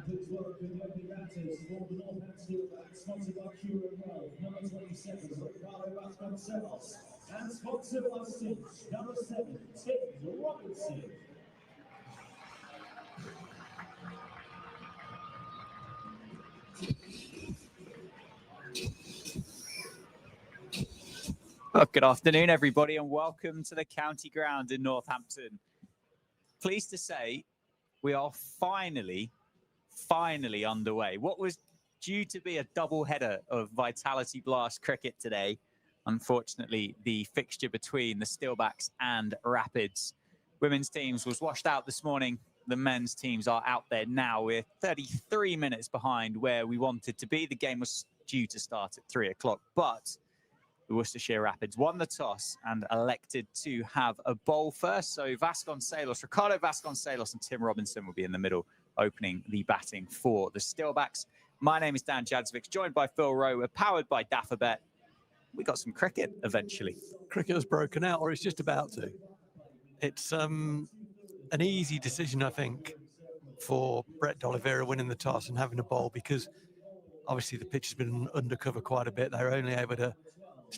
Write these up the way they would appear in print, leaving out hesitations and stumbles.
Please welcome the opening batters for the North Steelbacks, sponsored by Counterattack, number 27, Ricardo Vasconcelos, and sponsored by Cinch, number 7, Tim Robinson. Well, good afternoon, everybody, and welcome to the county ground in Northampton. Pleased to say we are finally underway. What was due to be a double header of Vitality Blast cricket today, unfortunately, the fixture between the Steelbacks and Rapids women's teams was washed out this morning. The men's teams are out there now. We're 33 minutes behind where we wanted to be. The game was due to start at 3 o'clock, but the Worcestershire Rapids won the toss and elected to have a bowl first. So Ricardo Vasconcelos and Tim Robinson will be in the middle, opening the batting for the Steelbacks. My name is Dan Jadzovic, joined by Phil Rowe. We're powered by Daffabet. We got some cricket eventually. Cricket has broken out, or it's just about to. It's an easy decision, I think, for Brett D'Oliveira winning the toss and having a bowl, because obviously the pitch has been undercover quite a bit. They were only able to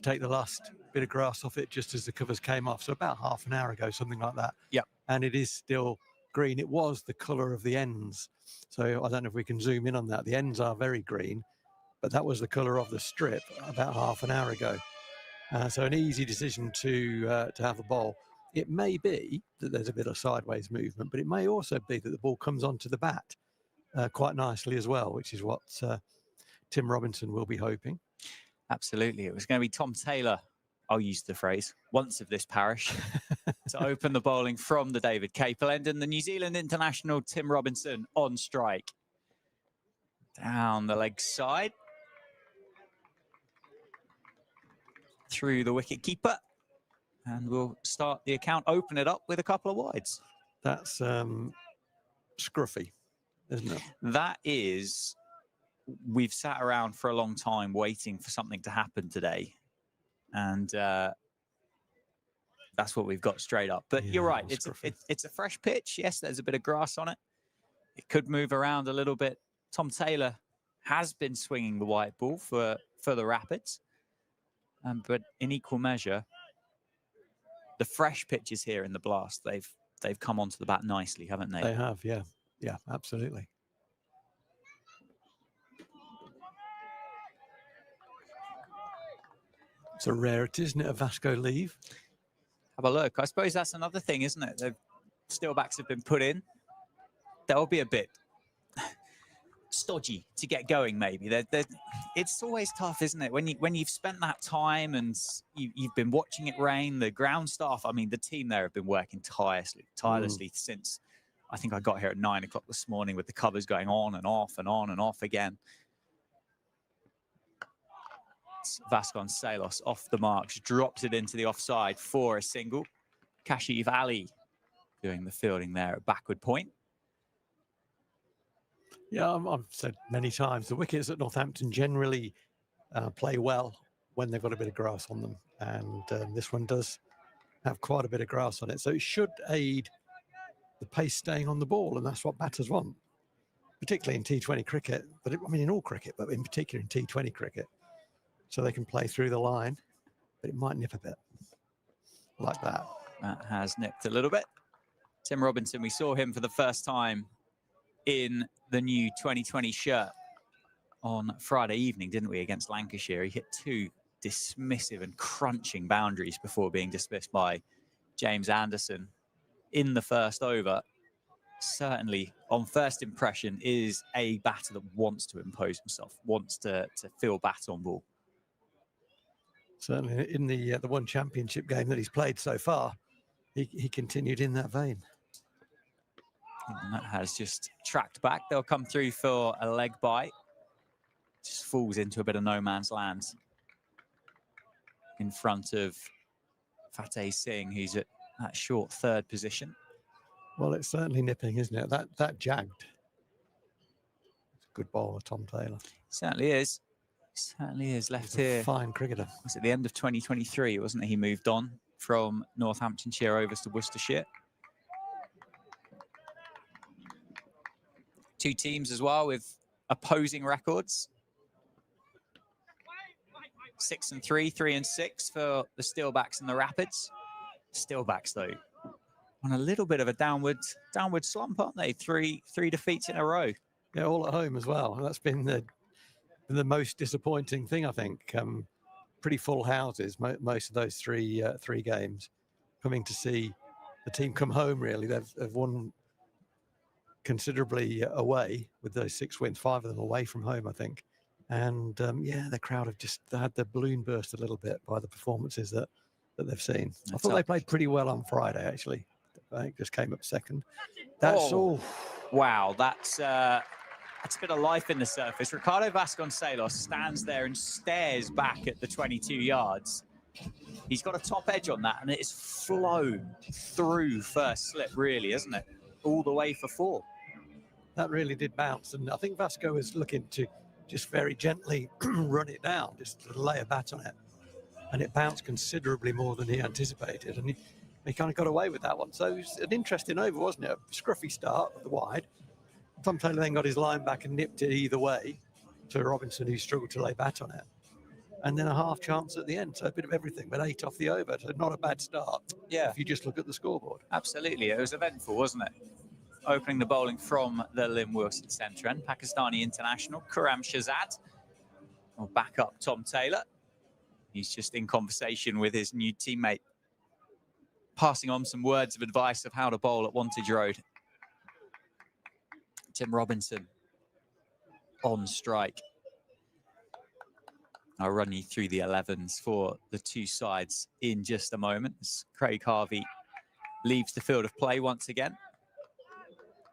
take the last bit of grass off it just as the covers came off. So about half an hour ago, something like that. Yeah. And it is still green. It was the colour of the ends. So I don't know if we can zoom in on that. The ends are very green, but that was the colour of the strip about half an hour ago. So an easy decision to have a bowl. It may be that there's a bit of sideways movement, but it may also be that the ball comes onto the bat quite nicely as well, which is what Tim Robinson will be hoping. Absolutely. It was going to be Tom Taylor, I'll use the phrase, once of this parish, to open the bowling from the David Capel end, and the New Zealand international Tim Robinson on strike. Down the leg side. Through the wicket keeper. And we'll start the account, open it up with a couple of wides. That's scruffy, isn't it? That is... We've sat around for a long time waiting for something to happen today. And that's what we've got straight up. But yeah, you're right. It's a fresh pitch. Yes, there's a bit of grass on it. It could move around a little bit. Tom Taylor has been swinging the white ball for the Rapids. But in equal measure, the fresh pitches here in the Blast, they've come onto the bat nicely, haven't they? They have, yeah. Yeah, absolutely. It's a rarity, isn't it, a Vasco leave? Have a look. I suppose that's another thing, isn't it? The Steelbacks have been put in. They'll be a bit stodgy to get going, maybe. It's always tough, isn't it? When you've spent that time and you've been watching it rain, the ground staff, I mean, the team there have been working tirelessly since I think I got here at 9 o'clock this morning with the covers going on and off and on and off again. Vasconcelos off the marks, drops it into the offside for a single. Kashif Ali doing the fielding there at backward point. Yeah, I've said many times, the wickets at Northampton generally play well when they've got a bit of grass on them. And this one does have quite a bit of grass on it. So it should aid the pace staying on the ball. And that's what batters want, particularly in T20 cricket. But I mean, in all cricket, but in particular in T20 cricket. So they can play through the line, but it might nip a bit like that. That has nipped a little bit. Tim Robinson, we saw him for the first time in the new 2020 shirt on Friday evening, didn't we, against Lancashire? He hit 2 dismissive and crunching boundaries before being dismissed by James Anderson in the first over. Certainly, on first impression, is a batter that wants to impose himself, wants to feel bat on ball. Certainly, in the one championship game that he's played so far, he continued in that vein. And that has just tracked back. They'll come through for a leg bite. just falls into a bit of no man's land in front of Fateh Singh, who's at that short third position. Well, it's certainly nipping, isn't it? That jagged. It's a good bowler, Tom Taylor. Certainly is. Certainly is. Left here. Fine cricketer. Was at the end of 2023, wasn't it? He moved on from Northamptonshire over to Worcestershire. Two teams as well with opposing records. 6 and 3, 3 and 6 for the Steelbacks and the Rapids. Steelbacks, though, on a little bit of a downward slump, aren't they? Three defeats in a row. Yeah, all at home as well. And that's been the most disappointing thing, I think. Pretty full houses, most of those three games. Coming to see the team come home, really. They've won considerably away with those 6 wins, 5 of them away from home, I think. And yeah, the crowd have just had their balloon burst a little bit by the performances that they've seen. I thought they played pretty well on Friday, actually. I think just came up second. That's all. Wow, that's a bit of life in the surface. Ricardo Vasconcelos stands there and stares back at the 22 yards. He's got a top edge on that, and it is flown through first slip, really, isn't it? All the way for 4. That really did bounce, and I think Vasco was looking to just very gently run it down, just to lay a bat on it. And it bounced considerably more than he anticipated, and he kind of got away with that one. So it was an interesting over, wasn't it? A scruffy start at the wide. Tom Taylor then got his line back and nipped it either way to Robinson, who struggled to lay bat on it. And then a half chance at the end, so a bit of everything, but 8 off the over, so not a bad start. Yeah, if you just look at the scoreboard. Absolutely, it was eventful, wasn't it? Opening the bowling from the Lim Wilson centre end, Pakistani international Khurram Shahzad will back up Tom Taylor. He's just in conversation with his new teammate, passing on some words of advice of how to bowl at Wantage Road. Tim Robinson on strike. I'll run you through the 11s for the two sides in just a moment as Craig Harvey leaves the field of play once again.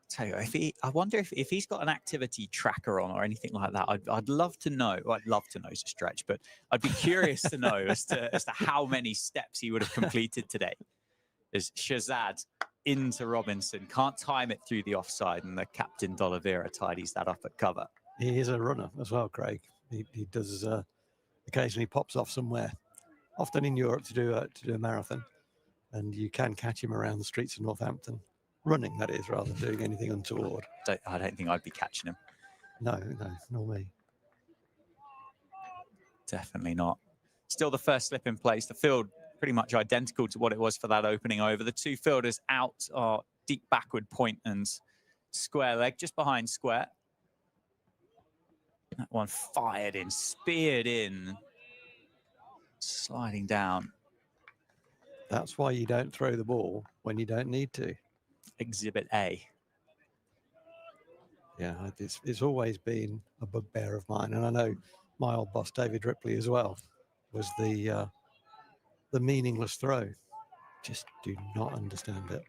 Tell you, I wonder if he's got an activity tracker on or anything like that. I'd love to know. Well, I'd love to know is a stretch, but I'd be curious to know as to how many steps he would have completed today. As Shahzad into Robinson, can't time it through the offside, and the captain D'Oliveira tidies that up at cover. He is a runner as well, Craig. He does occasionally pops off somewhere, often in Europe to do a marathon, and you can catch him around the streets of Northampton. Running, that is, rather than doing anything untoward. I don't think I'd be catching him. No, nor me. Definitely not. Still the first slip in place. The field pretty much identical to what it was for that opening over. The two fielders out are deep backward point and square leg, just behind square. That one fired in, speared in, sliding down. That's why you don't throw the ball when you don't need to. Exhibit A. Yeah, it's always been a bugbear of mine, and I know my old boss David Ripley as well was the meaningless throw. Just do not understand it.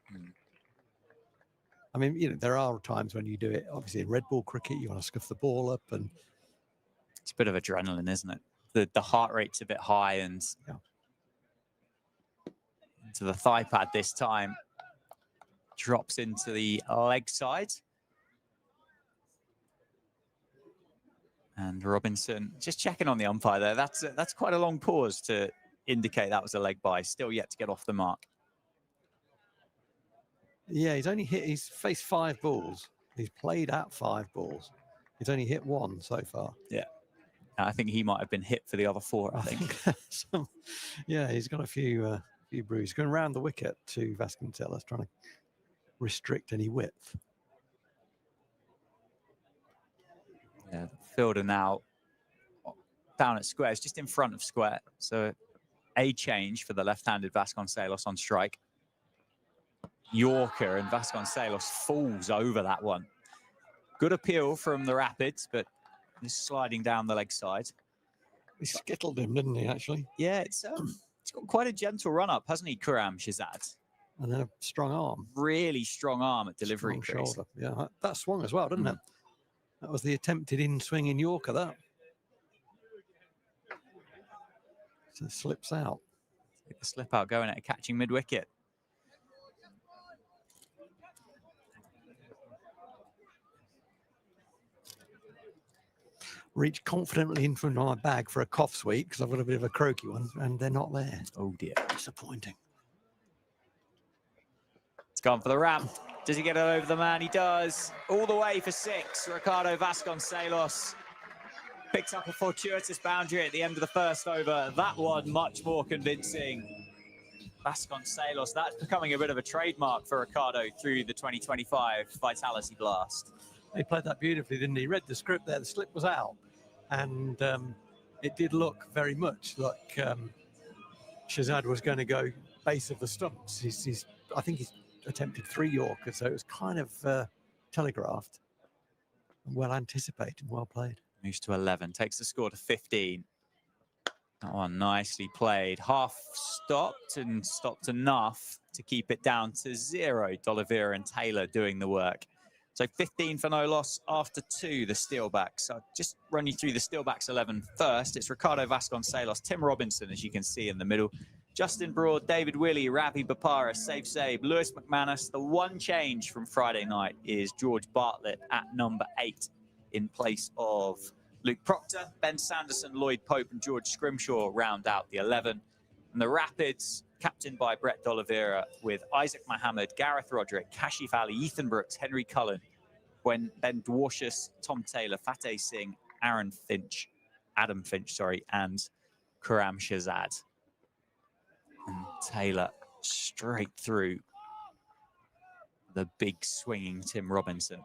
I mean, you know, there are times when you do it. Obviously, in red ball cricket, you want to scuff the ball up, and it's a bit of adrenaline, isn't it? The heart rate's a bit high, and into the thigh pad this time. Drops into the leg side. And Robinson just checking on the umpire there. That's quite a long pause to indicate that was a leg bye. Still yet to get off the mark. Yeah, he's faced 5 balls. He's played at 5 balls. He's only hit 1 so far. Yeah. I think he might have been hit for the other 4, I think. Yeah, he's got a few bruises. Going around the wicket to Vasconcelos, trying to restrict any width. Yeah, the fielder now down at square. It's just in front of square. So a change for the left-handed Vasconcelos on strike. Yorker, and Vasconcelos falls over that one. Good appeal from the Rapids, but just sliding down the leg side. He skittled him, didn't he, actually? Yeah, it's got quite a gentle run-up, hasn't he, Khurram Shahzad? And then a strong arm. Really strong arm at delivery. Strong shoulder. Yeah, that swung as well, didn't it? That was the attempted in-swing in Yorker, that. So it slips out. The slip out going at catching mid-wicket. Reach confidently in from my bag for a cough sweep because I've got a bit of a croaky one, and they're not there. Oh dear. Disappointing. It's gone for the ramp. Does he get it over the man? He does. All the way for 6. Ricardo Vasconcelos picks up a fortuitous boundary at the end of the first over. That one much more convincing. Vasconcelos, that's becoming a bit of a trademark for Ricardo through the 2025 Vitality Blast. He played that beautifully, didn't he? Read the script there, the slip was out. And it did look very much like Shazad was going to go base of the stumps. I think he's attempted 3 Yorkers, so it was kind of telegraphed. Well anticipated, well played. Moves to 11, takes the score to 15. That one nicely played. Half stopped and stopped enough to keep it down to 0. D'Oliveira and Taylor doing the work. So 15 for no loss after 2, the Steelbacks. I'll just run you through the Steelbacks 11 first. It's Ricardo Vasconcelos, Tim Robinson, as you can see in the middle. Justin Broad, David Willey, Ravi Bapara, Save, Lewis McManus. The one change from Friday night is George Bartlett at number 8 in place of Luke Proctor. Ben Sanderson, Lloyd Pope and George Scrimshaw round out the 11. And the Rapids, captained by Brett D'Oliveira, with Isaac Mohammed, Gareth Roderick, Kashif Ali, Ethan Brooks, Henry Cullen, Ben Dwarshus, Tom Taylor, Fateh Singh, Adam Finch, and Kuram Shazad. And Taylor straight through the big swinging Tim Robinson.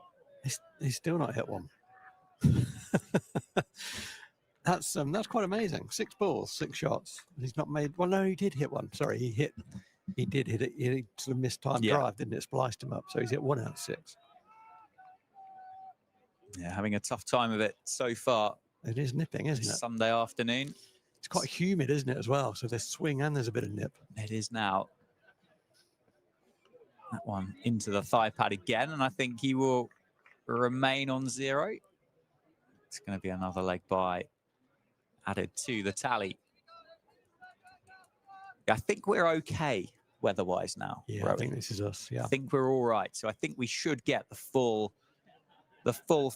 He's still not hit one. That's quite amazing. 6 balls, 6 shots. He's not made. Well, no, he did hit one. Sorry, he did hit it. He sort of missed time drive, didn't it? Spliced him up. So he's hit 1 out of 6. Yeah, having a tough time of it so far. It is nipping, isn't it? Sunday afternoon. It's quite humid, isn't it, as well? So there's swing and there's a bit of nip. It is now. That one into the thigh pad again, and I think he will remain on 0. It's going to be another leg by added to the tally. I think we're okay weather-wise now. Yeah, I think this is us. Yeah, I think we're all right. So I think we should get the full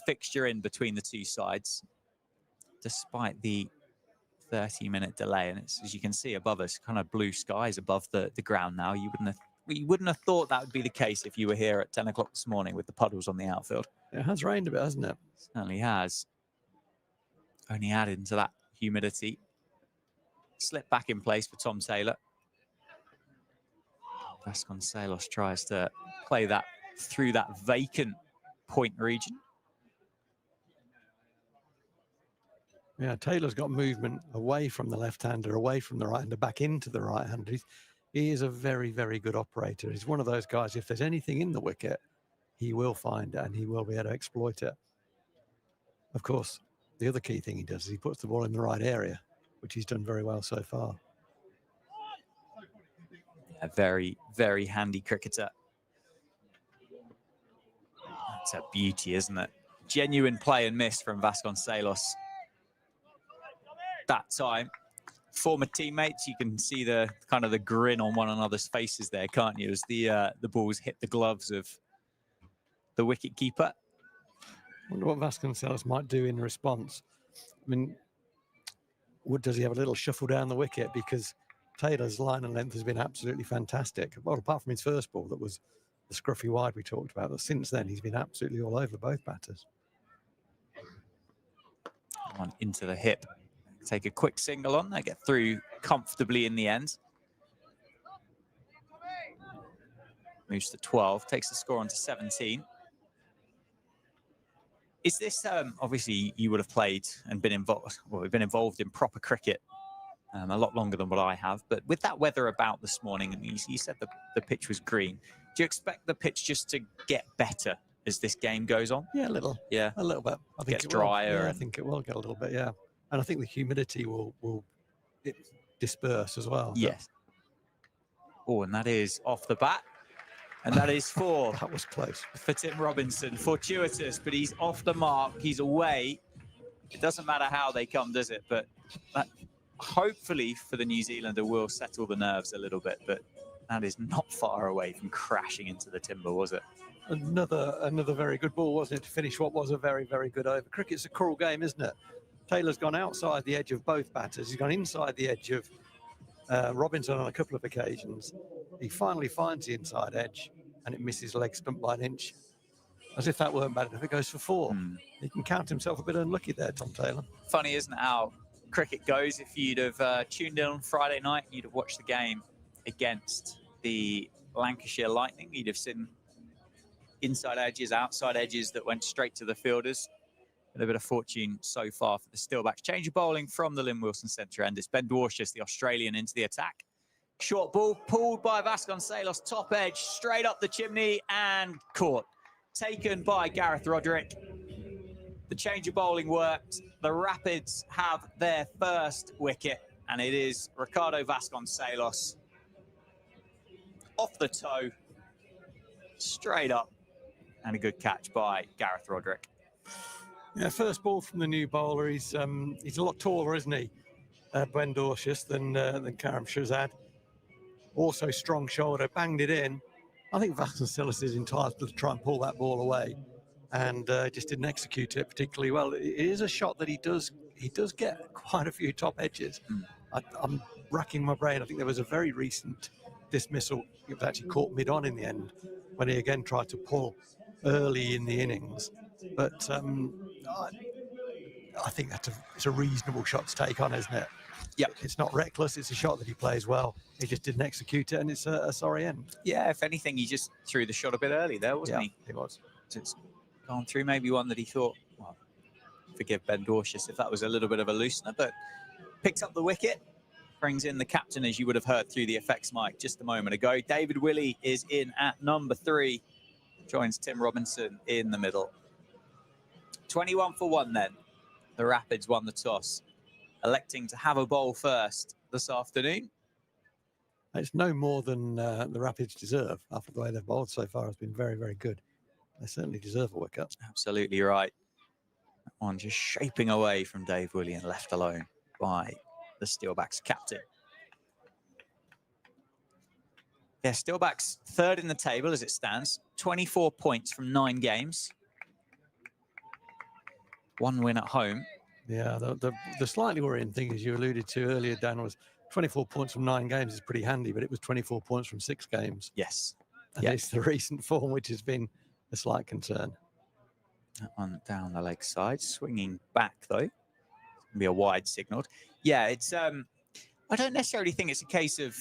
fixture in between the two sides, despite the 30-minute delay. And it's, as you can see above us, kind of blue skies above the ground now. You wouldn't have thought that would be the case if you were here at 10 o'clock this morning with the puddles on the outfield. It has rained a bit, hasn't it? Certainly has. Only added to that humidity. Slip back in place for Tom Taylor. Vasconcelos tries to play that through that vacant point region. Yeah, Taylor's got movement away from the left-hander, away from the right-hander, back into the right-hander. He is a very, very good operator. He's one of those guys, if there's anything in the wicket, he will find it and he will be able to exploit it. Of course, the other key thing he does is he puts the ball in the right area, which he's done very well so far. A very, very handy cricketer. That's a beauty, isn't it? Genuine play and miss from Vasconcelos. That time, former teammates, you can see the kind of the grin on one another's faces there, can't you? As the balls hit the gloves of the wicket keeper. I wonder what Vasconcelos might do in response. I mean, does he have a little shuffle down the wicket? Because Taylor's line and length has been absolutely fantastic. Well, apart from his first ball, that was the scruffy wide we talked about. But since then, he's been absolutely all over both batters. One into the hip. Take a quick single on. They get through comfortably in the end. Moves to 12. Takes the score on to 17. Is this, obviously, you would have played and been involved in proper cricket a lot longer than what I have. But with that weather about this morning, and you said the pitch was green, do you expect the pitch just to get better as this game goes on? Yeah, a little. Yeah, a little bit. I think it gets drier. Yeah, I think it will get a little bit, yeah. And I think the humidity will disperse as well. Yes. Oh, and that is off the bat. And that is 4. That was close. For Tim Robinson. Fortuitous, but he's off the mark. He's away. It doesn't matter how they come, does it? But hopefully for the New Zealander will settle the nerves a little bit, but that is not far away from crashing into the timber, was it? Another very good ball, wasn't it, to finish what was a very, very good over. Cricket's a cruel game, isn't it? Taylor's gone outside the edge of both batters. He's gone inside the edge of Robinson on a couple of occasions. He finally finds the inside edge, and it misses leg stump by an inch. As if that weren't bad enough, it goes for 4. He can count himself a bit unlucky there, Tom Taylor. Funny, isn't it, how cricket goes? If you'd have tuned in on Friday night, you'd have watched the game against the Lancashire Lightning. You'd have seen inside edges, outside edges that went straight to the fielders. A bit of fortune so far for the Steelbacks. Change of bowling from the Lynn Wilson centre end. It's Ben Dwarshus, the Australian, into the attack. Short ball pulled by Vasconcelos, top edge, straight up the chimney and caught. Taken by Gareth Roderick. The change of bowling worked. The Rapids have their first wicket, and it is Ricardo Vasconcelos. Off the toe, straight up, and a good catch by Gareth Roderick. Yeah, first ball from the new bowler. He's a lot taller, isn't he, Ben Dwarshus, than Karam Shahzad. Also strong shoulder, banged it in. I think Vasconcelos is entitled to try and pull that ball away, and just didn't execute it particularly well. It is a shot that he does get quite a few top edges. I'm racking my brain. I think there was a very recent dismissal. It was actually caught mid-on in the end when he again tried to pull early in the innings. But I think it's a reasonable shot to take on, isn't it? Yeah. It's not reckless. It's a shot that he plays well. He just didn't execute it, and it's a sorry end. Yeah, if anything, he just threw the shot a bit early there, wasn't he? He was. It's gone through maybe one that he thought, well, forgive Ben Dwarshus if that was a little bit of a loosener, but picks up the wicket, brings in the captain, as you would have heard through the effects mic just a moment ago. David Willey is in at number 3, joins Tim Robinson in the middle. 21 for 1 then. The Rapids won the toss, electing to have a bowl first this afternoon. It's no more than the Rapids deserve after the way they've bowled so far. Has been very, very good. They certainly deserve a wicket. Absolutely right. That one just shaping away from Dave Willey and left alone by the Steelbacks captain. Yeah, Steelbacks 3rd in the table as it stands. 24 points from 9 games. 1 win at home. Yeah, the slightly worrying thing, as you alluded to earlier, Dan, was 24 points from 9 games is pretty handy, but it was 24 points from 6 games. Yes. And it's the recent form which has been a slight concern. That one down the leg side, swinging back though. It's gonna be a wide signalled. Yeah, it's I don't necessarily think it's a case of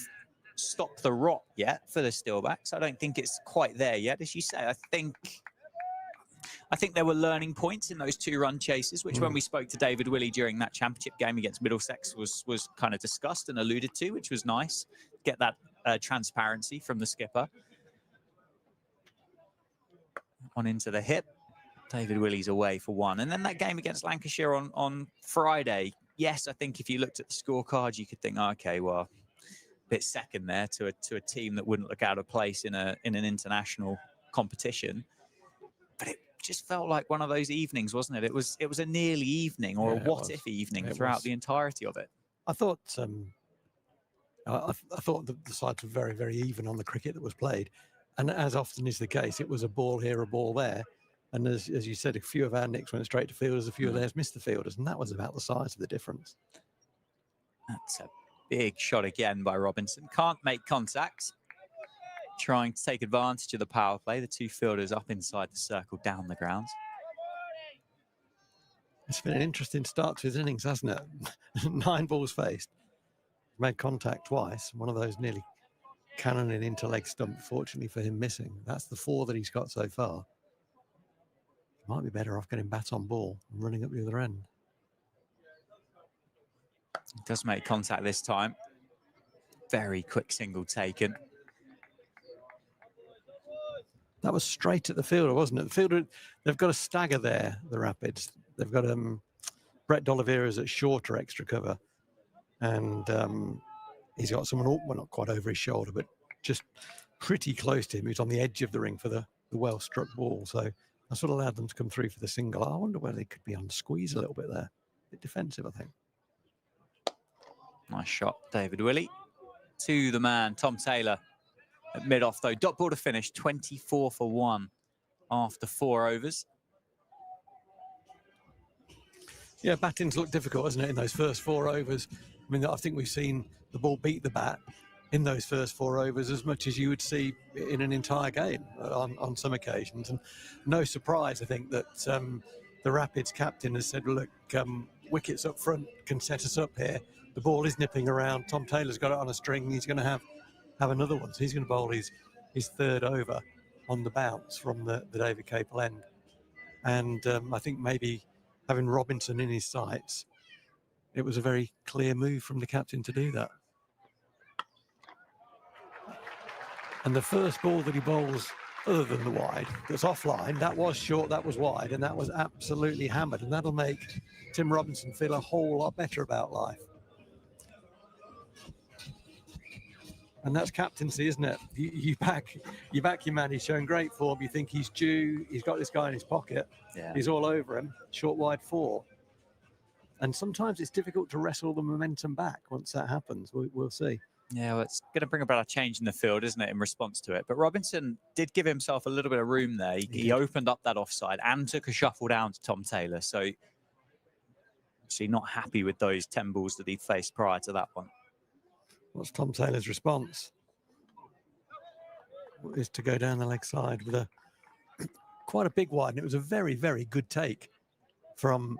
stop the rot yet for the Steelbacks. I don't think it's quite there yet, as you say. I think there were learning points in those 2 run chases, which when we spoke to David Willey during that championship game against Middlesex was kind of discussed and alluded to, which was nice. Get that transparency from the skipper. On into the hip. David Willey's away for 1. And then that game against Lancashire on Friday. Yes, I think if you looked at the scorecard, you could think, oh, okay, well, a bit second there to a team that wouldn't look out of place in an international competition. But it just felt like one of those evenings, wasn't it? It was a nearly evening, or a what-if evening throughout the entirety of it. I thought I thought the sides were very, very even on the cricket that was played. And as often is the case, it was a ball here, a ball there. And as you said, a few of our nicks went straight to fielders, a few of theirs missed the fielders. And that was about the size of the difference. That's a big shot again by Robinson. Can't make contact. Trying to take advantage of the power play. The 2 fielders up inside the circle, down the ground. It's been an interesting start to his innings, hasn't it? 9 balls faced. Made contact twice. One of those nearly cannoning into leg stump, fortunately for him, missing. That's the 4 that he's got so far. He might be better off getting bat on ball and running up the other end. He does make contact this time. Very quick single taken. That was straight at the fielder, wasn't it? The fielder, they've got a stagger there, the Rapids. They've got Brett D'Oliveira's at shorter extra cover. And he's got someone, well, not quite over his shoulder, but just pretty close to him. He's on the edge of the ring for the well-struck ball. So that's what allowed them to come through for the single. I wonder whether they could be on squeeze a little bit there. A bit defensive, I think. Nice shot, David Willey. To the man, Tom Taylor at mid-off, though. Dot ball to finish, 24 for 1 after 4 overs. Yeah, batting's looked difficult, hasn't it, in those first 4 overs? I mean, I think we've seen the ball beat the bat in those first 4 overs as much as you would see in an entire game on some occasions. And no surprise, I think, that the Rapids captain has said, look, wickets up front can set us up here. The ball is nipping around. Tom Taylor's got it on a string. He's going to have another one. So he's going to bowl his 3rd over on the bounce from the David Capel end. And I think maybe having Robinson in his sights, it was a very clear move from the captain to do that. And the first ball that he bowls, other than the wide, that's offline, that was short, that was wide, and that was absolutely hammered. And that'll make Tim Robinson feel a whole lot better about life. And that's captaincy, isn't it? You back your man. He's showing great form. You think he's due. He's got this guy in his pocket. Yeah. He's all over him. Short, wide, 4. And sometimes it's difficult to wrestle the momentum back once that happens. We'll see. Yeah, well, it's going to bring about a change in the field, isn't it, in response to it? But Robinson did give himself a little bit of room there. He opened up that offside and took a shuffle down to Tom Taylor. So, actually not happy with those 10 balls that he faced prior to that one. What's Tom Taylor's response? Is to go down the leg side with quite a big wide. And it was a very, very good take from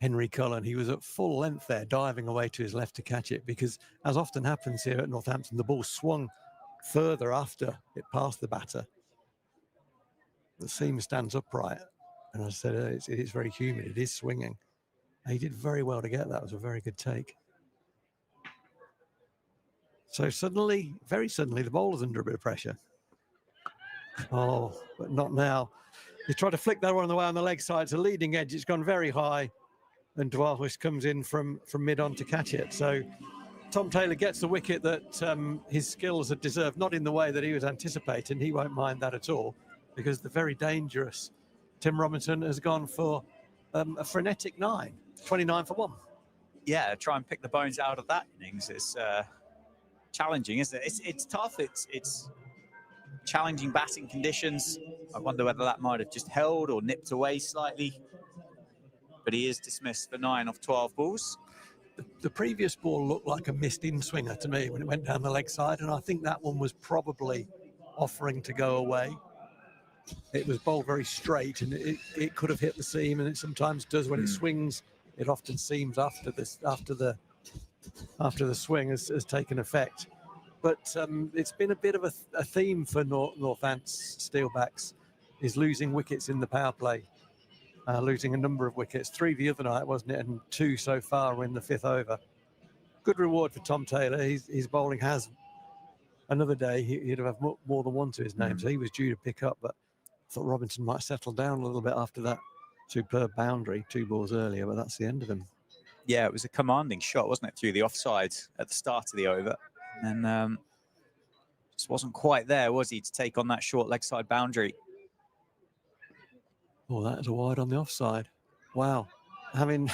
Henry Cullen. He was at full length there, diving away to his left to catch it, because as often happens here at Northampton, the ball swung further after it passed the batter. The seam stands upright. And as I said, it's very humid. It is swinging. And he did very well to get that. It was a very good take. So suddenly, very suddenly, the bowler's under a bit of pressure. Oh, but not now. He's tried to flick that one on the way on the leg side. It's a leading edge. It's gone very high. And Dwalhuis comes in from mid-on to catch it. So Tom Taylor gets the wicket that his skills had deserved, not in the way that he was anticipating. He won't mind that at all, because the very dangerous Tim Robinson has gone for a frenetic 9, 29 for 1. Yeah, try and pick the bones out of that innings. It's challenging, isn't it? It's tough. It's challenging batting conditions. I wonder whether that might have just held or nipped away slightly. But he is dismissed for 9 off 12 balls. The previous ball looked like a missed in-swinger to me when it went down the leg side, and I think that one was probably offering to go away. It was bowled very straight, and it could have hit the seam, and it sometimes does when it swings. It often seems after the swing has taken effect. But it's been a bit of a theme for Northants Steelbacks, is losing wickets in the power play. Losing a number of wickets, 3 the other night, wasn't it? And 2 so far in the 5th over. Good reward for Tom Taylor. His bowling has another day. He'd have more than 1 to his name, so he was due to pick up. But I thought Robinson might settle down a little bit after that superb boundary 2 balls earlier, but that's the end of him. Yeah, it was a commanding shot, wasn't it, through the offside at the start of the over. And just wasn't quite there, was he, to take on that short leg side boundary. Oh, that is a wide on the offside. Wow. Having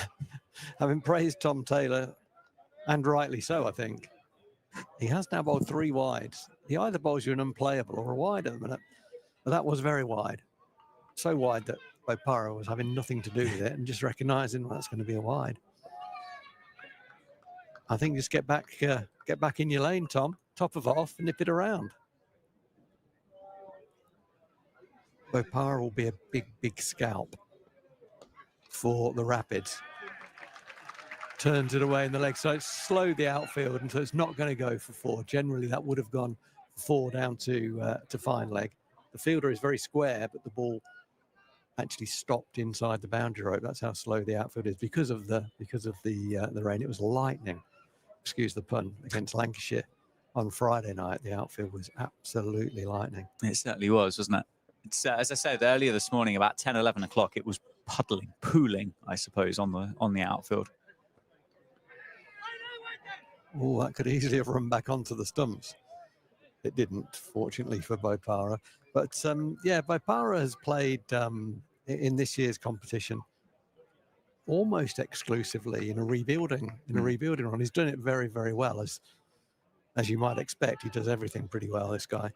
praised Tom Taylor, and rightly so, I think, he has now bowled 3 wides. He either bowls you an unplayable or a wide at the minute. But that was very wide. So wide that Bopara was having nothing to do with it and just recognising that's going to be a wide. I think just get back in your lane, Tom. Top of off, nip it around. Bopara will be a big scalp for the Rapids. Turns it away in the leg, so it's slowed the outfield, and so it's not going to go for 4. Generally, that would have gone 4 down to fine leg. The fielder is very square, but the ball actually stopped inside the boundary rope. That's how slow the outfield is because of the rain. It was lightning, excuse the pun, against Lancashire on Friday night. The outfield was absolutely lightning. It certainly was, wasn't it? It's, as I said earlier this morning, about 10, 11 o'clock, it was pooling, I suppose, on the outfield. Oh, that could easily have run back onto the stumps. It didn't, fortunately, for Bopara. But, yeah, Bopara has played in this year's competition almost exclusively in a rebuilding run. He's done it very, very well, as you might expect. He does everything pretty well, this guy.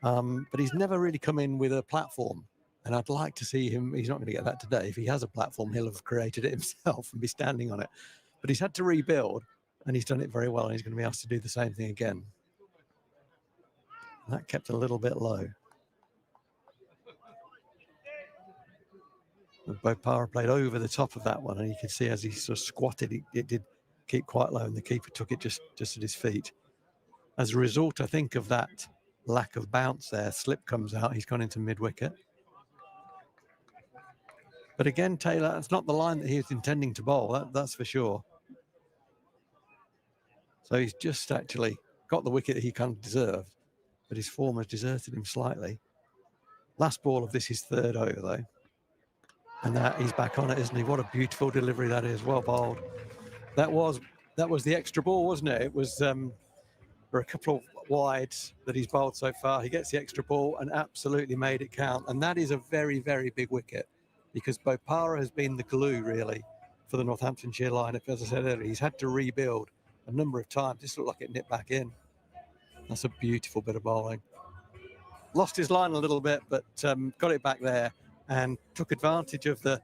But he's never really come in with a platform. And I'd like to see him. He's not going to get that today. If he has a platform, he'll have created it himself and be standing on it. But he's had to rebuild, and he's done it very well. And he's going to be asked to do the same thing again. And that kept a little bit low. Bopara played over the top of that one, and you can see as he sort of squatted, it did keep quite low, and the keeper took it just at his feet. As a result, I think, of that lack of bounce there, slip comes out. He's gone into mid-wicket. But again, Taylor, that's not the line that he was intending to bowl, that's for sure. So he's just actually got the wicket that he kind of deserved, but his form has deserted him slightly. Last ball of this is third over, though. And that he's back on it, isn't he? What a beautiful delivery that is. Well bowled. That was the extra ball, wasn't it? It was for a couple of wides that he's bowled so far. He gets the extra ball and absolutely made it count. And that is a very, very big wicket, because Bopara has been the glue, really, for the Northamptonshire lineup. As I said earlier, he's had to rebuild a number of times. This looked like it nipped back in. That's a beautiful bit of bowling. Lost his line a little bit, but got it back there and took advantage of the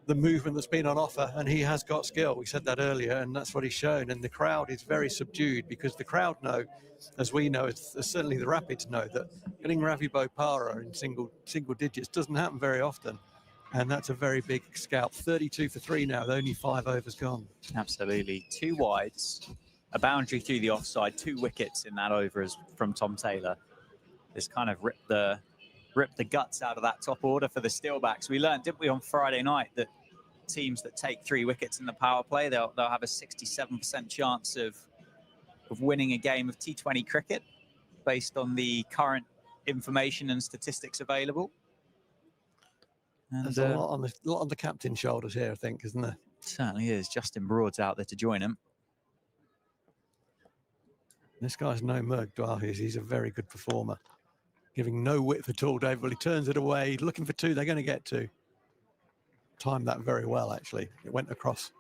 movement that's been on offer. And he has got skill. We said that earlier, and that's what he's shown. And the crowd is very subdued, because the crowd know, as we know, as certainly the Rapids know, that getting Ravi Bopara in single digits doesn't happen very often. And that's a very big scalp. 32 for 3 now, with only 5 overs gone. Absolutely. 2 wides, a boundary through the offside, 2 wickets in that over from Tom Taylor. This kind of ripped the guts out of that top order for the Steelbacks. We learned, didn't we, on Friday night, that teams that take 3 wickets in the power play, they'll have a 67% chance of winning a game of T20 cricket based on the current information and statistics available. And there's a lot on the captain's shoulders here, I think, isn't there? Certainly is. Justin Broad's out there to join him. This guy's no mug, Dwahus. He's a very good performer. Giving no width at all, David. Well, he turns it away. Looking for 2. They're going to get 2. Timed that very well, actually. It went across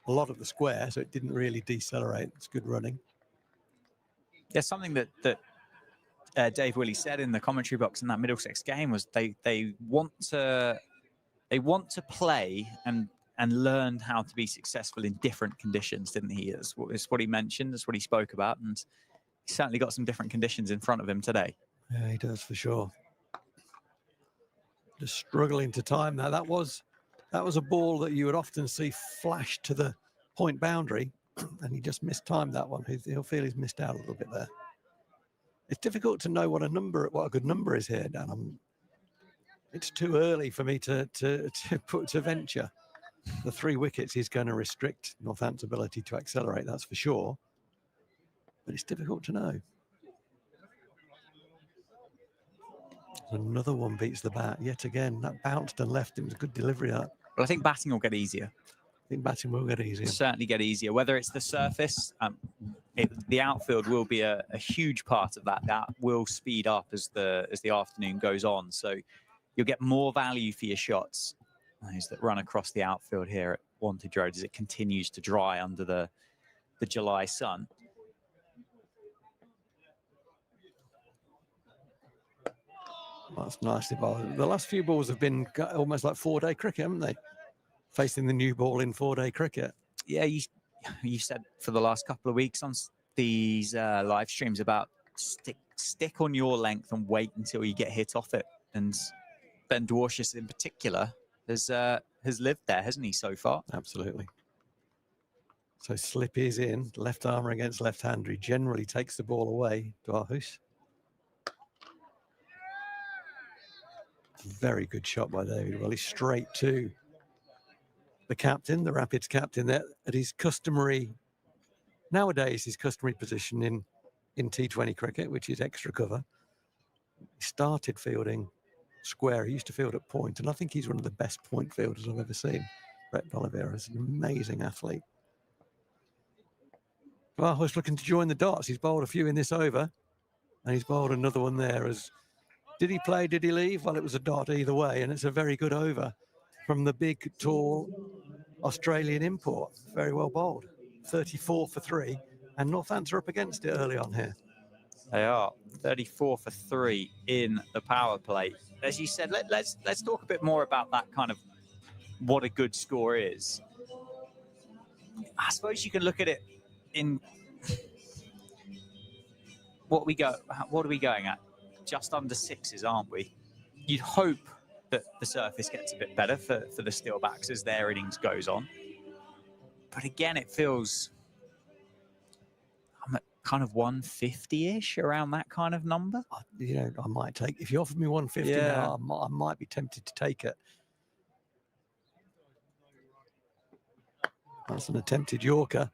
a lot of the square, so it didn't really decelerate. It's good running. Yeah, something that Dave Willey said in the commentary box in that Middlesex game was they want to play and learn how to be successful in different conditions, didn't he? That's what he mentioned. That's what he spoke about, and he certainly got some different conditions in front of him today. Yeah, he does, for sure. Just struggling to time that. That was a ball that you would often see flash to the point boundary, and he just mistimed that one. He'll feel he's missed out a little bit there. It's difficult to know what a good number is here, Dan. It's too early for me to venture. The 3 wickets is going to restrict Northampton's ability to accelerate, that's for sure. But it's difficult to know. Another one beats the bat yet again. That bounced and left him. It was a good delivery. That. Well, I think batting will get easier. I think batting will get easier. Certainly get easier. Whether it's the surface, the outfield will be a huge part of that. That will speed up as the afternoon goes on. So you'll get more value for your shots. Those that run across the outfield here at Wantage Road as it continues to dry under the July sun. That's nicely bowled. The last few balls have been almost like 4-day cricket, haven't they? Facing the new ball in 4-day cricket. Yeah, you said for the last couple of weeks on these live streams about stick on your length and wait until you get hit off it. And Ben Dwarshus in particular has lived there, hasn't he, so far? Absolutely. So slip is in, left armour against left-hander. He generally takes the ball away, Dwarshus. Very good shot by David Willey, straight to the captain, the Rapids captain, there at his customary, nowadays his customary position in T20 cricket, which is extra cover. He started fielding square. He used to field at point, and I think he's one of the best point fielders I've ever seen. Brett Oliveira is an amazing athlete. Well, was looking to join the dots. He's bowled a few in this over, and he's bowled another one there. Did he play? Did he leave? Well, it was a dot either way, and it's a very good over from the big, tall Australian import. Very well bowled. 34 for 3. And Northampton are up against it early on here. They are 34 for 3 in the power play. As you said, let's talk a bit more about that kind of what a good score is. I suppose you can look at it in what are we going at? Just under 6s, aren't we? You'd hope that the surface gets a bit better for the Steelbacks as their innings goes on. But again, it feels I'm at kind of 150-ish, around that kind of number. You know, I might take, if you offered me 150 now, I might be tempted to take it. That's an attempted Yorker.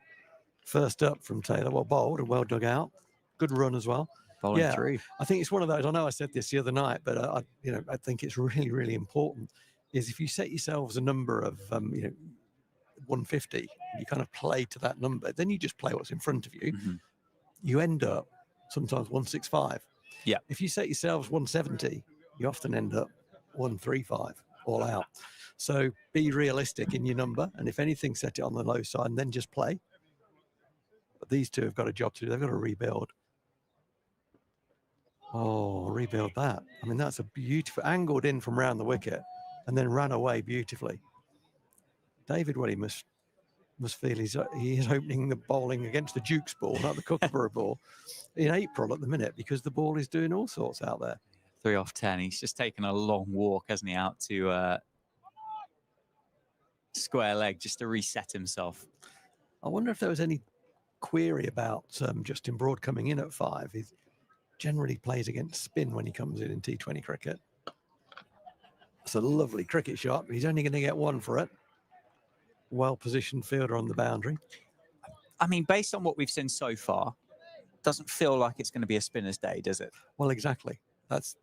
First up from Taylor. Well bowled and well dug out. Good run as well. Bowling through. I think it's one of those. I know I said this the other night, but I think it's really, really important. Is if you set yourselves a number of 150, you kind of play to that number. Then you just play what's in front of you. Mm-hmm. You end up sometimes 165. Yeah. If you set yourselves 170, you often end up 135 all out. So be realistic in your number, and if anything, set it on the low side and then just play. But these two have got a job to do. They've got to rebuild. Oh, rebuild that. I mean, that's a beautiful, angled in from round the wicket and then ran away beautifully. David, what he must feel he is opening the bowling against the Duke's ball, not the Kookaburra ball, in April at the minute, because the ball is doing all sorts out there. 3 off 10. He's just taken a long walk, hasn't he, out to square leg just to reset himself. I wonder if there was any query about Justin Broad coming in at 5. He generally plays against spin when he comes in T20 cricket. It's a lovely cricket shot, but he's only going to get 1 for it. Well-positioned fielder on the boundary. I mean, based on what we've seen so far, doesn't feel like it's going to be a spinner's day, does it? Well, exactly. That's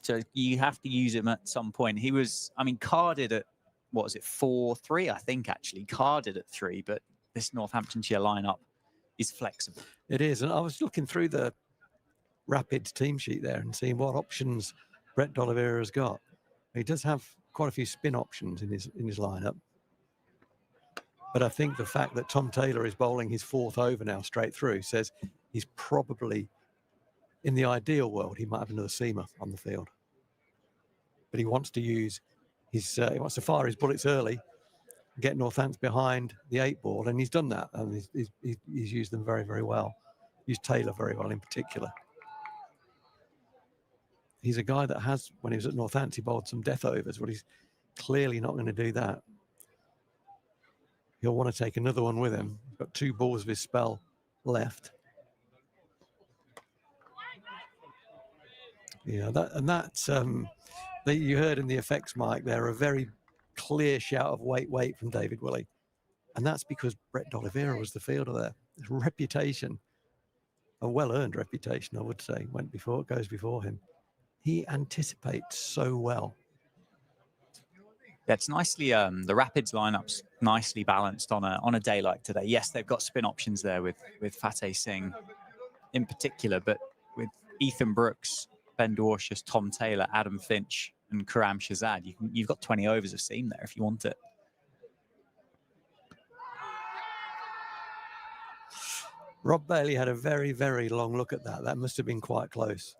so you have to use him at some point. He was, I mean, carded at, what was it, 4-3, I think, actually. Carded at 3, but this Northamptonshire lineup is flexible. It is. And I was looking through the Rapids team sheet there and seeing what options Brett D'Oliveira has got. He does have quite a few spin options in his lineup. But I think the fact that Tom Taylor is bowling his 4th over now straight through says he's probably, in the ideal world, he might have another seamer on the field. But he wants to use his, he wants to fire his bullets early, get Northants behind the 8 ball, and he's done that. And he's used them very, very well. Used Taylor very well in particular. He's a guy that has, when he was at Northants, he bowled some death overs, but he's clearly not going to do that. He'll want to take another one with him. He's got 2 balls of his spell left. Yeah, that you heard in the effects mic there, a very clear shout of wait from David Willey. And that's because Brett D'Oliveira was the fielder there. His reputation, a well-earned reputation, I would say, goes before him. He anticipates so well. That's nicely, the Rapids lineup's nicely balanced on a day like today. Yes, they've got spin options there with Fateh Singh in particular, but with Ethan Brooks, Ben Dwarshuis, Tom Taylor, Adam Finch, and Karam Shazad, you've got 20 overs of seam there if you want it. Rob Bailey had a very, very long look at that. That must have been quite close.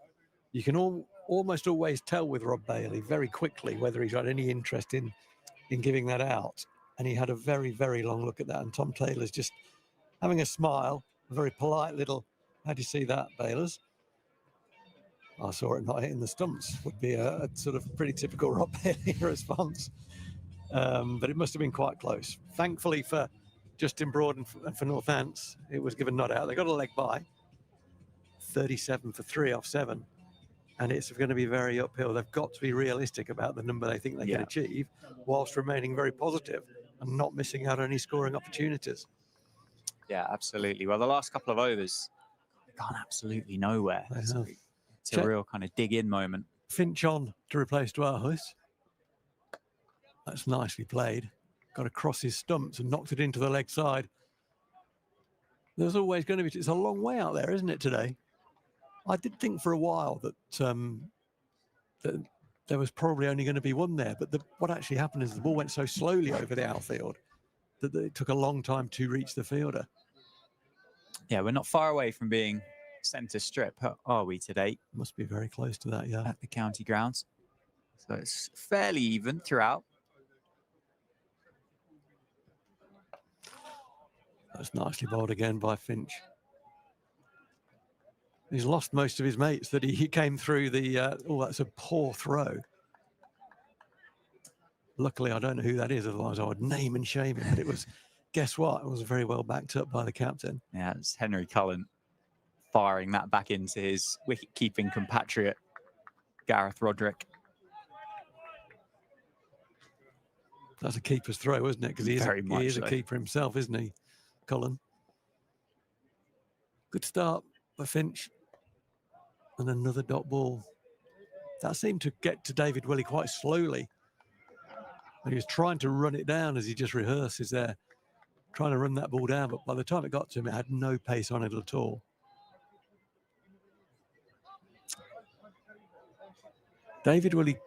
You can almost always tell with Rob Bailey very quickly whether he's got any interest in giving that out. And he had a very, very long look at that. And Tom Taylor's just having a smile, a very polite little, how do you see that, Bailers? I saw it not hitting the stumps, would be a sort of pretty typical Rob Bailey response. But it must have been quite close. Thankfully for Justin Broad and for Northants, it was given not out. They got a leg by, 37 for 3 off 7. And it's going to be very uphill. They've got to be realistic about the number they think they can achieve, whilst remaining very positive and not missing out on any scoring opportunities. Yeah, absolutely. Well, the last couple of overs, they've gone absolutely nowhere. So it's a real kind of dig-in moment. Finch on to replace Dwarshuis. That's nicely played. Got across his stumps and knocked it into the leg side. There's always going to be, it's a long way out there, isn't it, today? I did think for a while that there was probably only going to be one there, but what actually happened is the ball went so slowly over the outfield that it took a long time to reach the fielder. Yeah, we're not far away from being centre strip, are we, today? Must be very close to that, yeah. At the county grounds. So it's fairly even throughout. That's nicely bowled again by Finch. He's lost most of his mates that he came through the, oh, that's a poor throw. Luckily, I don't know who that is, otherwise I would name and shame him. But it was, guess what? It was very well backed up by the captain. Yeah, it's Henry Cullen firing that back into his wicket-keeping compatriot, Gareth Roderick. That's a keeper's throw, isn't it? Because he is a so. keeper himself, isn't he, Cullen? Good start by Finch. And another dot ball. That seemed to get to David Willey quite slowly. And he was trying to run it down as he just rehearses there, trying to run that ball down. But by the time it got to him, it had no pace on it at all. David Willey,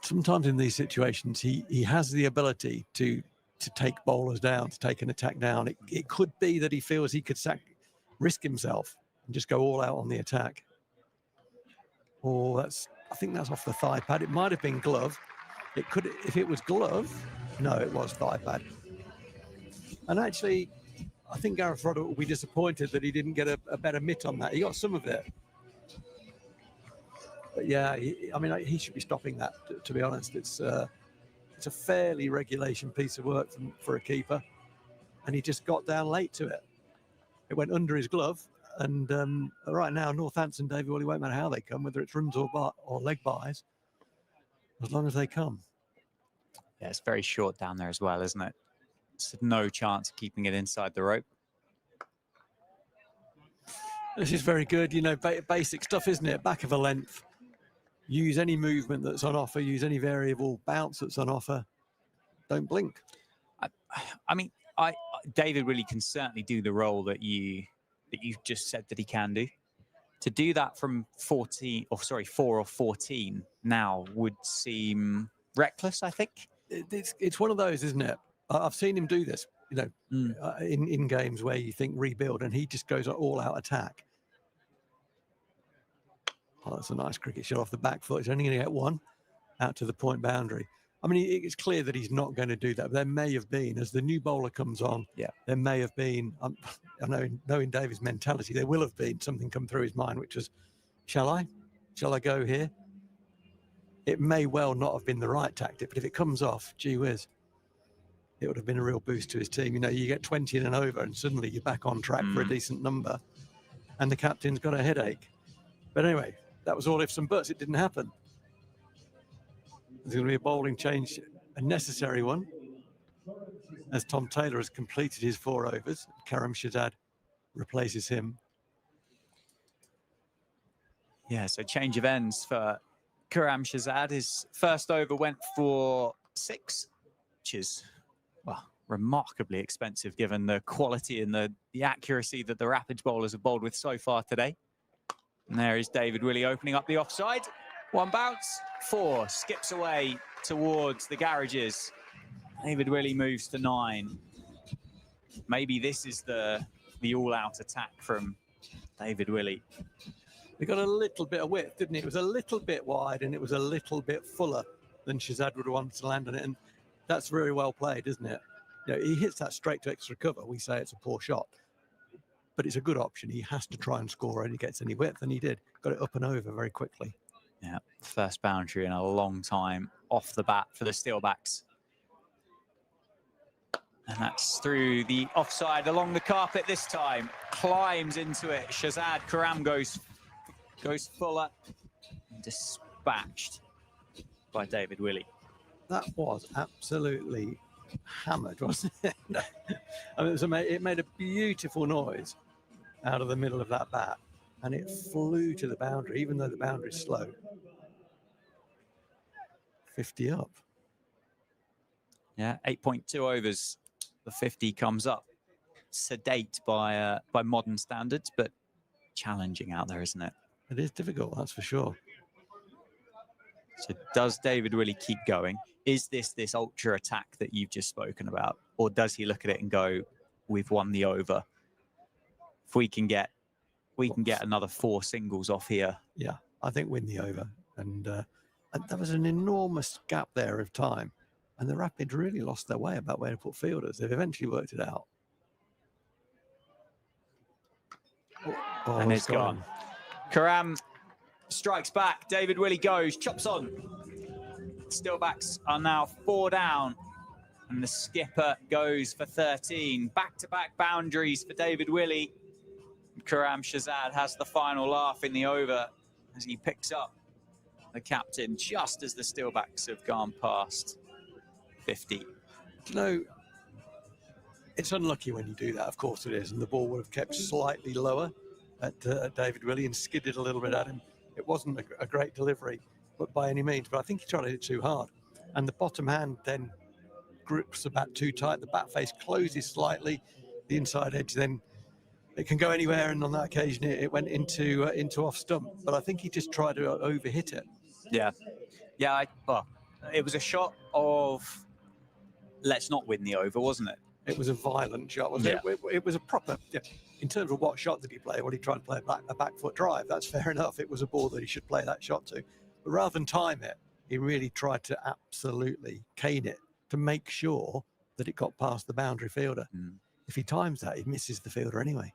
sometimes in these situations, he has the ability to take bowlers down, to take an attack down. It could be that he feels he could risk himself and just go all out on the attack. Oh, I think that's off the thigh pad. It might have been glove. It could, if it was glove, no, it was thigh pad. And actually, I think Gareth Roderick will be disappointed that he didn't get a better mitt on that. He got some of it. But yeah, I mean, he should be stopping that, to be honest. It's a fairly regulation piece of work for a keeper. And he just got down late to it. It went under his glove. And right now, Northampton, David Willey, won't matter how they come, whether it's runs or leg buys, as long as they come. Yeah, it's very short down there as well, isn't it? It's no chance of keeping it inside the rope. This is very good, you know, basic stuff, isn't it? Back of a length. Use any movement that's on offer. Use any variable bounce that's on offer. Don't blink. I mean, David Willey can certainly do the role that you just said that he can do. To do that from 4 or 14 now would seem reckless, I think. It's one of those, isn't it? I've seen him do this, you know, in games where you think rebuild and he just goes all out attack. Oh, that's a nice cricket shot off the back foot. He's only going to get one out to the point boundary. I mean, it's clear that he's not going to do that. But there may have been, as the new bowler comes on, there may have been, I know, knowing David's mentality, there will have been something come through his mind, which was, shall I go here? It may well not have been the right tactic, but if it comes off, gee whiz, it would have been a real boost to his team. You know, you get 20 in and over and suddenly you're back on track for a decent number and the captain's got a headache. But anyway, that was all ifs and buts. It didn't happen. There's going to be a bowling change, a necessary one, as Tom Taylor has completed his 4 overs. Karam Shazad replaces him. Yeah, so change of ends for Karam Shazad. His first over went for 6, which is, well, remarkably expensive given the quality and the accuracy that the Rapids bowlers have bowled with so far today. And there is David Willey opening up the offside. 1 bounce, 4, skips away towards the garages. David Willey moves to 9. Maybe this is the all-out attack from David Willey. He got a little bit of width, didn't he? It was a little bit wide and it was a little bit fuller than Shazad would have wanted to land on it. And that's very well played, isn't it? You know, he hits that straight to extra cover. We say it's a poor shot, but it's a good option. He has to try and score and he gets any width, and he did. Got it up and over very quickly. Yeah, first boundary in a long time off the bat for the Steelbacks. And that's through the offside along the carpet this time. Climbs into it. Shazad Karam goes fuller. Dispatched by David Willey. That was absolutely hammered, wasn't it? I mean, it made a beautiful noise out of the middle of that bat. And it flew to the boundary, even though the boundary is slow. 50 up. Yeah, 8.2 overs. The 50 comes up. Sedate by modern standards, but challenging out there, isn't it? It is difficult, that's for sure. So does David Willey keep going? is this ultra attack that you've just spoken about? Or does he look at it and go, we've won the over? If we can get another 4 singles off here. Yeah, I think win the over. And there was an enormous gap there of time. And the Rapids really lost their way about where to put fielders. They've eventually worked it out. Oh, And it's gone. Karam strikes back. David Willey goes, chops on. Steelbacks are now 4 down. And the skipper goes for 13. Back-to-back boundaries for David Willey. Karam Shahzad has the final laugh in the over as he picks up the captain just as the Steelbacks have gone past 50. You know, it's unlucky when you do that, of course it is, and the ball would have kept slightly lower at David Willey and skidded a little bit at him. It wasn't a great delivery, but by any means, but I think he tried to hit it too hard. And the bottom hand then grips the bat too tight, the bat face closes slightly, the inside edge then, it can go anywhere, and on that occasion it went into off stump. But I think he just tried to overhit it. Yeah. Well, it was a shot of let's not win the over, wasn't it? It was a violent shot, wasn't it? It was a proper, in terms of what shot did he play? Well, he tried to play a back foot drive. That's fair enough. It was a ball that he should play that shot to. But rather than time it, he really tried to absolutely cane it to make sure that it got past the boundary fielder. If he times that, he misses the fielder anyway.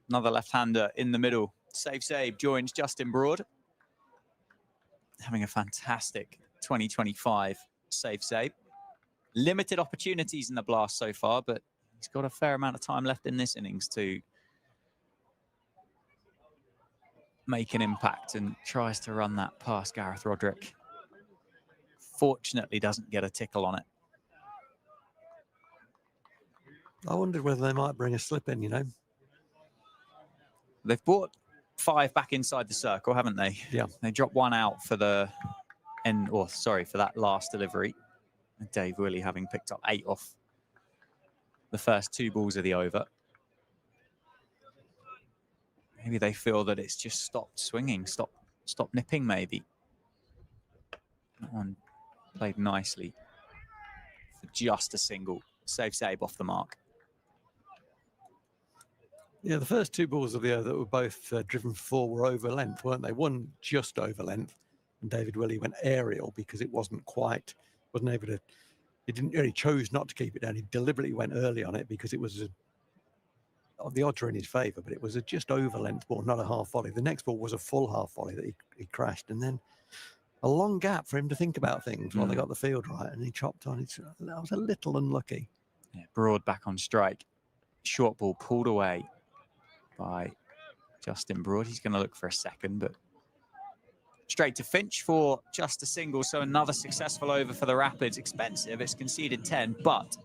Another left-hander in the middle. Save joins Justin Broad. Having a fantastic 2025 save. Limited opportunities in the blast so far, but he's got a fair amount of time left in this innings to make an impact and tries to run that past Gareth Roderick. Fortunately, doesn't get a tickle on it. I wondered whether they might bring a slip in, you know. They've brought 5 back inside the circle, haven't they? Yeah. They dropped 1 out for for that last delivery. Dave Willey having picked up 8 off the first 2 balls of the over. Maybe they feel that it's just stopped swinging, stop nipping maybe. That one played nicely for just a single. Save off the mark. Yeah, the first 2 balls of the over that were both driven for were over length, weren't they? One just over length, and David Willey went aerial because it wasn't able to, he didn't really chose not to keep it down. He deliberately went early on it because it was the odds were in his favour, but it was a just over length ball, not a half volley. The next ball was a full half volley that he crashed, and then a long gap for him to think about things while they got the field right, and he chopped on. That was a little unlucky. Yeah, Broad back on strike. Short ball pulled away by Justin Broad. He's going to look for a second, but straight to Finch for just a single. So another successful over for the Rapids. Expensive. It's conceded 10, but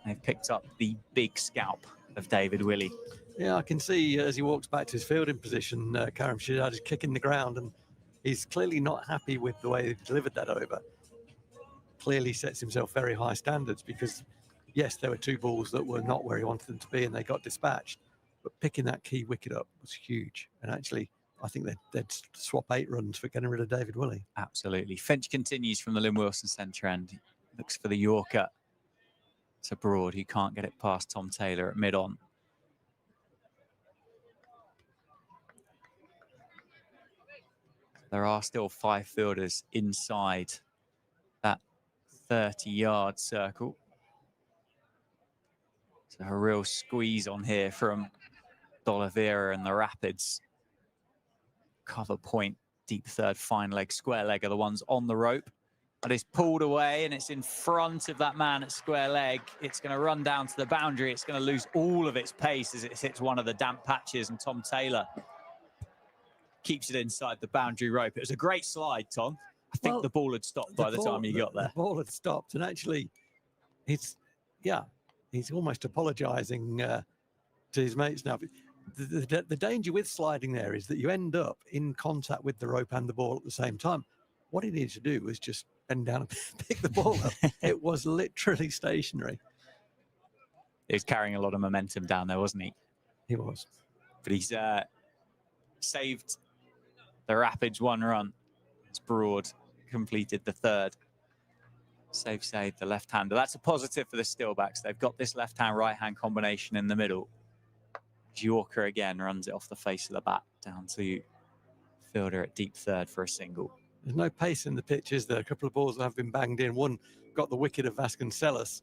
they've picked up the big scalp of David Willey. Yeah, I can see as he walks back to his fielding position, Karam Shahzad is kicking the ground, and he's clearly not happy with the way he delivered that over. Clearly sets himself very high standards because, yes, there were 2 balls that were not where he wanted them to be and they got dispatched. But picking that key wicket up was huge. And actually, I think they'd swap 8 runs for getting rid of David Willey. Absolutely. Finch continues from the Lynn Wilson centre end. Looks for the Yorker to Broad, who can't get it past Tom Taylor at mid-on. There are still 5 fielders inside that 30-yard circle. So a real squeeze on here from D'Oliveira and the Rapids. Cover point, deep third, fine leg, square leg are the ones on the rope. But it's pulled away and it's in front of that man at square leg. It's going to run down to the boundary. It's going to lose all of its pace as it hits one of the damp patches, and Tom Taylor keeps it inside the boundary rope. It was a great slide, Tom. I think the ball had stopped by the time you got there. The ball had stopped, and actually, he's almost apologising to his mates now. The danger with sliding there is that you end up in contact with the rope and the ball at the same time. What he needed to do was just bend down and pick the ball up. It was literally stationary. He was carrying a lot of momentum down there, wasn't he? He was. But he's saved the Rapids 1 run. It's Broad completed the 3rd. Save, the left-hander. That's a positive for the Steelbacks. They've got this left-hand, right-hand combination in the middle. Yorker again runs it off the face of the bat down to fielder at deep third for a single. There's no pace in the pitch, is there? A couple of balls that have been banged in. One got the wicket of Vasconcelos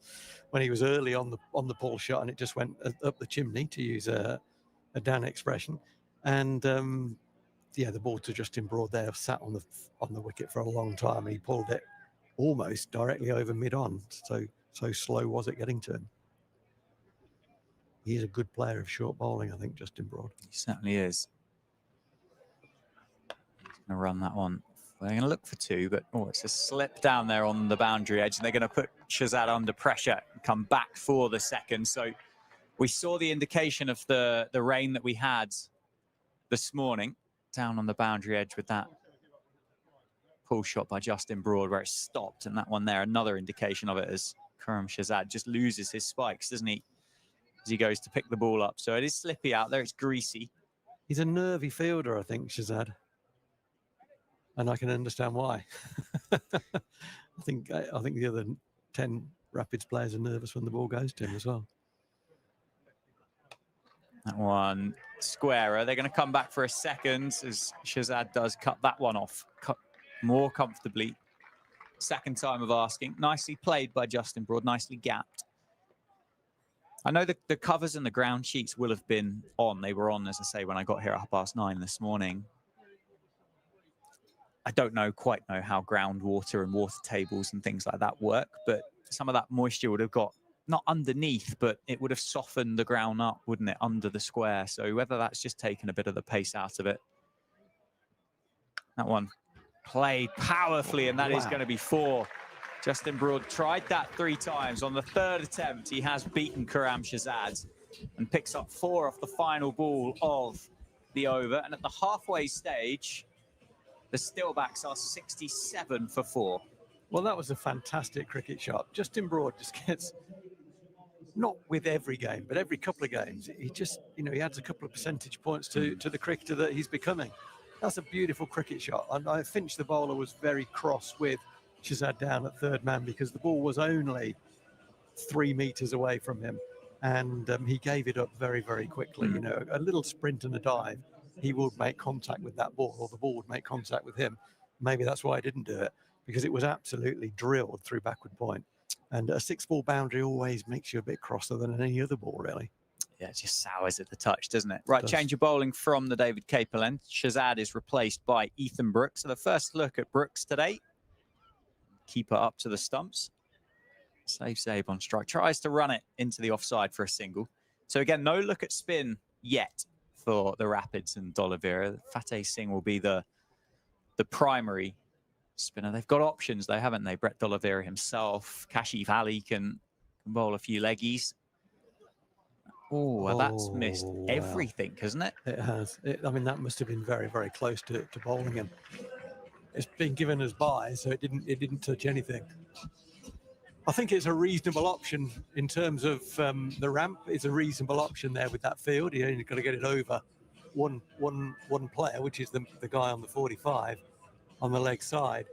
when he was early on the pull shot, and it just went up the chimney, to use a Dan expression. And yeah, the ball to Justin Broad there sat on the wicket for a long time, and he pulled it almost directly over mid-on. So slow was it getting to him. He's a good player of short bowling, I think, Justin Broad. He certainly is. He's going to run that one. They're going to look for two, but it's a slip down there on the boundary edge, and they're going to put Shazad under pressure and come back for the second. So we saw the indication of the rain that we had this morning down on the boundary edge with that pull shot by Justin Broad where it stopped, and that one there, another indication of it, as Khurram Shazad just loses his spikes, doesn't he, as he goes to pick the ball up. So it is slippy out there, it's greasy. He's a nervy fielder, I think, Shazad. And I can understand why. I think the other 10 Rapids players are nervous when the ball goes to him as well. That one squarer. They're going to come back for a second as Shazad does cut that one off more comfortably. Second time of asking. Nicely played by Justin Broad, nicely gapped. I know the covers and the ground sheets will have been on. They were on, as I say, when I got here at 9:30 this morning. I don't quite know how groundwater and water tables and things like that work, but some of that moisture would have got, not underneath, but it would have softened the ground up, wouldn't it, under the square. So whether that's just taken a bit of the pace out of it. That one played powerfully, and that is going to be 4. Justin Broad tried that 3 times. On the 3rd attempt, he has beaten Khurram Shazad and picks up 4 off the final ball of the over. And at the halfway stage, the Steelbacks are 67 for 4. Well, that was a fantastic cricket shot. Justin Broad just gets, not with every game, but every couple of games, he just, he adds a couple of percentage points to the cricketer that he's becoming. That's a beautiful cricket shot. And I think the bowler was very cross with Shazad down at third man because the ball was only 3 meters away from him. And he gave it up very, very quickly. A little sprint and a dive, he would make contact with that ball, or the ball would make contact with him. Maybe that's why I didn't do it, because it was absolutely drilled through backward point. And a 6-ball boundary always makes you a bit crosser than any other ball, really. Yeah, it just sours at the touch, doesn't it? Right, change of bowling from the David Capel end. Shazad is replaced by Ethan Brooks. So the first look at Brooks today. Keeper up to the stumps. Save on strike. Tries to run it into the offside for a single. So again, no look at spin yet for the Rapids and D'Oliveira. Fateh Singh will be the primary spinner. They've got options though, haven't they? Brett D'Oliveira himself. Kashif Ali can bowl a few leggies. Oh, well, that's missed everything, hasn't it? It has. I mean, that must have been very, very close to bowling him. It's been given as by, so it didn't touch anything. I think it's a reasonable option in terms of the ramp. It's a reasonable option there with that field. You only got to get it over one player, which is the guy on the 45 on the leg side.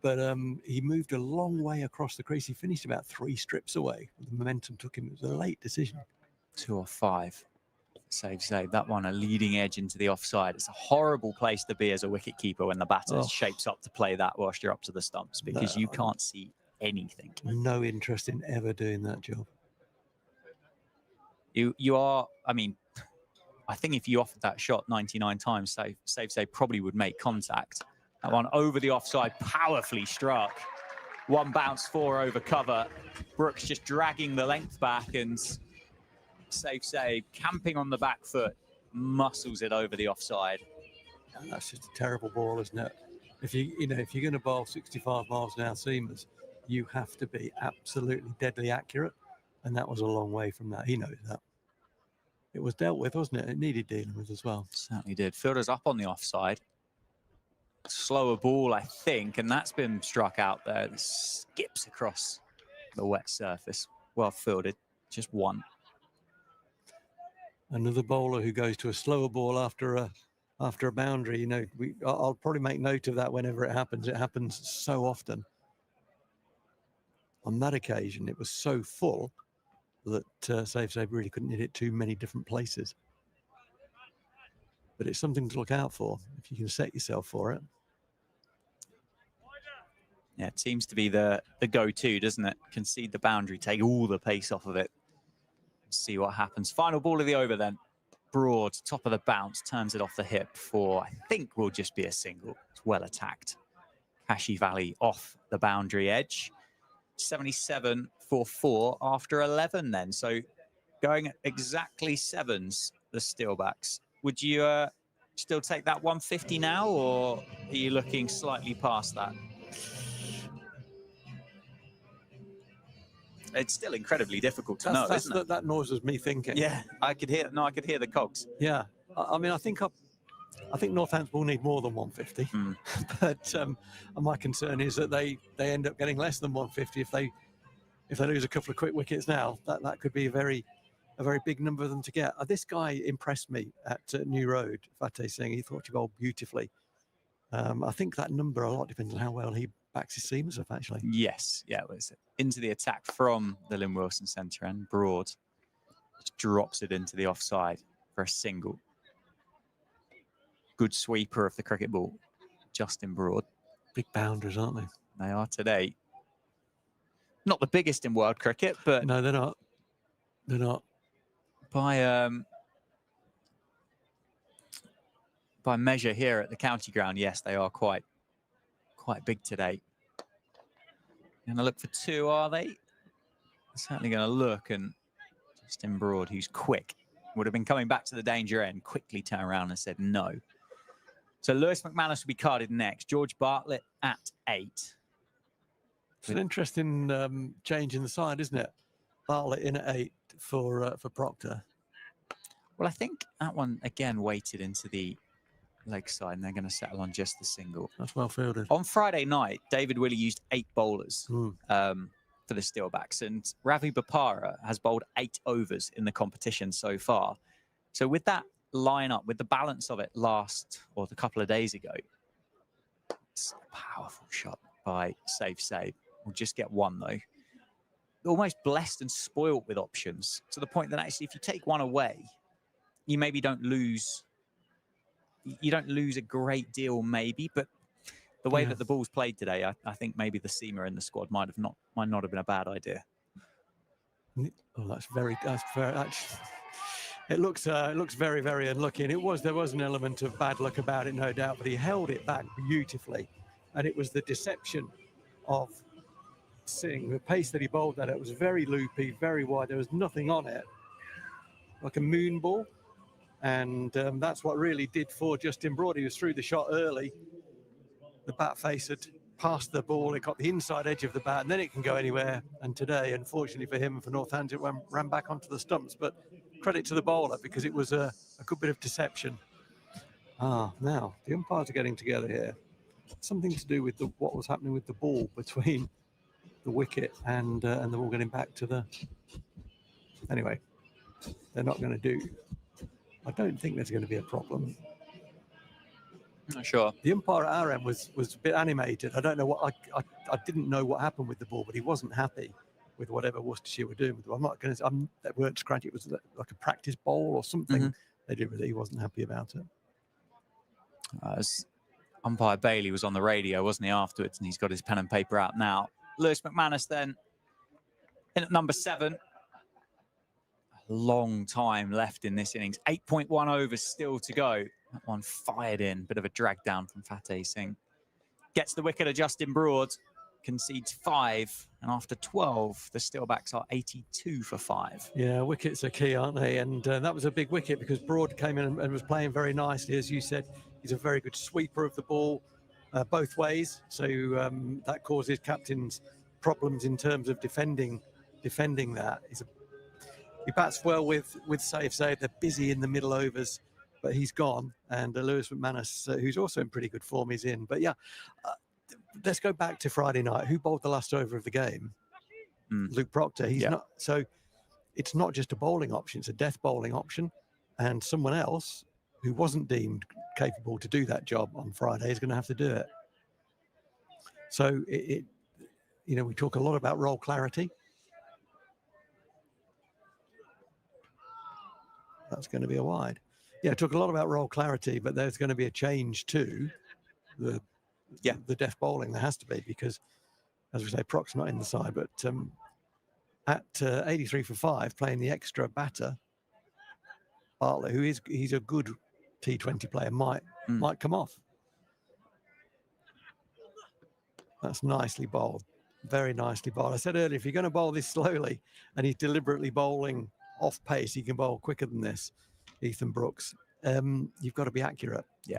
But he moved a long way across the crease. He finished about 3 strips away. The momentum took him. It was a late decision. 2 or 5. Save. That one a leading edge into the offside. It's a horrible place to be as a wicketkeeper when the batter shapes up to play that whilst you're up to the stumps, because you can't see anything. No interest in ever doing that job. You are, I mean, I think if you offered that shot 99 times, Save probably would make contact. That one over the offside, powerfully struck. 1 bounce 4 over cover. Brooks just dragging the length back, and Save camping on the back foot, muscles it over the offside. That's just a terrible ball, isn't it? If you're going to bowl 65 miles an hour seamers, you have to be absolutely deadly accurate, and that was a long way from that. He knows that. It was dealt with, wasn't it? It needed dealing with as well. Certainly did. Fielder's up on the offside. Slower ball, I think, and that's been struck out there. It skips across the wet surface. Well fielded, just 1. Another bowler who goes to a slower ball after a boundary. I'll probably make note of that whenever it happens. It happens so often. on that occasion, it was so full that Save really couldn't hit it too many different places. But it's something to look out for if you can set yourself for it. Yeah, it seems to be the go-to, doesn't it? Concede the boundary, take all the pace off of it. See what happens. Final ball of the over then. Broad, top of the bounce, turns it off the hip for, I think, will just be a single. It's well attacked. Kashi Valley off the boundary edge. 77 for 4 after 11 then. So going exactly sevens, the Steelbacks. Would you still take that 150 now, or are you looking slightly past that? It's still incredibly difficult to know, isn't it? That noise was me thinking. Yeah, I could hear. No, I could hear the cogs. Yeah, I mean, I think Northampton will need more than 150, but my concern is that they end up getting less than 150 if they lose a couple of quick wickets now. That could be a very big number of them to get. This guy impressed me at New Road, Fateh Singh. He thought he bowled beautifully. I think that number a lot depends on how well he backs his seamers up, actually. Yes, yeah, it was into the attack from the Lynn Wilson centre end. Broad just drops it into the offside for a single. Good sweeper of the cricket ball, Justin Broad. Big boundaries, aren't they? They are today. Not the biggest in world cricket, but no, they're not. They're not. By measure here at the county ground, yes, they are quite big today. Going to look for 2, are they? Certainly going to look, and Justin Broad, who's quick, would have been coming back to the danger end, quickly turned around and said no. So Lewis McManus will be carded next. George Bartlett at 8. It's an interesting change in the side, isn't it? Bartlett in at 8 for Proctor. Well, I think that one again weighted into the leg side, and they're going to settle on just the single. That's well fielded. On Friday night, David Willey used 8 bowlers for the Steelbacks, and Ravi Bopara has bowled 8 overs in the competition so far. So with that lineup, with the balance of it a couple of days ago, it's a powerful shot by Save. We'll just get one though. Almost blessed and spoilt with options, to the point that actually if you take one away, you maybe don't lose. You don't lose a great deal, maybe, but the way that the ball's played today, I think maybe the seamer in the squad might not have been a bad idea. Oh, that's very. It looks very, very unlucky, and there was an element of bad luck about it, no doubt, but he held it back beautifully, and it was the deception of Singh, the pace that he bowled at. It was very loopy, very wide. There was nothing on it, like a moon ball. And that's what really did for Justin Broad. He was through the shot early. The bat face had passed the ball. It got the inside edge of the bat, and then it can go anywhere. And today, unfortunately for him and for Northampton, it ran back onto the stumps. But credit to the bowler, because it was a good bit of deception. Now, the umpires are getting together here. Something to do with what was happening with the ball between the wicket and the ball getting back to the... Anyway, they're not going to do... I don't think there's going to be a problem. Not sure. The umpire at our end was a bit animated. I don't know what I didn't know what happened with the ball, but he wasn't happy with whatever Worcestershire were doing with it. I'm not going to. That word scratch. It was like a practice bowl or something they did with it. He wasn't happy about it. As umpire Bailey was on the radio, wasn't he, afterwards? And he's got his pen and paper out now. Lewis McManus then in at number 7. Long time left in this innings. 8.1 overs still to go. That one fired in. Bit of a drag down from Fateh Singh. Gets the wicket of Justin Broad. Concedes 5. And after 12, the Steelbacks are 82 for 5. Yeah, wickets are key, aren't they? And that was a big wicket because Broad came in and was playing very nicely. As you said, he's a very good sweeper of the ball both ways. So that causes captains problems in terms of defending that. He bats well with Save. They're busy in the middle overs, but he's gone. And Lewis McManus, who's also in pretty good form, is in. But yeah, let's go back to Friday night. Who bowled the last over of the game? Luke Proctor. He's not. So it's not just a bowling option; it's a death bowling option. And someone else who wasn't deemed capable to do that job on Friday is going to have to do it. So you know, we talk a lot about roll clarity. That's going to be a wide. Yeah, talk a lot about roll clarity, but there's going to be a change to the deft bowling. There has to be, because, as we say, Proc's not in the side, but at 83 for 5, playing the extra batter, Bartlett, he's a good T20 player, might come off. That's nicely bowled, very nicely bowled. I said earlier, if you're going to bowl this slowly, and he's deliberately bowling off pace, he can bowl quicker than this, Ethan Brooks. You've got to be accurate. Yeah.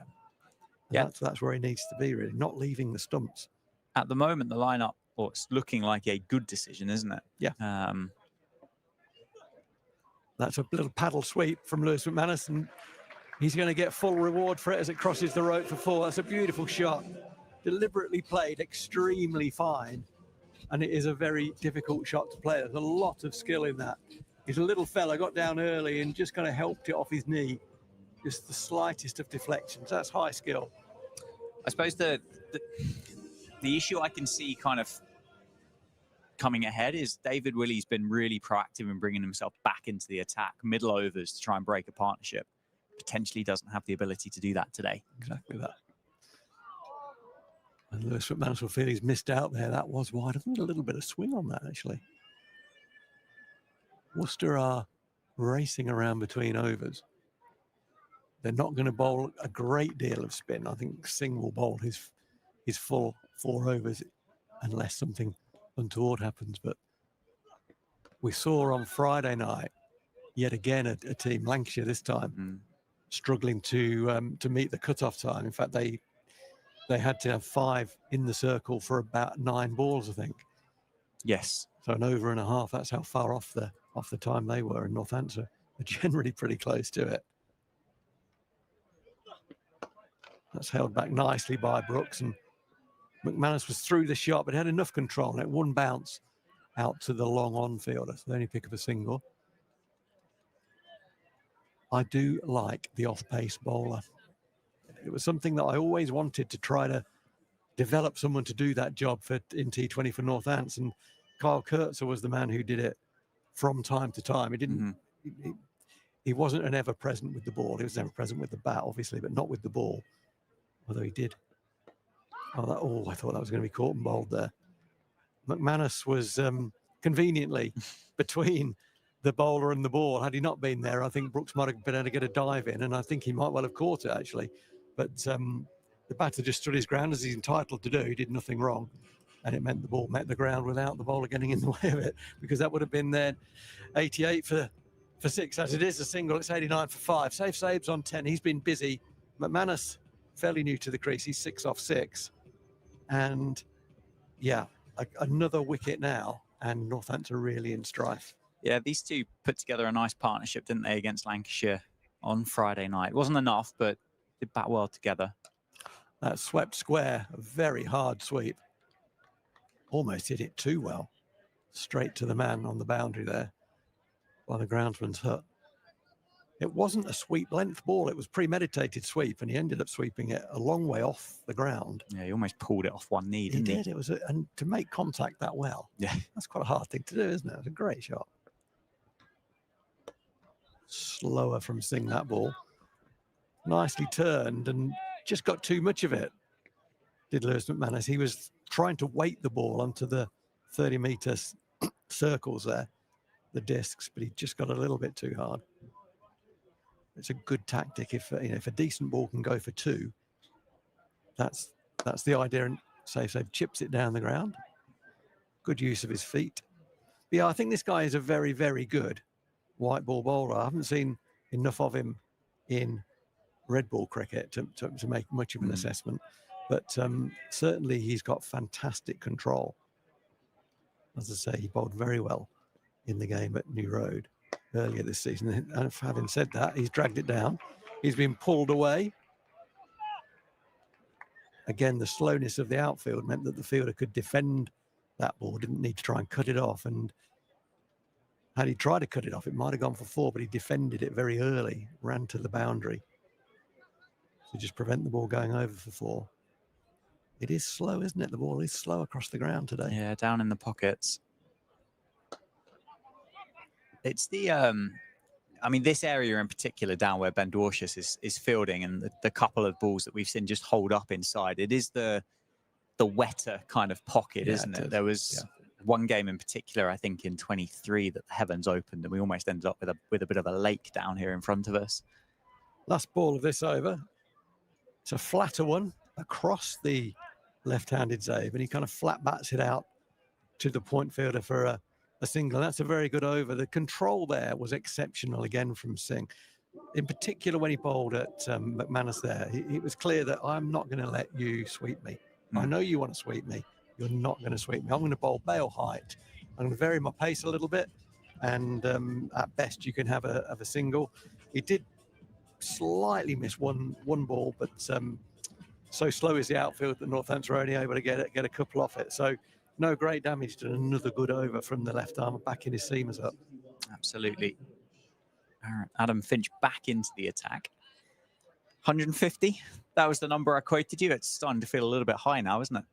And that's where he needs to be, really, not leaving the stumps. At the moment, the lineup, it's looking like a good decision, isn't it? Yeah. That's a little paddle sweep from Lewis McManus, and he's going to get full reward for it as it crosses the rope for 4. That's a beautiful shot. Deliberately played, extremely fine. And it is a very difficult shot to play. There's a lot of skill in that. He's a little fella, got down early and just kind of helped it off his knee. Just the slightest of deflections. That's high skill. I suppose the issue I can see kind of coming ahead is David Willey's been really proactive in bringing himself back into the attack, middle overs, to try and break a partnership. Potentially doesn't have the ability to do that today. Exactly that. And Lewis McManus will feel he's missed out there. That was wide. I think a little bit of swing on that, actually. Worcester are racing around between overs. They're not going to bowl a great deal of spin. I think Singh will bowl his full 4 overs unless something untoward happens. But we saw on Friday night, yet again, a team, Lancashire this time, struggling to meet the cut-off time. In fact, they had to have 5 in the circle for about 9 balls, I think. Yes. So an over and a half. That's how far off the time they were. And Northampton are generally pretty close to it. That's held back nicely by Brooks, and McManus was through the shot, but had enough control. And it one bounce out to the long on fielder. So they only pick up a single. I do like the off-pace bowler. It was something that I always wanted to try to develop someone to do that job in T20 for Northants, and Kyle Kurtzer was the man who did it from time to time. He didn't. He wasn't an ever present with the ball. He was never present with the bat, obviously, but not with the ball. Although he did. I thought that was going to be caught and bowled there. McManus was conveniently between the bowler and the ball. Had he not been there, I think Brooks might have been able to get a dive in, and I think he might well have caught it, actually. But the batter just stood his ground, as he's entitled to do. He did nothing wrong, and it meant the ball met the ground without the bowler getting in the way of it, because that would have been then 88 for 6. As it is a single, it's 89 for 5. Saves on 10. He's been busy. McManus, fairly new to the crease. He's 6 off 6. And, yeah, another wicket now, and Northampton really in strife. Yeah, these two put together a nice partnership, didn't they, against Lancashire on Friday night. It wasn't enough, but did bat well together. That swept square, a very hard sweep. Almost hit it too well. Straight to the man on the boundary there by the groundsman's hut. It wasn't a sweep length ball. It was premeditated sweep, and he ended up sweeping it a long way off the ground. Yeah, he almost pulled it off one knee, didn't he? He did. It was and to make contact that well. Yeah, that's quite a hard thing to do, isn't it? It was a great shot. Slower from Singh, that ball. Nicely turned and just got too much of it, did Lewis McManus. He was trying to weight the ball onto the 30-metre circles there, the discs, but he just got a little bit too hard. It's a good tactic. If if a decent ball can go for 2, that's the idea. And Save chips it down the ground. Good use of his feet. But yeah, I think this guy is a very, very good white ball bowler. I haven't seen enough of him in red ball cricket to make much of an assessment, but certainly he's got fantastic control. As I say, he bowled very well in the game at New Road earlier this season. And having said that, he's dragged it down. He's been pulled away. Again, the slowness of the outfield meant that the fielder could defend that ball, didn't need to try and cut it off. And had he tried to cut it off, it might have gone for 4, but he defended it very early, ran to the boundary to just prevent the ball going over for 4. It is slow, isn't it? The ball is slow across the ground today. Yeah, down in the pockets. It's the I mean, this area in particular, down where Ben Dwarshuis is fielding, and the couple of balls that we've seen just hold up inside, it is the wetter kind of pocket, isn't it? There was one game in particular, I think in 23, that the heavens opened and we almost ended up with a bit of a lake down here in front of us. Last ball of this over. It's a flatter one across the left-handed Zabe, and he kind of flat bats it out to the point fielder for a single. That's a very good over. The control there was exceptional again from Singh. In particular, when he bowled at McManus there, it was clear that I'm not going to let you sweep me. I know you want to sweep me. You're not going to sweep me. I'm going to bowl bail height. I'm going to vary my pace a little bit, and at best you can have a single. He did slightly miss one ball, but so slow is the outfield that Northampton were only able to get a couple off it. So no great damage to another good over from the left arm, backing his seamers up. Absolutely. Adam Finch back into the attack. 150. That was the number I quoted you. It's starting to feel a little bit high now, isn't it?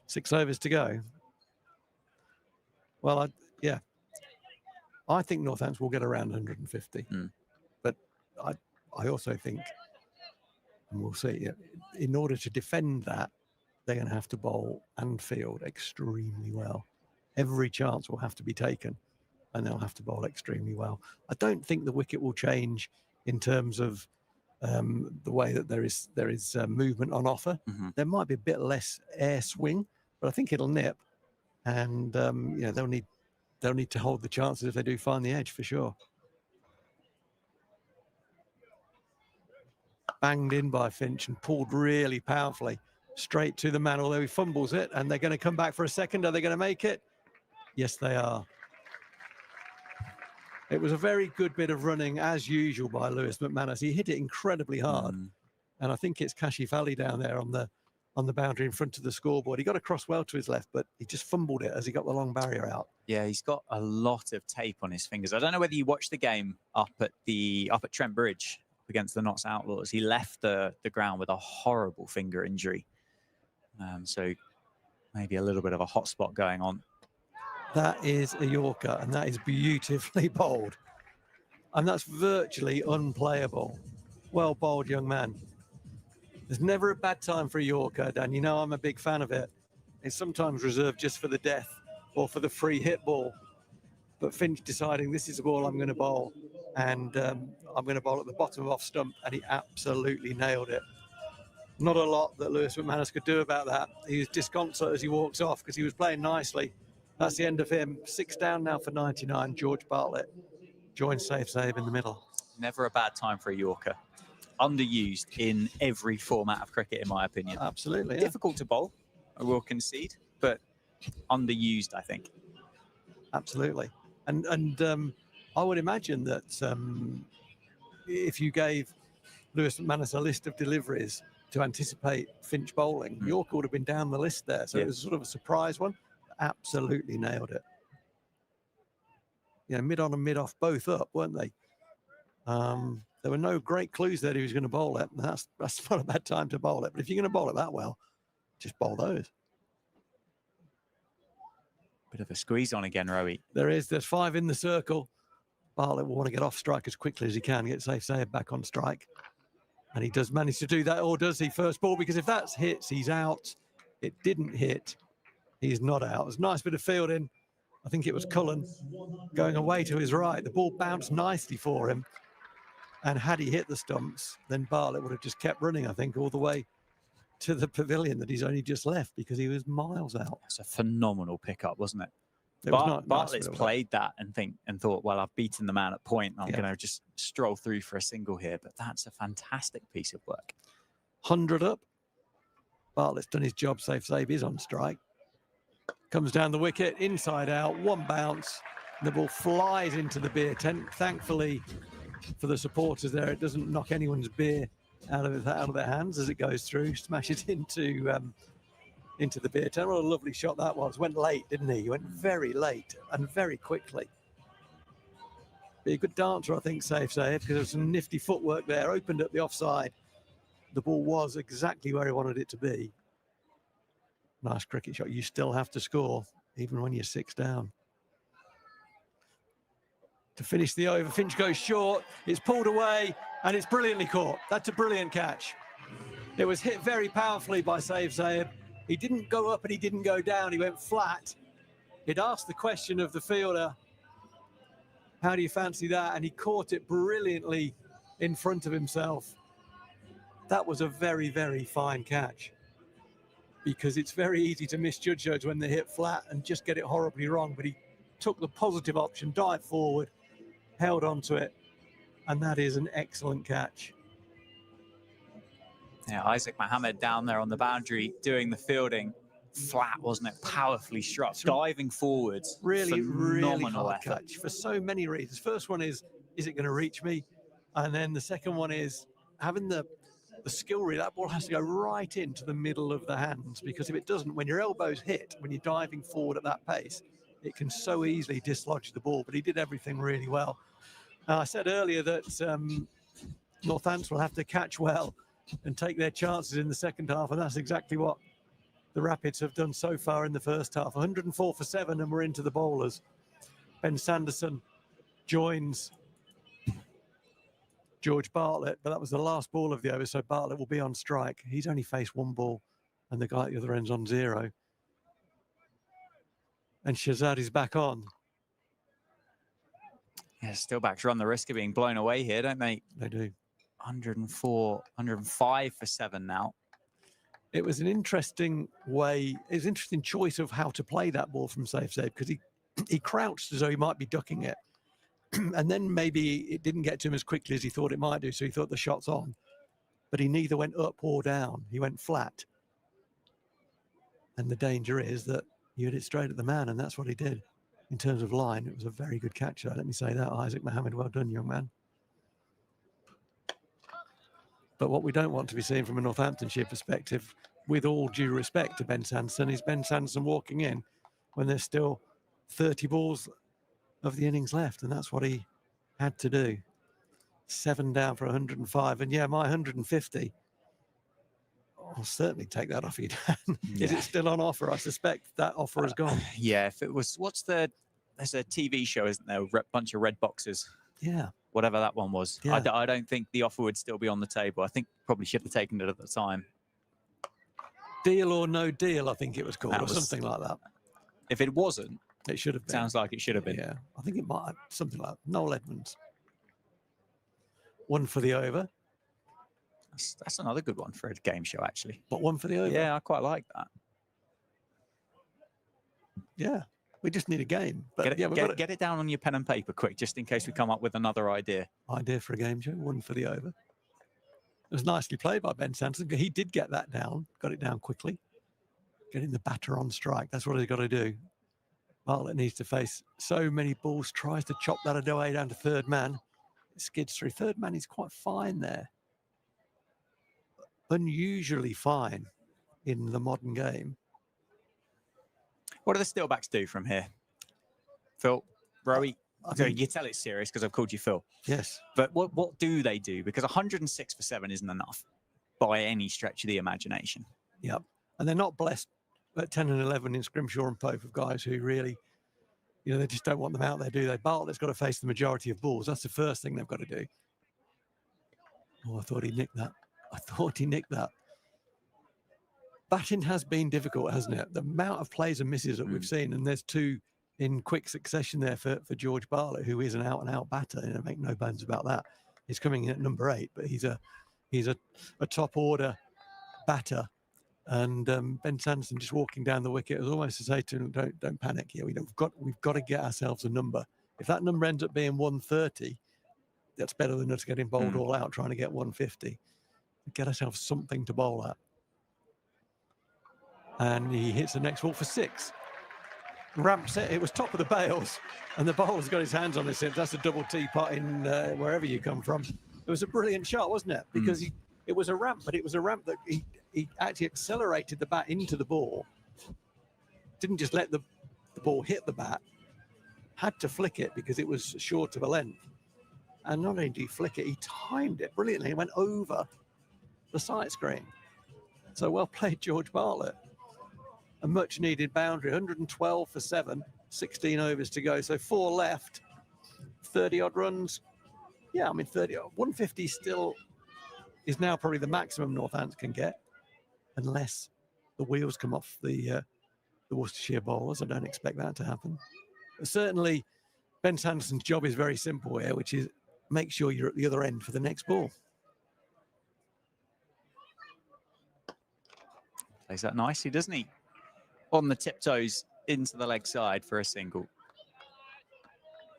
6 overs to go. Well, I think Northampton will get around 150. But I also think, and we'll see, in order to defend that, they're going to have to bowl and field extremely well. Every chance will have to be taken, and they'll have to bowl extremely well. I don't think the wicket will change in terms of the way that there is movement on offer. There might be a bit less air swing, but I think it'll nip, and they'll need to hold the chances if they do find the edge for sure. Banged in by Finch and pulled really powerfully straight to the man, although he fumbles it, and they're going to come back for a second. Are they going to make it? Yes, they are. It was a very good bit of running, as usual, by Lewis McManus. He hit it incredibly hard, and I think it's Kashi Valley down there on the boundary in front of the scoreboard. He got across well to his left, but he just fumbled it as he got the long barrier out. Yeah, he's got a lot of tape on his fingers. I don't know whether you watched the game up at Trent Bridge against the Notts Outlaws. He left the ground with a horrible finger injury. So maybe a little bit of a hot spot going on. That is a Yorker, and that is beautifully bowled. And that's virtually unplayable. Well bowled, young man. There's never a bad time for a Yorker, Dan. You know I'm a big fan of it. It's sometimes reserved just for the death or for the free hit ball. But Finch deciding this is the ball I'm going to bowl, and I'm going to bowl at the bottom of off stump, and he absolutely nailed it. Not a lot that Lewis McManus could do about that. He was disconsolate as he walks off because he was playing nicely. That's the end of him. 6 down now for 99. George Bartlett joins Safe Save in the middle. Never a bad time for a Yorker. Underused in every format of cricket, in my opinion. Absolutely. Yeah. Difficult to bowl, I will concede, but underused, I think. Absolutely. And I would imagine that if you gave Lewis McManus a list of deliveries to anticipate Finch bowling, York would have been down the list there. So it was sort of a surprise one. Absolutely nailed it. Mid on and mid off, both up, weren't they? There were no great clues that he was going to bowl it. That's not a bad time to bowl it. But if you're going to bowl it that well, just bowl those. Bit of a squeeze on again, Rowie. There's 5 in the circle. Bartlett will want to get off strike as quickly as he can, get Safe Save back on strike. And he does manage to do that, or does he? First ball, because if that hits, he's out. It didn't hit. He's not out. It was a nice bit of fielding. I think it was Cullen going away to his right. The ball bounced nicely for him. And had he hit the stumps, then Bartlett would have just kept running, I think, all the way to the pavilion that he's only just left because he was miles out. It's a phenomenal pickup, wasn't it? Bartlett's played that and thought, well, I've beaten the man at point. I'm going to just stroll through for a single here. But that's a fantastic piece of work. 100 up. Bartlett's done his job. Safe Save is on strike. Comes down the wicket, inside out, one bounce. The ball flies into the beer tent. Thankfully for the supporters there, it doesn't knock anyone's beer out of their hands as it goes through. Smashes into the beer tent. What a lovely shot that was. Went late, didn't he? He went very late and very quickly. Be a good dancer, I think, Safe Save, because there was some nifty footwork there. Opened up the offside. The ball was exactly where he wanted it to be. nice cricket shot. You still have to score, even when you're 6 down. To finish the over, Finch goes short. It's pulled away, and it's brilliantly caught. That's a brilliant catch. It was hit very powerfully by Saib. He didn't go up and he didn't go down. He went flat. He'd asked the question of the fielder, how do you fancy that? And he caught it brilliantly in front of himself. That was a very, very fine catch, because it's very easy to misjudge those when they hit flat and just get it horribly wrong. But he took the positive option, dived forward, held onto it, and that is an excellent catch. Yeah, Isaac Mohammed down there on the boundary doing the fielding. Flat, wasn't it? Powerfully struck, diving forwards. Really, really phenomenal hard effort. catch for so many reasons. First one is it going to reach me? And then the second one is having the skill really. That ball has to go right into the middle of the hands, because if it doesn't, when your elbow's hit, when you're diving forward at that pace, it can so easily dislodge the ball. But he did everything really well. Now, I said earlier that Northampton will have to catch well and take their chances in the second half, and that's exactly what the Rapids have done so far in the first half. 104 for 7, and we're into the bowlers. Ben Sanderson joins George Bartlett, but that was the last ball of the over, so Bartlett will be on strike. He's only faced 1 ball, and the guy at the other end's on 0. And Shazad is back on. Yeah, Steelbacks run the risk of being blown away here, don't they? They do. 104, 105 for 7 now. It was an interesting way, it was an interesting choice of how to play that ball from Saib, because he crouched as though he might be ducking it. And then maybe it didn't get to him as quickly as he thought it might do, so he thought the shot's on. But he neither went up or down. He went flat. And the danger is that you hit it straight at the man, and that's what he did. In terms of line, it was a very good catch, let me say that. Isaac Mohammed, well done, young man. But what we don't want to be seeing from a Northamptonshire perspective, with all due respect to Ben Sanderson, is Ben Sanderson walking in when there's still 30 balls of the innings left, and that's what he had to do. 7 down for 105, and yeah, my 150, I'll certainly take that off you, Dan. Is it still on offer? I suspect that offer has gone. Yeah, if it was, there's a TV show, isn't there? A bunch of red boxes. Yeah. Whatever that one was. Yeah. I don't think the offer would still be on the table. I think probably should have taken it at the time. Deal or no deal, I think it was called, or something like that. If it wasn't, it should have been. Sounds like it should have been. Yeah, I think it might have, something like that. Noel Edmonds. 1 for the over. That's another good one for a game show, actually. But 1 for the over? Yeah, I quite like that. Yeah. We just need a game. But get it down on your pen and paper quick, just in case we come up with another idea. Idea for a game show, 1 for the over. It was nicely played by Ben Sanderson. He did get that down, got it down quickly. Getting the batter on strike, that's what he's got to do. Bartlett needs to face so many balls, tries to chop that away down to third man. It skids through. Third man is quite fine there. Unusually fine in the modern game. What do the Steelbacks do from here? Phil, Rowie, you tell it's serious because I've called you Phil. Yes. But what do they do? Because 106 for 7 isn't enough by any stretch of the imagination. Yep. And they're not blessed at 10 and 11 in Scrimshaw and Pope of guys who really, they just don't want them out there, do they? Bartlett's got to face the majority of balls. That's the first thing they've got to do. Oh, I thought he nicked that. Batting has been difficult, hasn't it? The amount of plays and misses that we've seen, and there's 2 in quick succession there for George Bartlett, who is an out-and-out batter. Make no bones about that. He's coming in at number 8, but he's a top order batter. And Ben Sanderson just walking down the wicket was almost to say to him, "Don't panic here. We've got to get ourselves a number. If that number ends up being 130, that's better than us getting bowled all out trying to get 150. Get ourselves something to bowl at." And he hits the next ball for 6. Ramps it. It was top of the bails, and the bowler's got his hands on it. That's a double teapot in wherever you come from. It was a brilliant shot, wasn't it? Because it was a ramp, but it was a ramp that he actually accelerated the bat into the ball. Didn't just let the ball hit the bat. Had to flick it because it was short of a length. And not only did he flick it, he timed it brilliantly. It went over the sight screen. So well played, George Bartlett. a much needed boundary. 112 for 7, 16 overs to go. So 4 left, 30 odd runs. Yeah, I mean, 150 still is now probably the maximum Northampton can get, unless the wheels come off the Worcestershire bowlers. I don't expect that to happen. But certainly, Ben Sanderson's job is very simple here, which is make sure you're at the other end for the next ball. Plays that nicely, doesn't he? On the tiptoes into the leg side for a single.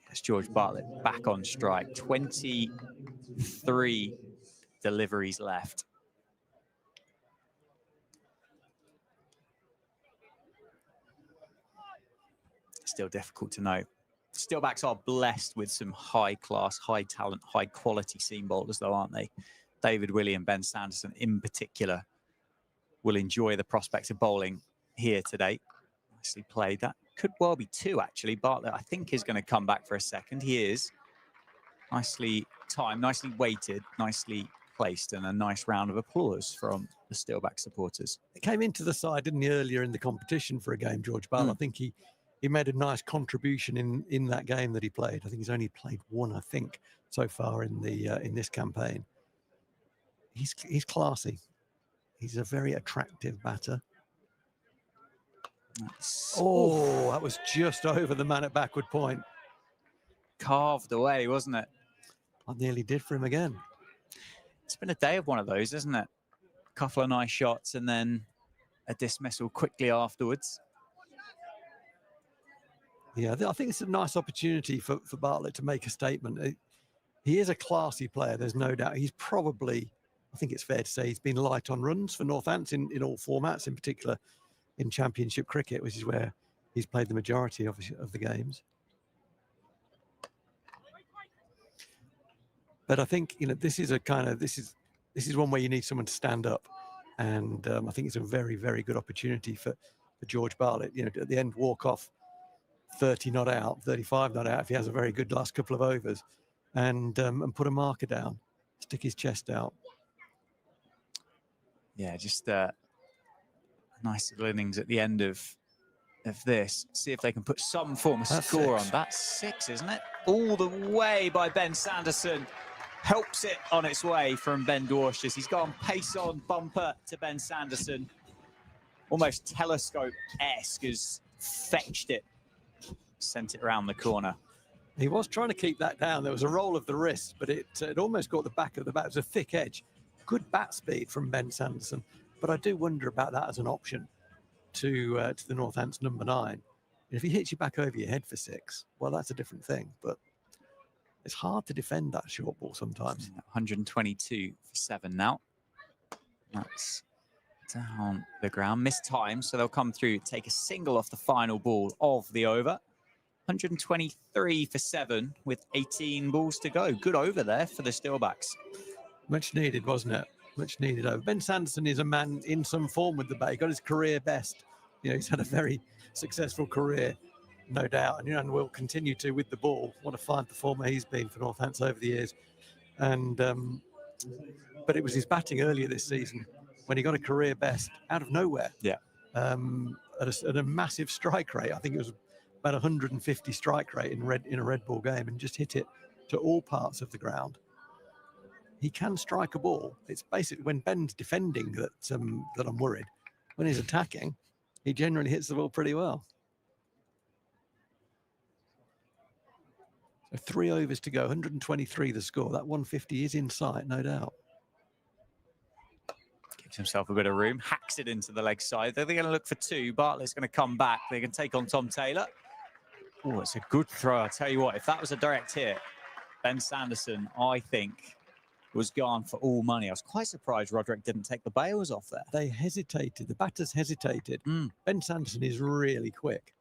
It's George Bartlett back on strike. 23 deliveries left. Still difficult to know. Steelbacks are blessed with some high-class, high-talent, high-quality seam bowlers, though, aren't they? David Willey and Ben Sanderson, in particular, will enjoy the prospect of bowling here today. Nicely played. That could well be 2, actually. Bartlett, I think, is going to come back for a second. He is. Nicely timed, nicely weighted, nicely placed, and a nice round of applause from the Steelback supporters. He came into the side, didn't he, earlier in the competition for a game, George Bartlett. I think he made a nice contribution in that game that he played. I think he's only played 1, I think, so far in this campaign. He's classy. He's a very attractive batter. Oh, that was just over the man at backward point. Carved away, wasn't it? I nearly did for him again. It's been a day of one of those, isn't it? A couple of nice shots and then a dismissal quickly afterwards. Yeah, I think it's a nice opportunity for Bartlett to make a statement. He is a classy player, there's no doubt. He's probably, I think it's fair to say, he's been light on runs for Northampton in all formats, in particular in Championship cricket, which is where he's played the majority of the games. But I think, you know, this is one where you need someone to stand up, and I think it's a very, very good opportunity for George Bartlett. You know, at the end, walk off 30 not out, 35 not out if he has a very good last couple of overs, and put a marker down, stick his chest out. Yeah, just a nice little innings at the end of this. See if they can put some form of score on. That's 6, isn't it? All the way by Ben Sanderson. Helps it on its way from Ben Dwarshuis. He's gone pace on bumper to Ben Sanderson. Almost telescope-esque, has fetched it. Sent it around the corner. He was trying to keep that down. There was a roll of the wrist, but it almost got the back of the bat. It was a thick edge. Good bat speed from Ben Sanderson. But I do wonder about that as an option to the Northampton number 9. And if he hits you back over your head for 6, well, that's a different thing. But it's hard to defend that short ball sometimes. 122 for 7 now. That's down the ground. Missed time, so they'll come through, take a single off the final ball of the over. 123 for 7 with 18 balls to go. Good over there for the Steelbacks. Much needed, wasn't it? Much needed over. Ben Sanderson is a man in some form with the bat. He got his career best. You know, he's had a very successful career, no doubt, and, you know, and will continue to with the ball. What a fine performer he's been for Northampton over the years. And but it was his batting earlier this season when he got a career best out of nowhere. Yeah. At a massive strike rate. I think it was about 150 strike rate in a red ball game, and just hit it to all parts of the ground. He can strike a ball. It's basically when Ben's defending that I'm worried. When he's attacking, he generally hits the ball pretty well. So 3 overs to go, 123 the score. That 150 is in sight, no doubt. Gives himself a bit of room, hacks it into the leg side. They're going to look for 2. Bartlett's going to come back. They can take on Tom Taylor. Oh, it's a good throw. I tell you what, if that was a direct hit, Ben Sanderson, I think, was gone for all money. I was quite surprised Roderick didn't take the bails off there. They hesitated. The batters hesitated. Ben Sanderson is really quick.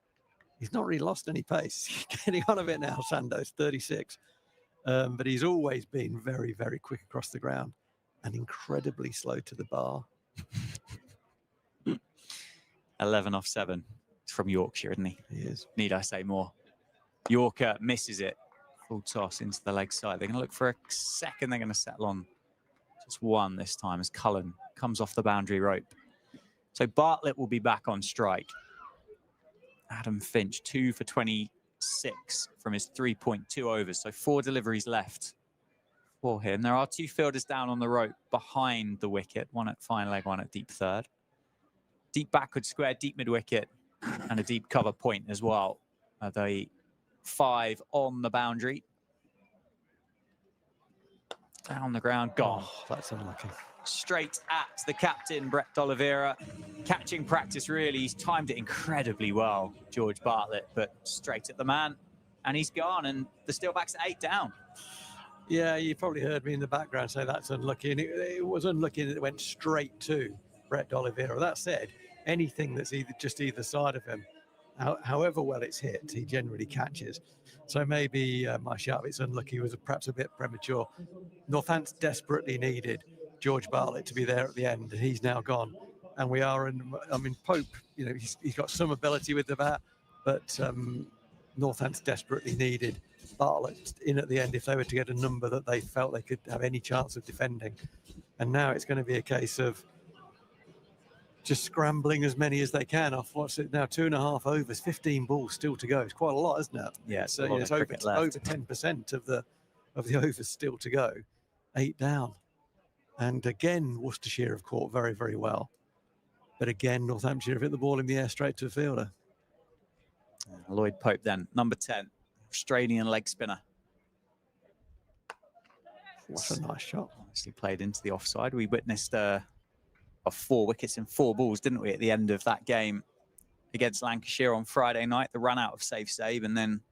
He's not really lost any pace. He's getting on a bit now, Sando's 36. But he's always been very, very quick across the ground and incredibly slow to the bar. 11 off 7. He's from Yorkshire, isn't he? He is. Need I say more? Yorker misses it. Full toss into the leg side. They're going to look for a second. They're going to settle on just 1 this time as Cullen comes off the boundary rope. So Bartlett will be back on strike. Adam Finch, 2 for 26 from his 3.2 overs. So 4 deliveries left for him. There are 2 fielders down on the rope behind the wicket, one at fine leg, one at deep third. Deep backward square, deep mid wicket, and a deep cover point as well. The 5 on the boundary. Down the ground, gone. Oh, that's unlucky. Straight at the captain, Brett D'Oliveira. Catching practice, really. He's timed it incredibly well, George Bartlett, but straight at the man. And he's gone, and the Steelbacks are 8 down. Yeah, you probably heard me in the background say that's unlucky. And it was unlucky that it went straight to Brett D'Oliveira. That said, anything that's either side of him, however well it's hit, he generally catches. So maybe my shout, it's unlucky, was perhaps a bit premature. Northampton desperately needed George Bartlett to be there at the end. He's now gone. And we are in, I mean, Pope, you know, he's got some ability with the bat, but Northampton desperately needed Bartlett in at the end if they were to get a number that they felt they could have any chance of defending. And now it's going to be a case of just scrambling as many as they can off what's it now, 2.5 overs, 15 balls still to go. It's quite a lot, isn't it? Yeah, it's over 10% of the overs still to go. 8 down. And again, Worcestershire have caught very, very well. But again, Northamptonshire have hit the ball in the air straight to the fielder. Lloyd Pope then, number 10, Australian leg spinner. What a nice shot. Obviously played into the offside. We witnessed 4 wickets in 4 balls, didn't we, at the end of that game against Lancashire on Friday night? The run out of save, and then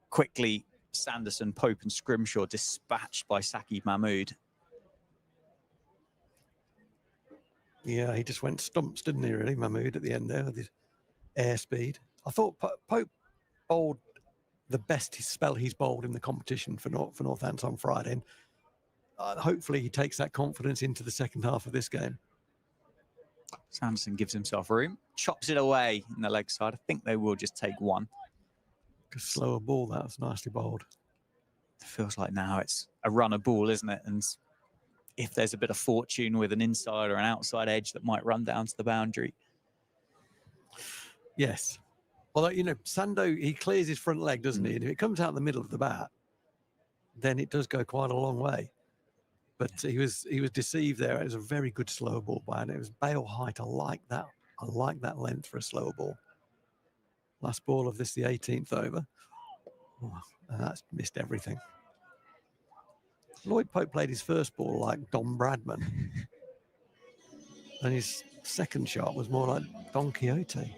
quickly Sanderson, Pope and Scrimshaw dispatched by Saqib Mahmood. Yeah, he just went stumps, didn't he, really, Mahmood, at the end there with his airspeed. I thought Pope bowled the best spell he's bowled in the competition for Northampton on Friday. And hopefully he takes that confidence into the second half of this game. Sanderson gives himself room, chops it away in the leg side. I think they will just take 1. A slower ball, that was nicely bowled. It feels like now it's a runner ball, isn't it? And if there's a bit of fortune with an inside or an outside edge that might run down to the boundary. Yes. Although, you know, Sando, he clears his front leg, doesn't he? And if it comes out the middle of the bat, then it does go quite a long way. But he was deceived there. It was a very good slow ball by, and it was bail height. I like that. I like that length for a slower ball. Last ball of this, the 18th over. Oh, and that's missed everything. Lloyd Pope played his first ball like Don Bradman. And his second shot was more like Don Quixote.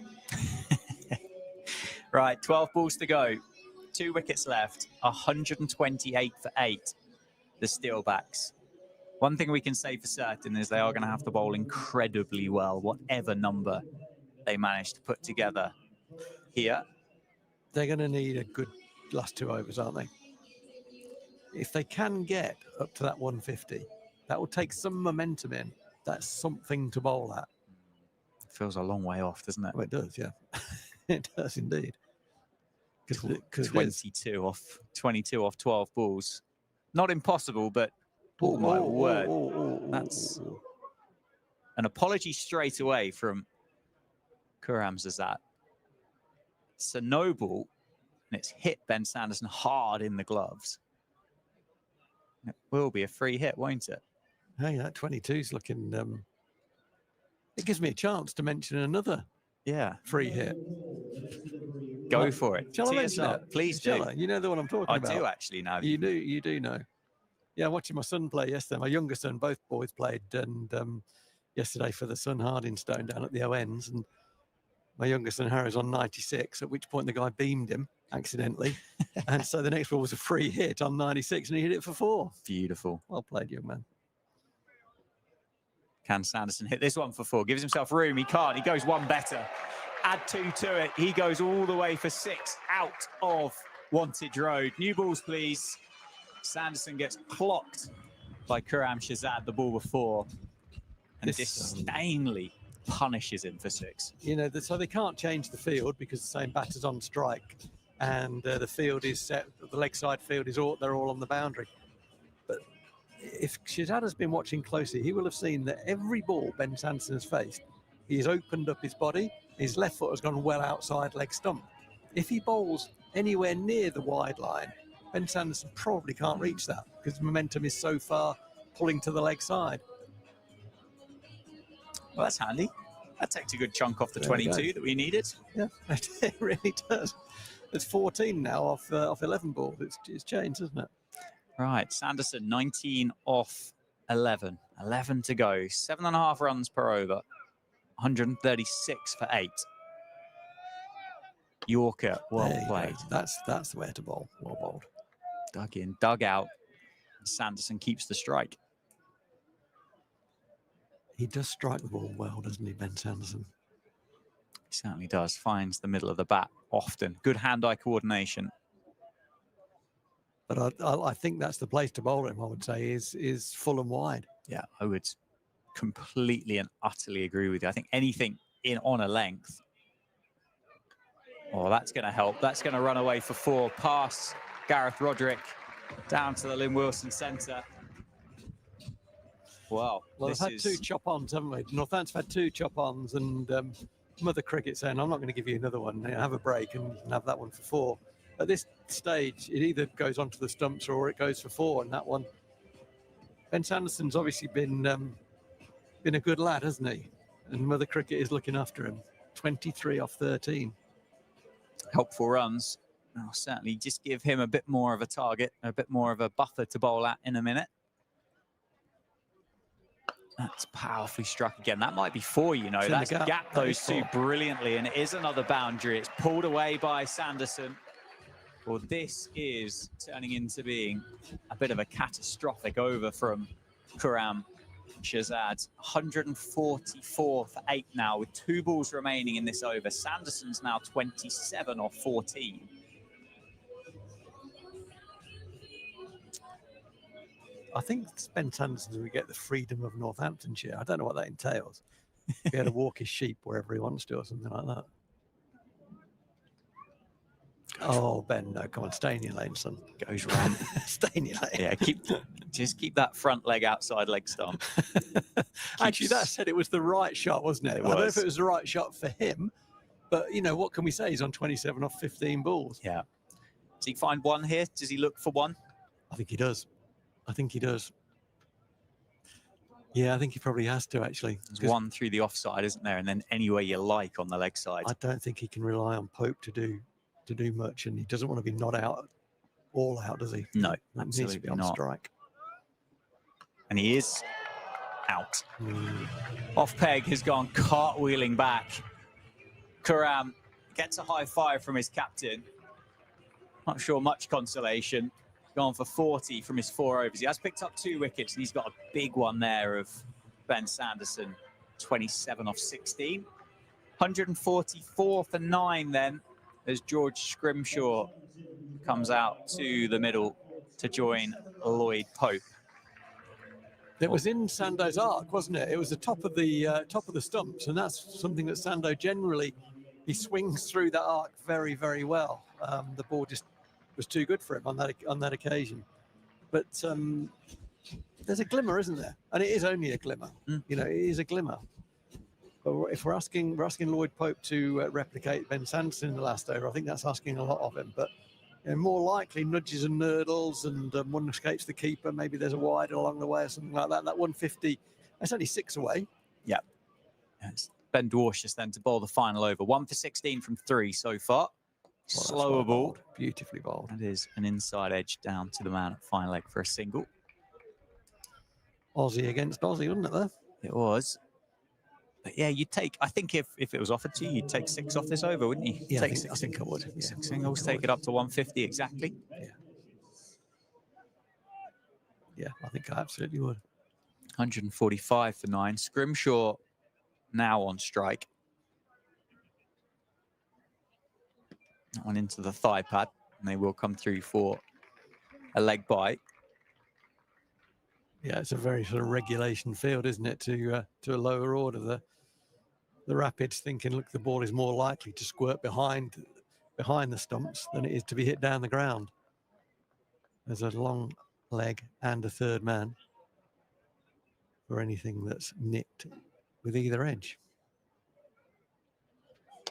Right, 12 balls to go. 2 wickets left. 128 for 8. The Steelbacks. One thing we can say for certain is they are going to have to bowl incredibly well, whatever number they manage to put together here. They're going to need a good last 2 overs, aren't they? If they can get up to that 150, that will take some momentum in. That's something to bowl at. Feels a long way off, doesn't it? Well, it does, yeah. It does indeed. 22 off 12 balls. Not impossible, but oh my word. That's an apology straight away from Khurram Zazat. It's a no ball, and it's hit Ben Sanderson hard in the gloves. It will be a free hit, won't it? Hey, that 22's looking... it gives me a chance to mention another free hit. Go for it. Shall I mention it? Please do. You know the one I'm talking about? I do actually now. You do know. Yeah, watching my son play yesterday. My younger son, both boys played, and yesterday for the Sun Hardingstone down at the ONs, and my younger son Harry's on 96, at which point the guy beamed him accidentally. And so the next ball was a free hit on 96, and he hit it for 4. Beautiful. Well played, young man. Can Sanderson hit this one for 4? Gives himself room. He can't. He goes 1 better. Add 2 to it. He goes all the way for 6 out of Wantage Road. New balls, please. Sanderson gets clocked by Khurram Shahzad the ball before, and disdainly punishes him for 6. You know, so they can't change the field because the same batter's on strike, and the field is set. The leg side field is they're all on the boundary. But if Shahzad has been watching closely, he will have seen that every ball Ben Sanderson has faced, He's opened up his body. His left foot has gone well outside leg stump. If he bowls anywhere near the wide line, Ben Sanderson probably can't reach that because the momentum is so far pulling to the leg side. Well, that's handy. That takes a good chunk off the There we 22 that we needed. Yeah, it really does. It's 14 now off 11 balls. It's changed, isn't it? Right, Sanderson, 19 off 11. 11 to go. 7.5 runs per over. 136 for 8. Yorker, well played. That's the way to bowl. Well bowled. Dug in, dug out. Sanderson keeps the strike. He does strike the ball well, doesn't he, Ben Sanderson? He certainly does. Finds the middle of the bat often. Good hand-eye coordination. But I think that's the place to bowl him, I would say, is full and wide. Yeah, I would completely and utterly agree with you. I think anything in on a length. Oh, that's going to help. That's going to run away for 4. Past Gareth Roderick down to the Lynn Wilson centre. Well, they've had 2 chop-ons, haven't we? Northampton's had 2 chop-ons, and Mother Cricket saying, I'm not going to give you another one. Have a break and have that one for 4. At this stage, it either goes onto the stumps or it goes for 4, and that one. Ben Sanderson's obviously been a good lad, hasn't he? And Mother Cricket is looking after him. 23 off 13. Helpful runs. I'll certainly just give him a bit more of a target, a bit more of a buffer to bowl at in a minute. That's powerfully struck again. That might be 4, you know. That's gapped those 2 brilliantly, and it is another boundary. It's pulled away by Sanderson. Well, this is turning into being a bit of a catastrophic over from Khurram Shahzad. 144 for 8 now with 2 balls remaining in this over. Sanderson's now 27 off 14. I think Ben Sanderson will get the freedom of Northamptonshire. I don't know what that entails. Be able to walk his sheep wherever he wants to or something like that. Oh, Ben, no, come on, stay in your lane, son. Goes round. Stay in your lane. Yeah, just keep that front leg outside leg stump. Actually, that said it was the right shot, wasn't it? I don't know if it was the right shot for him, but, you know, what can we say? He's on 27 off 15 balls. Yeah. Does he find 1 here? Does he look for 1? I think he does. I think he does. Yeah, I think he probably has to, actually. There's 1 through the offside, isn't there? And then anywhere you like on the leg side. I don't think he can rely on Pope to do much, and he doesn't want to be not out, all out, does he? No, he absolutely needs to be on not. strike. And he is out. Off peg has gone cartwheeling back. Khurram gets a high 5 from his captain. Not sure much consolation. Gone for 40 from his 4 overs. He has picked up 2 wickets, and he's got a big one there of Ben Sanderson, 27 off 16. 144 for 9 then, as George Scrimshaw comes out to the middle to join Lloyd Pope. It was in Sando's arc, wasn't it? It was the top of the stumps, and that's something that Sando generally, he swings through that arc very, very well. The ball just was too good for him on that occasion. But there's a glimmer, isn't there? And it is only a glimmer. You know, it is a glimmer. But if we're asking Lloyd Pope to replicate Ben Sanderson in the last over, I think that's asking a lot of him. But you know, more likely nudges and nurdles, and one escapes the keeper. Maybe there's a wide along the way or something like that. That 150, that's only 6 away. Yeah. It's Ben Dwarshus then to bowl the final over. 1 for 16 from 3 so far. Well, slower ball. Beautifully bowled. That is an inside edge down to the man at final leg for a single. Aussie against Aussie, wasn't it there? It was. But yeah, you'd take, I think if it was offered to you, you'd take 6 off this over, wouldn't you? Yeah, take I think I would. Yeah. 6 singles, take it up to 150 exactly. Yeah, I think I absolutely would. 145 for 9. Scrimshaw now on strike. That one into the thigh pad, and they will come through for a leg bite. Yeah, it's a very sort of regulation field, isn't it? To a lower order, the Rapids thinking, look, the ball is more likely to squirt behind the stumps than it is to be hit down the ground. There's a long leg and a third man for anything that's nicked with either edge.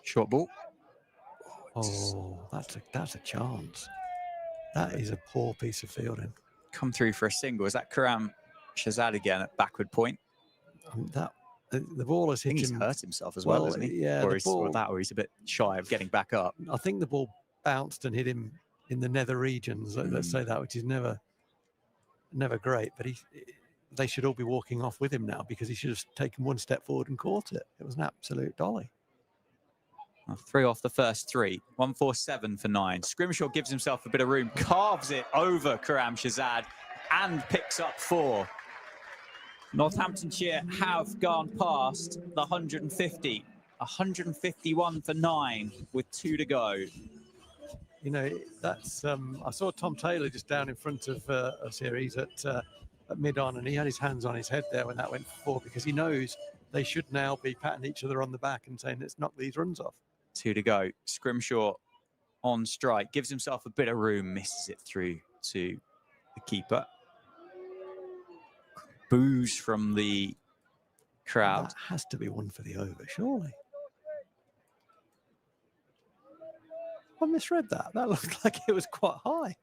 Short ball. Oh, that's a chance. That is a poor piece of fielding. Come through for a single. Is that Karam Shazad again at backward point? The ball has I hit think he's him. hurt himself as well, isn't he? Yeah, Or the he's ball. or he's a bit shy of getting back up. I think the ball bounced and hit him in the nether regions. Let's say that, which is never great. But they should all be walking off with him now because he should have taken one step forward and caught it. It was an absolute dolly. 3 off the first 3. 147 for 9. Scrimshaw gives himself a bit of room, carves it over Karam Shazad and picks up 4. Northamptonshire have gone past the 150. 151 for 9 with 2 to go. You know, that's I saw Tom Taylor just down in front of us here. He's at mid-on, and he had his hands on his head there when that went for 4 because he knows they should now be patting each other on the back and saying, let's knock these runs off. 2 to go. Scrimshaw on strike, gives himself a bit of room, misses it through to the keeper. Boos from the crowd. That has to be one for the over, surely. I misread that. That looked like it was quite high.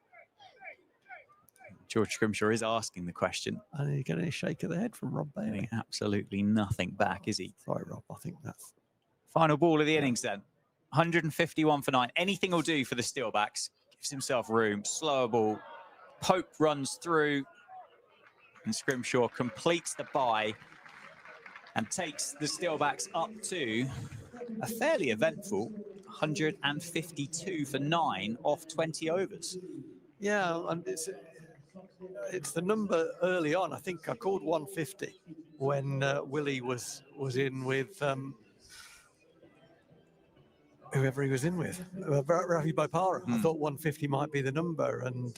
George Scrimshaw is asking the question. And he's getting a shake of the head from Rob Bailey. Getting absolutely nothing back, is he? Sorry, Rob. I think that's... Final ball of the innings then. 151 for 9. Anything will do for the Steelbacks. Gives himself room. Slower ball. Pope runs through. And Scrimshaw completes the bye and takes the Steelbacks up to a fairly eventful 152 for 9 off 20 overs. Yeah, and it's the number early on. I think I called 150 when Willie was in with whoever he was in with, Ravi Bopara. I thought 150 might be the number, and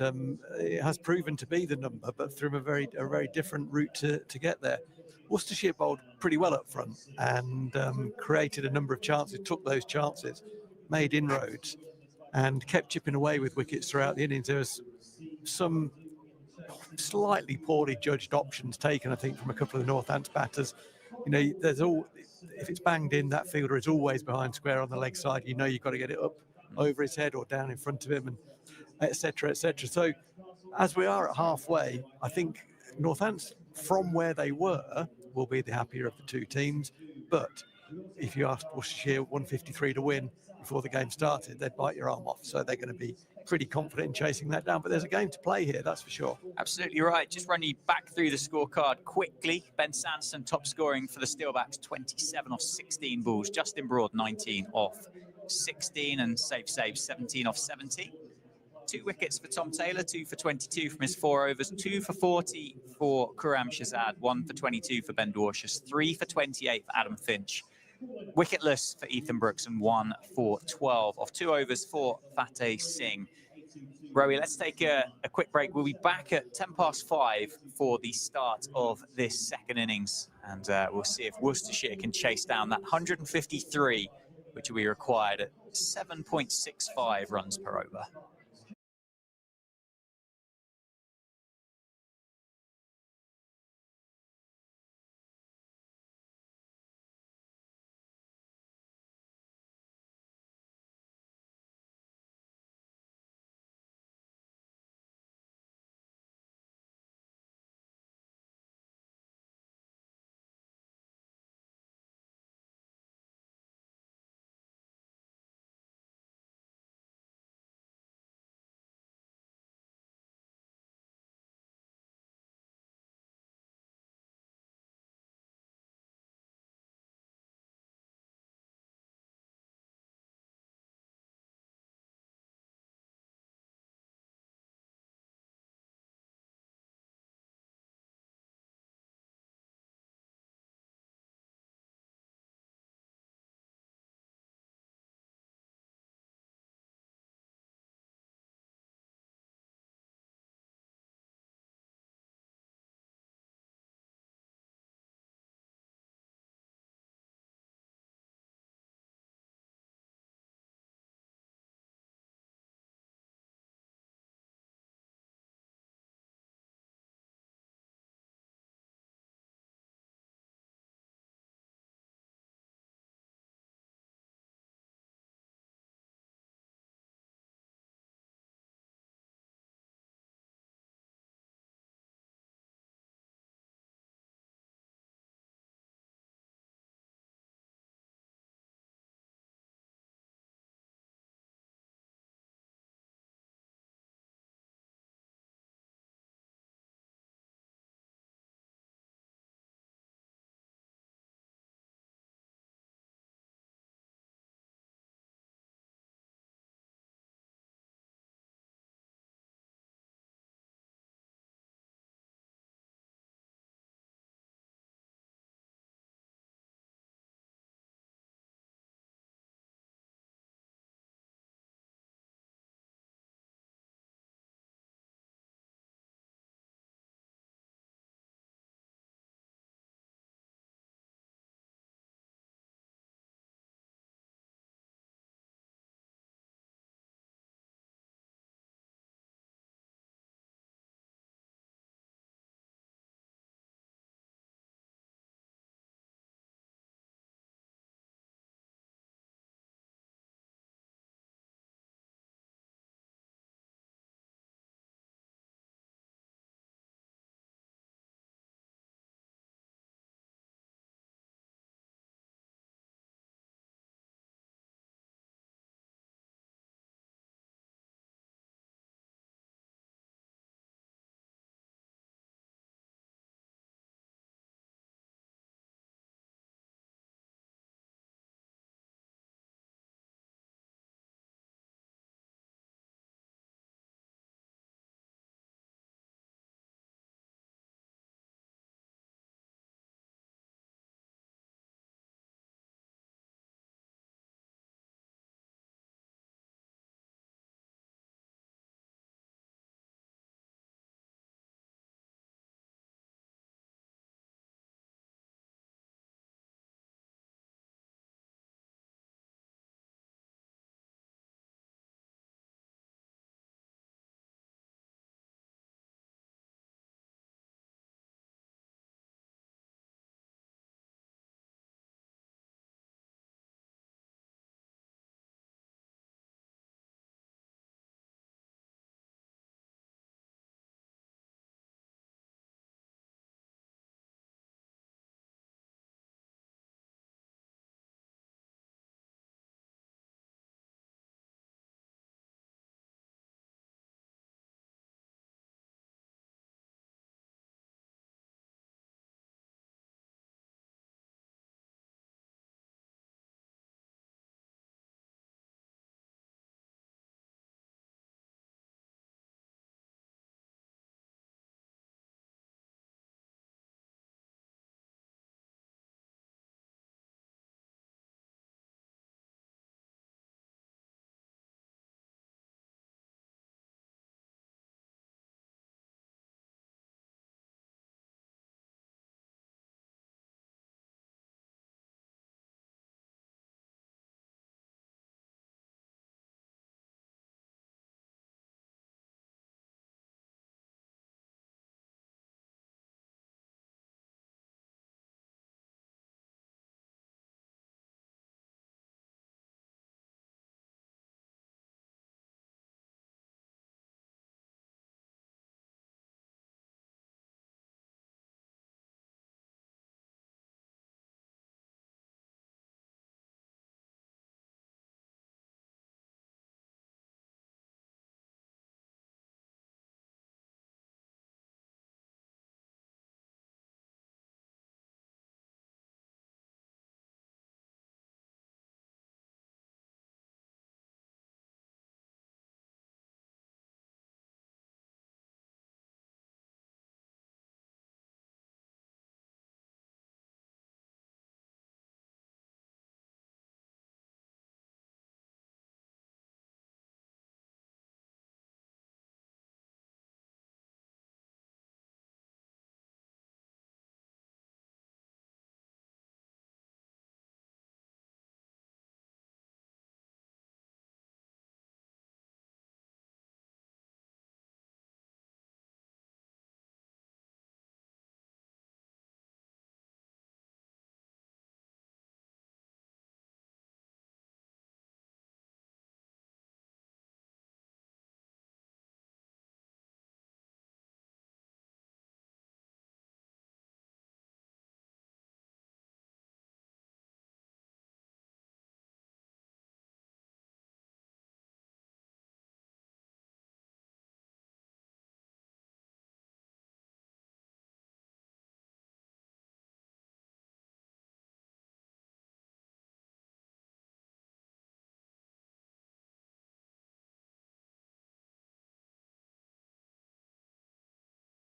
it has proven to be the number, but through a very different route to get there. Worcestershire bowled pretty well up front and created a number of chances, took those chances, made inroads, and kept chipping away with wickets throughout the innings. There was some slightly poorly judged options taken, I think, from a couple of the Northants batters. You know, if it's banged in, that fielder is always behind square on the leg side. You know you've got to get it up over his head or down in front of him, and et cetera, et cetera. So as we are at halfway, I think Northants, from where they were, will be the happier of the two teams. But if you asked Worcestershire 153 to win before the game started, they'd bite your arm off. So they're going to be pretty confident in chasing that down. But there's a game to play here, that's for sure. Absolutely right. Just run you back through the scorecard quickly. Ben Sanderson top scoring for the Steelbacks, 27 off 16 balls. Justin Broad, 19 off 16, and Save 17 off 17. 2 wickets for Tom Taylor, 2 for 22 from his 4 overs, 2 for 40 for Karam Shazad, 1 for 22 for Ben Dwarshuis, 3 for 28 for Adam Finch. Wicketless for Ethan Brooks, and 1 for 12 off 2 overs for Fateh Singh. Rowie, let's take a quick break. We'll be back at 5:10 for the start of this second innings, and we'll see if Worcestershire can chase down that 153, which will be required at 7.65 runs per over.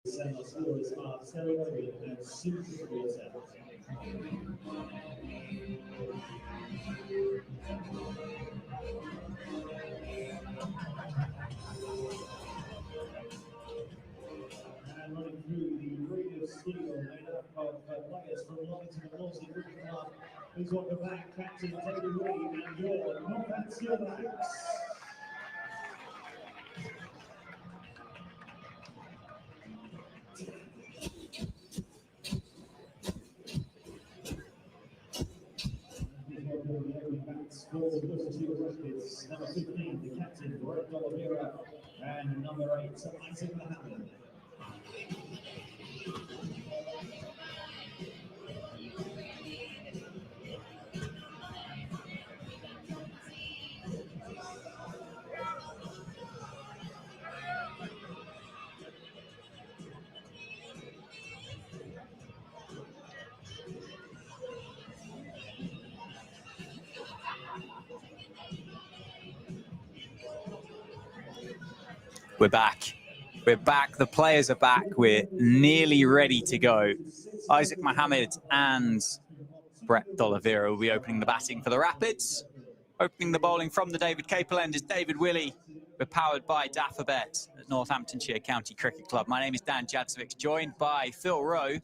Send our scorers are Stereo and Super Water. And running through the radio studio made up of players from London and Northern Cricket Club. Please welcome back Captain David Willie and your Northern Steelbacks. Number 15, the captain, Brett Oliveira, and number 8, Isaac Mohammed. We're back. We're back. The players are back. We're nearly ready to go. Isaac Mohammed and Brett Oliveira will be opening the batting for the Rapids. Opening the bowling from the David Capel end is David Willey. We're powered by Daffabet at Northamptonshire County Cricket Club. My name is Dan Jadzovic, joined by Phil Rowe.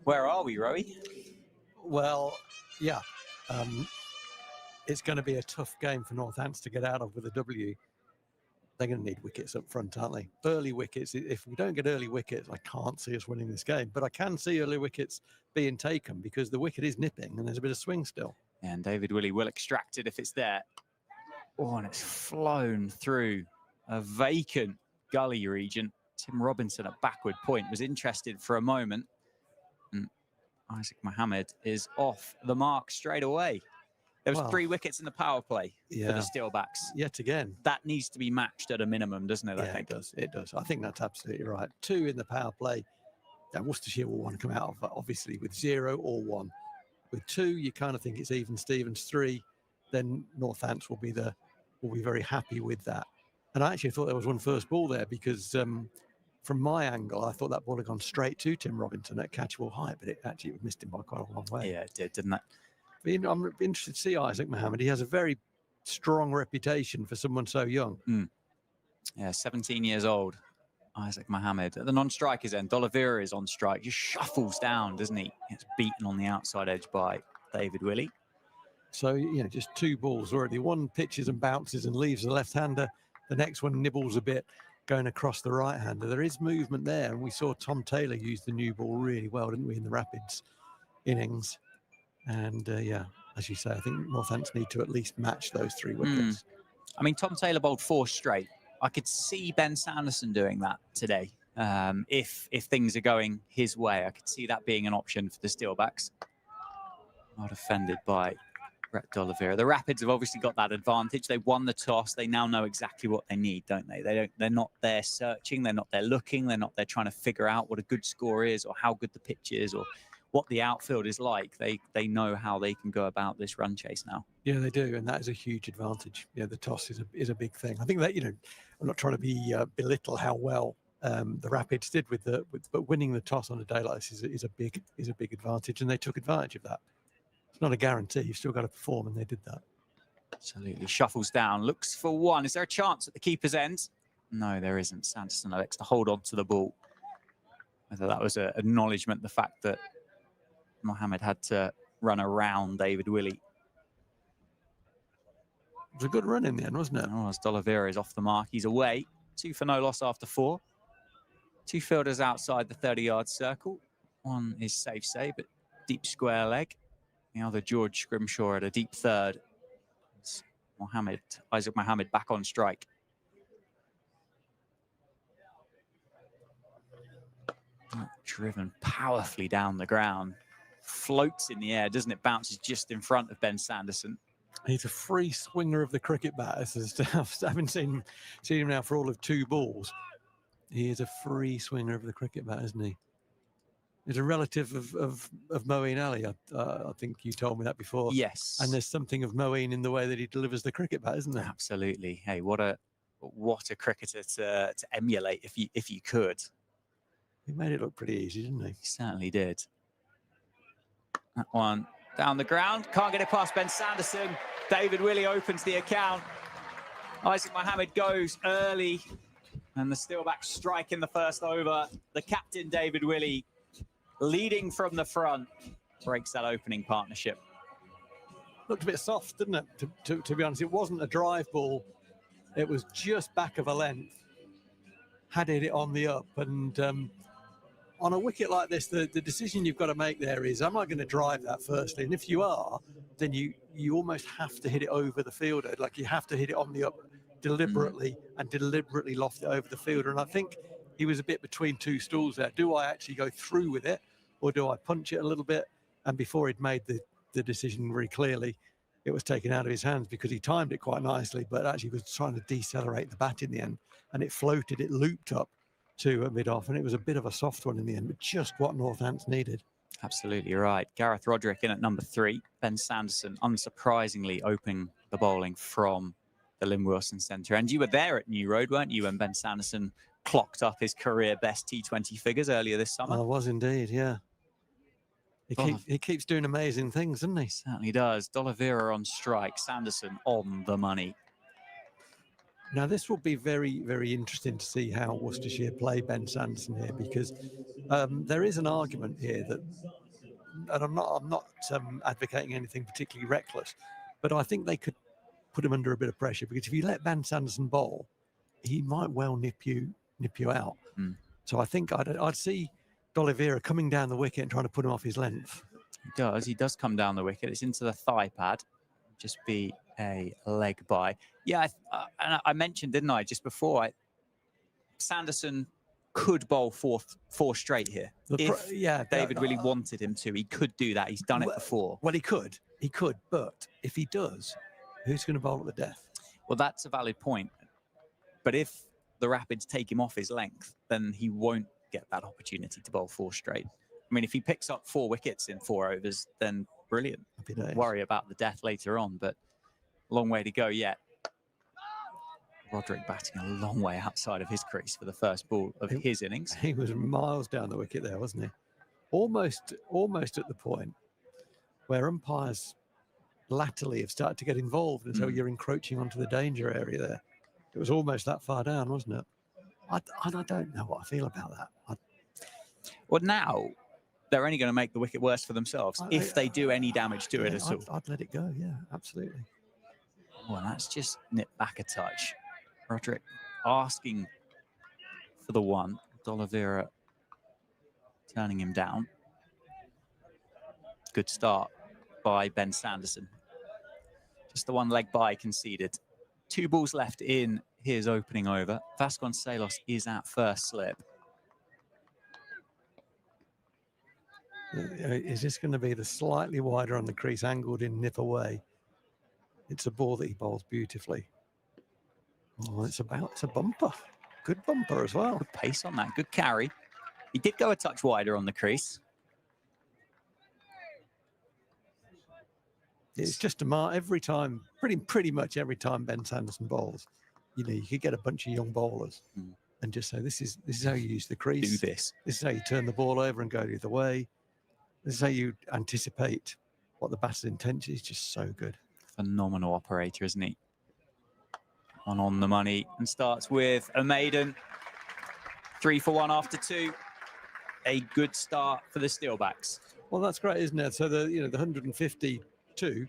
Where are we, Rowe? Well, yeah. It's going to be a tough game for Northampton to get out of with a W. They're going to need wickets up front, aren't they? Early wickets. If we don't get early wickets, I can't see us winning this game. But I can see early wickets being taken because the wicket is nipping and there's a bit of swing still. And David Willey will extract it if it's there. Oh, and it's flown through a vacant gully region. Tim Robinson at backward point was interested for a moment. And Isaac Mohammed is off the mark straight away. There was 3 wickets in the power play for the Steelbacks. Yet again. That needs to be matched at a minimum, doesn't it? I think. It does. I think that's absolutely right. 2 in the power play. And Worcestershire will want to come out of that, obviously, with 0 or 1. With 2, you kind of think it's even Stevens. 3, then Northants will be very happy with that. And I actually thought there was one first ball there because from my angle, I thought that ball had gone straight to Tim Robinson at catchable height, but it actually missed him by quite a long way. Yeah, it did, didn't it? I'm interested to see Isaac Mohammed. He has a very strong reputation for someone so young. Yeah, 17 years old, Isaac Mohammed. At the non-strikers end, Oliveira is on strike. Just shuffles down, doesn't he? Gets beaten on the outside edge by David Willey. So, just 2 balls already. One pitches and bounces and leaves the left-hander. The next one nibbles a bit going across the right-hander. There is movement there. And we saw Tom Taylor use the new ball really well, didn't we, in the Rapids innings. And, as you say, I think Northampton need to at least match those 3 wickets. I mean, Tom Taylor bowled 4 straight. I could see Ben Sanderson doing that today. If things are going his way, I could see that being an option for the Steelbacks. Not offended by Brett Oliveira. The Rapids have obviously got that advantage. They won the toss. They now know exactly what they need, don't they? They're not there searching. They're not there looking. They're not there trying to figure out what a good score is or how good the pitch is or what the outfield is like. They know how they can go about this run chase now. Yeah, they do, and that is a huge advantage. Yeah, the toss is a big thing. I think that I'm not trying to be belittle how well the Rapids did but winning the toss on a day like this is a big advantage, and they took advantage of that. It's not a guarantee. You've still got to perform, and they did that. Absolutely. Shuffles down, looks for 1. Is there a chance at the keeper's end? No, there isn't. Sanderson elects to hold on to the ball. Whether that was an acknowledgement, the fact that Mohammed had to run around David Willey. It was a good run in the end, wasn't it? Oh, as Oliveira is off the mark. He's away. 2 for no loss after 4. 2 fielders outside the 30-yard circle. One is safe save, but deep square leg. The other, George Scrimshaw, at a deep third. It's Isaac Mohammed back on strike. Driven powerfully down the ground. Floats in the air, doesn't it? Bounces just in front of Ben Sanderson. He's a free swinger of the cricket bat. I haven't seen him now for all of 2 balls. He is a free swinger of the cricket bat, isn't he? He's a relative of Moeen Ali. I think you told me that before. Yes. And there's something of Moeen in the way that he delivers the cricket bat, isn't there? Absolutely. Hey, what a What a cricketer to emulate if you could. He made it look pretty easy, didn't he? He certainly did. That one down the ground. Can't get it past Ben Sanderson. David Willey opens the account. Isaac Mohammed goes early. And the Steelbacks strike in the first over. The captain, David Willey, leading from the front, breaks that opening partnership. Looked a bit soft, didn't it? To be honest, it wasn't a drive ball. It was just back of a length. Had it on the up. And on a wicket like this, the decision you've got to make there is, am I going to drive that firstly? And if you are, then you almost have to hit it over the fielder. Like you have to hit it on the up deliberately and deliberately loft it over the fielder. And I think he was a bit between two stools there. Do I actually go through with it, or do I punch it a little bit? And before he'd made the decision very clearly, it was taken out of his hands because he timed it quite nicely, but actually was trying to decelerate the bat in the end, and it floated, it looped up to a mid-off, and it was a bit of a soft one in the end, but just what Northants needed. Absolutely right. Gareth Roderick in at number 3. Ben Sanderson, unsurprisingly, opening the bowling from the Lynn Wilson Centre. And you were there at New Road, weren't you, when Ben Sanderson clocked up his career best T20 figures earlier this summer? I was indeed, yeah. He keeps doing amazing things, doesn't he? Certainly does. D'Oliveira on strike, Sanderson on the money. Now, this will be very, very interesting to see how Worcestershire play Ben Sanderson here, because there is an argument here that, and I'm not advocating anything particularly reckless, but I think they could put him under a bit of pressure, because if you let Ben Sanderson bowl, he might well nip you out. So I think I'd see D'Oliveira coming down the wicket and trying to put him off his length. He does come down the wicket. It's into the thigh pad. Just be a leg by. Yeah, and I mentioned, didn't I, just before, Sanderson could bowl four straight here. If David really wanted him to, he could do that. He's done it before. Well, he could, but if he does, who's going to bowl at the death? Well, that's a valid point. But if the Rapids take him off his length, then he won't get that opportunity to bowl 4 straight. I mean, if he picks up 4 wickets in 4 overs, then brilliant. Worry about the death later on, but long way to go yet. Roderick batting a long way outside of his crease for the first ball of his innings. He was miles down the wicket there, wasn't he? Almost at the point where umpires latterly have started to get involved, and so you're encroaching onto the danger area there. It was almost that far down, wasn't it? I don't know what I feel about that. Well, now they're only going to make the wicket worse for themselves if they do any damage to it at all. I'd let it go, yeah, absolutely. Well, that's just nipped back a touch. Roderick asking for the one. D'Oliveira turning him down. Good start by Ben Sanderson. Just the one leg by conceded. 2 balls left in his opening over. Vasconcelos is at first slip. Is this going to be the slightly wider on the crease, angled in, nip away? It's a ball that he bowls beautifully. Oh, it's a bumper. Good bumper as well. Good pace on that. Good carry. He did go a touch wider on the crease. It's just a mark every time, pretty much every time Ben Sanderson bowls. You know, you could get a bunch of young bowlers and just say, this is how you use the crease. Do this. This is how you turn the ball over and go the other way. This is how you anticipate what the batter's intent is. Just so good. Phenomenal operator, isn't he? One on the money, and starts with a maiden. 3 for 1 after 2. A good start for the Steelbacks. Well, that's great, isn't it? So the 152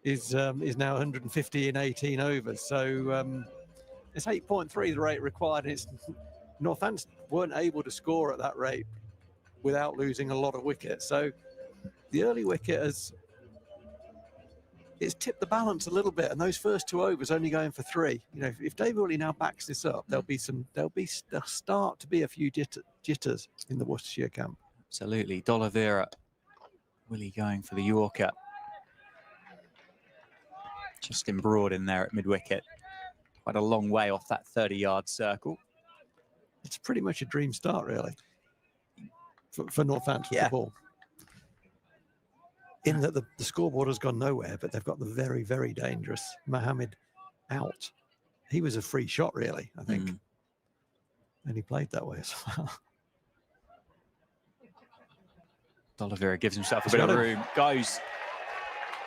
is now 150 in 18 overs. So it's 8.3 the rate required. It's Northants weren't able to score at that rate without losing a lot of wickets. So the early wicket it's tipped the balance a little bit, and those first 2 overs only going for 3. You know, if David Willey now backs this up, there'll start to be a few jitters in the Worcestershire camp. Absolutely. D'Oliveira, Willey going for the Yorker. Justin Broad in there at mid-wicket. Quite a long way off that 30-yard circle. It's pretty much a dream start, really, for Northants with the ball. In that the scoreboard has gone nowhere, but they've got the very, very dangerous Mohammed out. he was a free shot, really, I think. And he played that way as well. D'Oliveira gives himself a bit of room, goes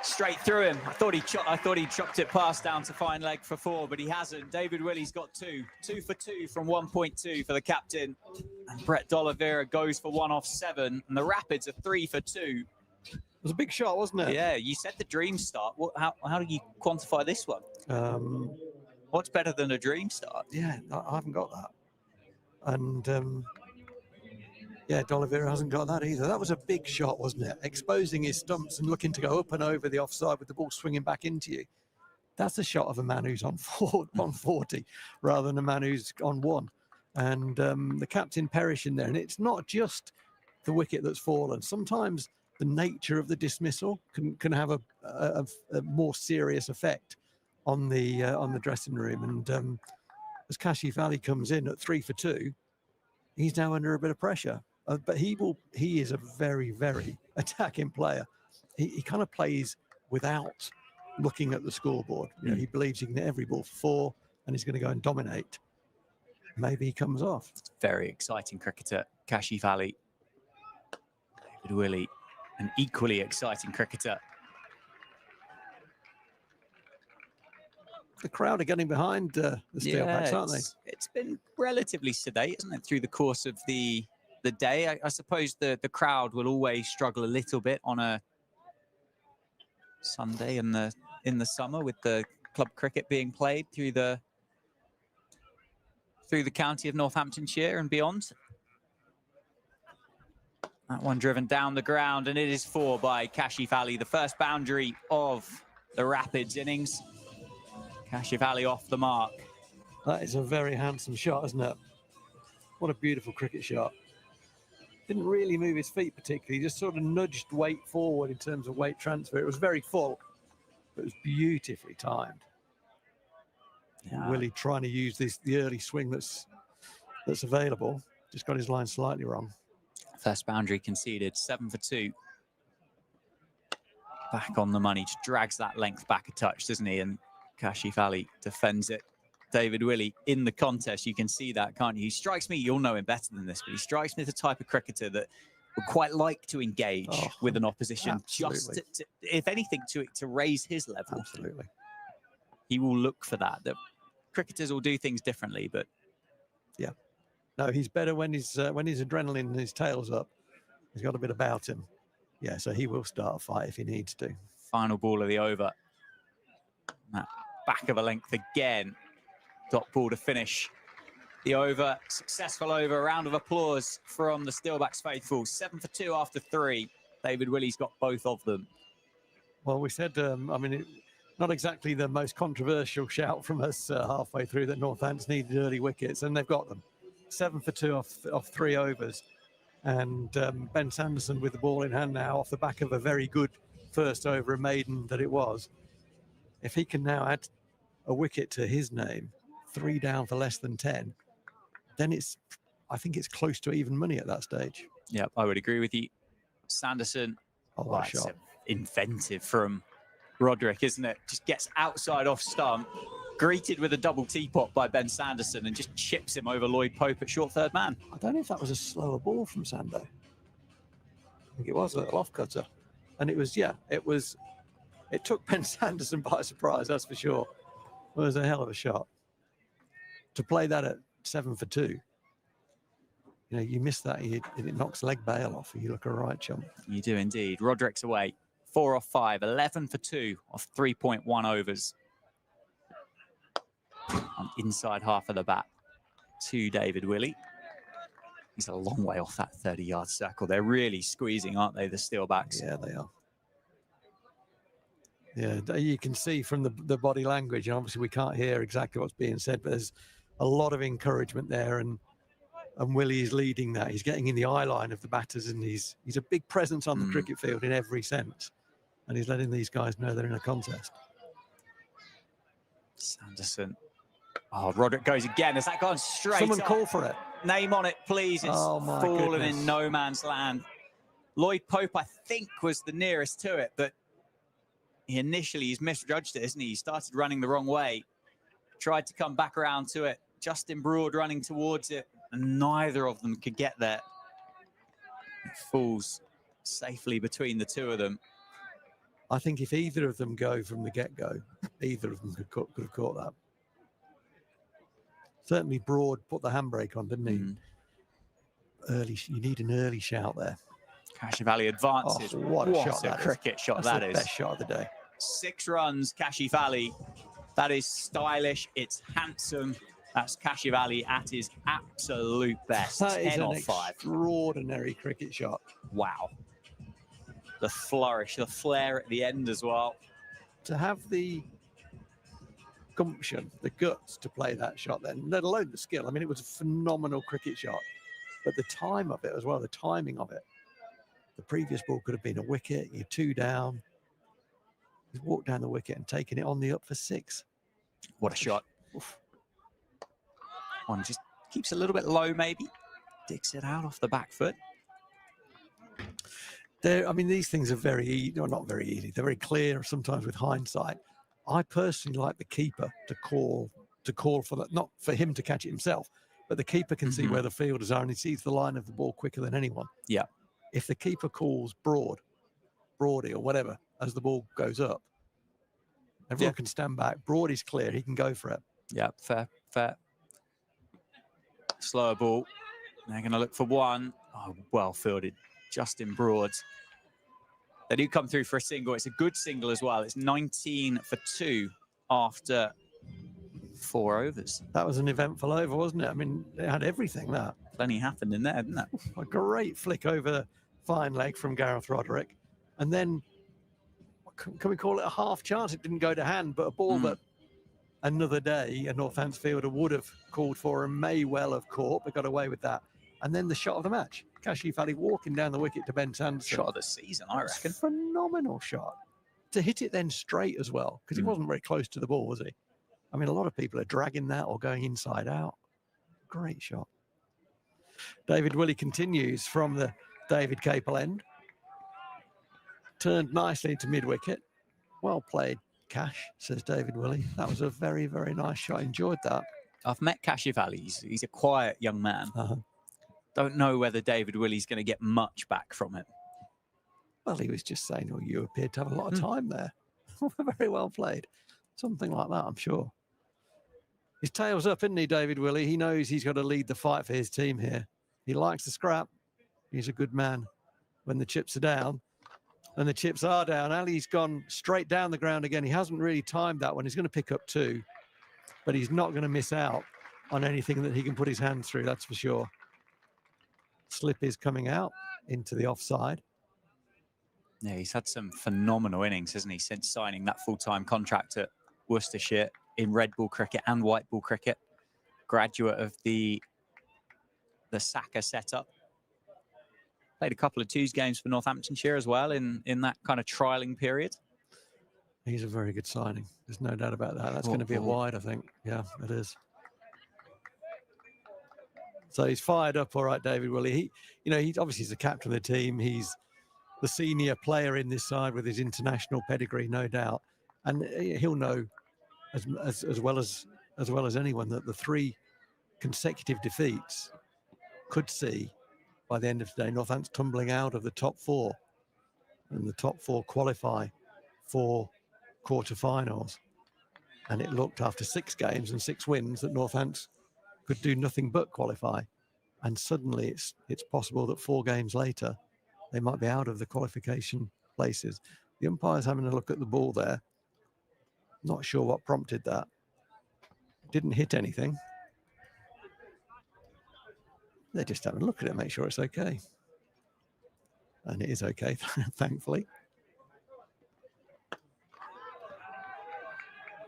straight through him. I thought he chopped it past down to fine leg for 4, but he hasn't. David Willey's got 2 for 2 from 1.2 for the captain, and Brett D'Oliveira goes for 1 off 7, and the Rapids are 3 for 2. It was a big shot, wasn't it? Yeah, you said the dream start. How do you quantify this one? What's better than a dream start? Yeah, I haven't got that. And yeah, D'Oliveira hasn't got that either. That was a big shot, wasn't it? Exposing his stumps and looking to go up and over the offside with the ball swinging back into you. That's a shot of a man who's on 40 rather than a man who's on 1. And the captain perishing there. And it's not just the wicket that's fallen. Sometimes the nature of the dismissal can have a more serious effect on the dressing room. And as Kashif Ali comes in at 3 for 2, he's now under a bit of pressure. But he is a very, very attacking player. He kind of plays without looking at the scoreboard. You know, he believes he can hit every ball for 4 and he's going to go and dominate. Maybe he comes off. Very exciting cricketer, Kashif Ali. David Willey, an equally exciting cricketer. The crowd are getting behind the Steelbacks, aren't they? It's been relatively sedate, isn't it, through the course of the day? I suppose the crowd will always struggle a little bit on a Sunday in the summer with the club cricket being played through the county of Northamptonshire and beyond. That one driven down the ground, and it is 4 by Kashif Ali, the first boundary of the Rapids innings. Kashif Ali off the mark. That is a very handsome shot, isn't it? What a beautiful cricket shot. Didn't really move his feet particularly, just sort of nudged weight forward in terms of weight transfer. It was very full, but it was beautifully timed. Yeah. Willie trying to use the early swing that's available. Just got his line slightly wrong. First boundary conceded, 7 for 2. Back on the money, just drags that length back a touch, doesn't he? And Kashif Ali defends it. David Willey in the contest, you can see that, can't you? He strikes me, you'll know him better than this, but he strikes me the type of cricketer that would quite like to engage with an opposition, absolutely. just to, if anything, to raise his level. Absolutely. He will look for that. The cricketers will do things differently, but yeah. No, he's better when his adrenaline and his tail's up. He's got a bit about him. Yeah, so he will start a fight if he needs to. Final ball of the over. That back of a length again. Dot ball to finish the over. Successful over. A round of applause from the Steelbacks faithful. 7 for 2 after 3. David Willey's got both of them. Well, we said, I mean, not exactly the most controversial shout from us halfway through that Northampton needed early wickets, and they've got them. 7 for 2 off 3 overs. And Ben Sanderson with the ball in hand now off the back of a very good first over, a maiden that it was. If he can now add a wicket to his name, 3 down for less than 10, then I think it's close to even money at that stage. Yeah, I would agree with you. Sanderson, shot. Inventive from Roderick, isn't it? Just gets outside off stump, greeted with a double teapot by Ben Sanderson, and just chips him over Lloyd Pope at short third man. I don't know if that was a slower ball from Sando. I think it was a little off cutter. And it was, it took Ben Sanderson by surprise, that's for sure. It was a hell of a shot. To play that at 7 for 2, you know, you miss that, it knocks leg bail off. You look a right chump. You do indeed. Roderick's away. 4 off 5, 11 for 2 off 3.1 overs. On inside half of the bat to David Willey. He's a long way off that 30-yard circle. They're really squeezing, aren't they, the Steelbacks? Yeah, they are. Yeah, you can see from the body language, and obviously we can't hear exactly what's being said, but there's a lot of encouragement there, and Willie is leading that. He's getting in the eye line of the batters, and he's a big presence on the cricket field in every sense, and he's letting these guys know they're in a contest. Sanderson. Oh, Roderick goes again. Has that gone straight? Someone up? call for it. Name on it, please. It's fallen goodness. in no man's land. Lloyd Pope, I think, was the nearest to it, but he's misjudged it, isn't he? He started running the wrong way. tried to come back around to it. Justin Broad running towards it, and neither of them could get there. It falls safely between the two of them. I think if either of them go from the get-go, either of them could have caught that. Certainly Broad put the handbrake on, didn't he? Early, you need an early shout there. Cachiavelli advances. Oh, what a shot that cricket shot That's that the is. best shot of the day. 6 runs, Cachiavelli. That is stylish. It's handsome. That's Cachiavelli at his absolute best. That is 10 an off 5. extraordinary cricket shot. Wow. The flourish, the flare at the end as well. To have the gumption, the guts to play that shot then, let alone the skill. I mean, it was a phenomenal cricket shot. But the time of it as well, the timing of it. The previous ball could have been a wicket. You're 2 down. He's walked down the wicket and taken it on the up for 6. What a shot. Oof. One just keeps a little bit low, maybe. Digs it out off the back foot. I mean, these things are not very easy. They're very clear sometimes with hindsight. I personally like the keeper to call for that, not for him to catch it himself, but the keeper can see where the fielders are and he sees the line of the ball quicker than anyone. Yeah. If the keeper calls Broady or whatever as the ball goes up, everyone can stand back. Broady's clear. He can go for it. Yeah, fair. Slower ball. They're going to look for one. Oh, well fielded. Justin Broad. They do come through for a single. It's a good single as well. It's 19 for 2 after 4 overs. That was an eventful over, wasn't it? I mean, it had everything, that. Plenty happened in there, didn't it? A great flick over the fine leg from Gareth Roderick. And then, can we call it a half chance? It didn't go to hand, but a ball that another day a Northants fielder would have called for and may well have caught, but got away with that. And then the shot of the match. Cachiavelli walking down the wicket to Ben Sanderson. Shot of the season, I reckon. Phenomenal shot. To hit it then straight as well, because he wasn't very close to the ball, was he? I mean, a lot of people are dragging that or going inside out. Great shot. David Willey continues from the David Capel end. Turned nicely into mid-wicket. Well played, Cash, says David Willey. That was a very, very nice shot. Enjoyed that. I've met Cachiavelli. He's a quiet young man. Don't know whether David Willey's going to get much back from it. Well, he was just saying, you appeared to have a lot of time there. Very well played. Something like that, I'm sure. His tail's up, isn't he, David Willey? He knows he's got to lead the fight for his team here. He likes the scrap. He's a good man when the chips are down. And the chips are down. Ali's gone straight down the ground again. He hasn't really timed that one. He's going to pick up 2. But he's not going to miss out on anything that he can put his hands through, that's for sure. Slip is coming out into the offside. Yeah, he's had some phenomenal innings, hasn't he, since signing that full-time contract at Worcestershire in red ball cricket and white ball cricket. Graduate of the Saka setup. Played a couple of twos games for Northamptonshire as well in that kind of trialling period. He's a very good signing. There's no doubt about that. That's going to be a wide, I think. Yeah, it is. So he's fired up, all right, David Willey. He obviously is the captain of the team. He's the senior player in this side with his international pedigree, no doubt. And he'll know as well as anyone that the 3 consecutive defeats could see by the end of today Northants tumbling out of the top 4, and the top 4 qualify for quarterfinals. And it looked after 6 games and 6 wins that Northants could do nothing but qualify. And suddenly it's possible that 4 games later they might be out of the qualification places. The umpire's having a look at the ball there. Not sure what prompted that. Didn't hit anything. They're just having a look at it, make sure it's okay. And it is okay, thankfully.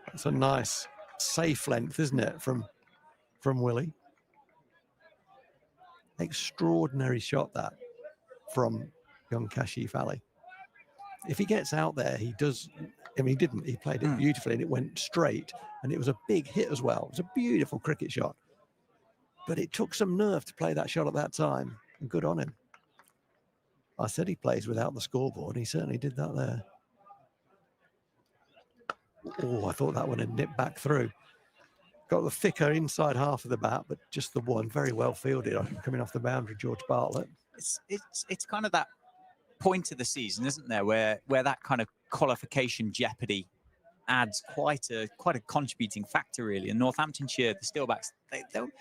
That's a nice, safe length, isn't it, from Willey? Extraordinary shot that from young Cachiavelli. If he gets out there, he does. I mean, he didn't. He played it beautifully, and it went straight, and it was a big hit as well. It was a beautiful cricket shot. But it took some nerve to play that shot at that time, and good on him. I said he plays without the scoreboard. He certainly did that there. Oh, I thought that one had nipped back through. got the thicker inside half of the bat, but just the one very well fielded. I think coming off the boundary, George Bartlett. It's kind of that point of the season, isn't there, where that kind of qualification jeopardy adds quite a contributing factor, really. And Northamptonshire, the Steelbacks, they don't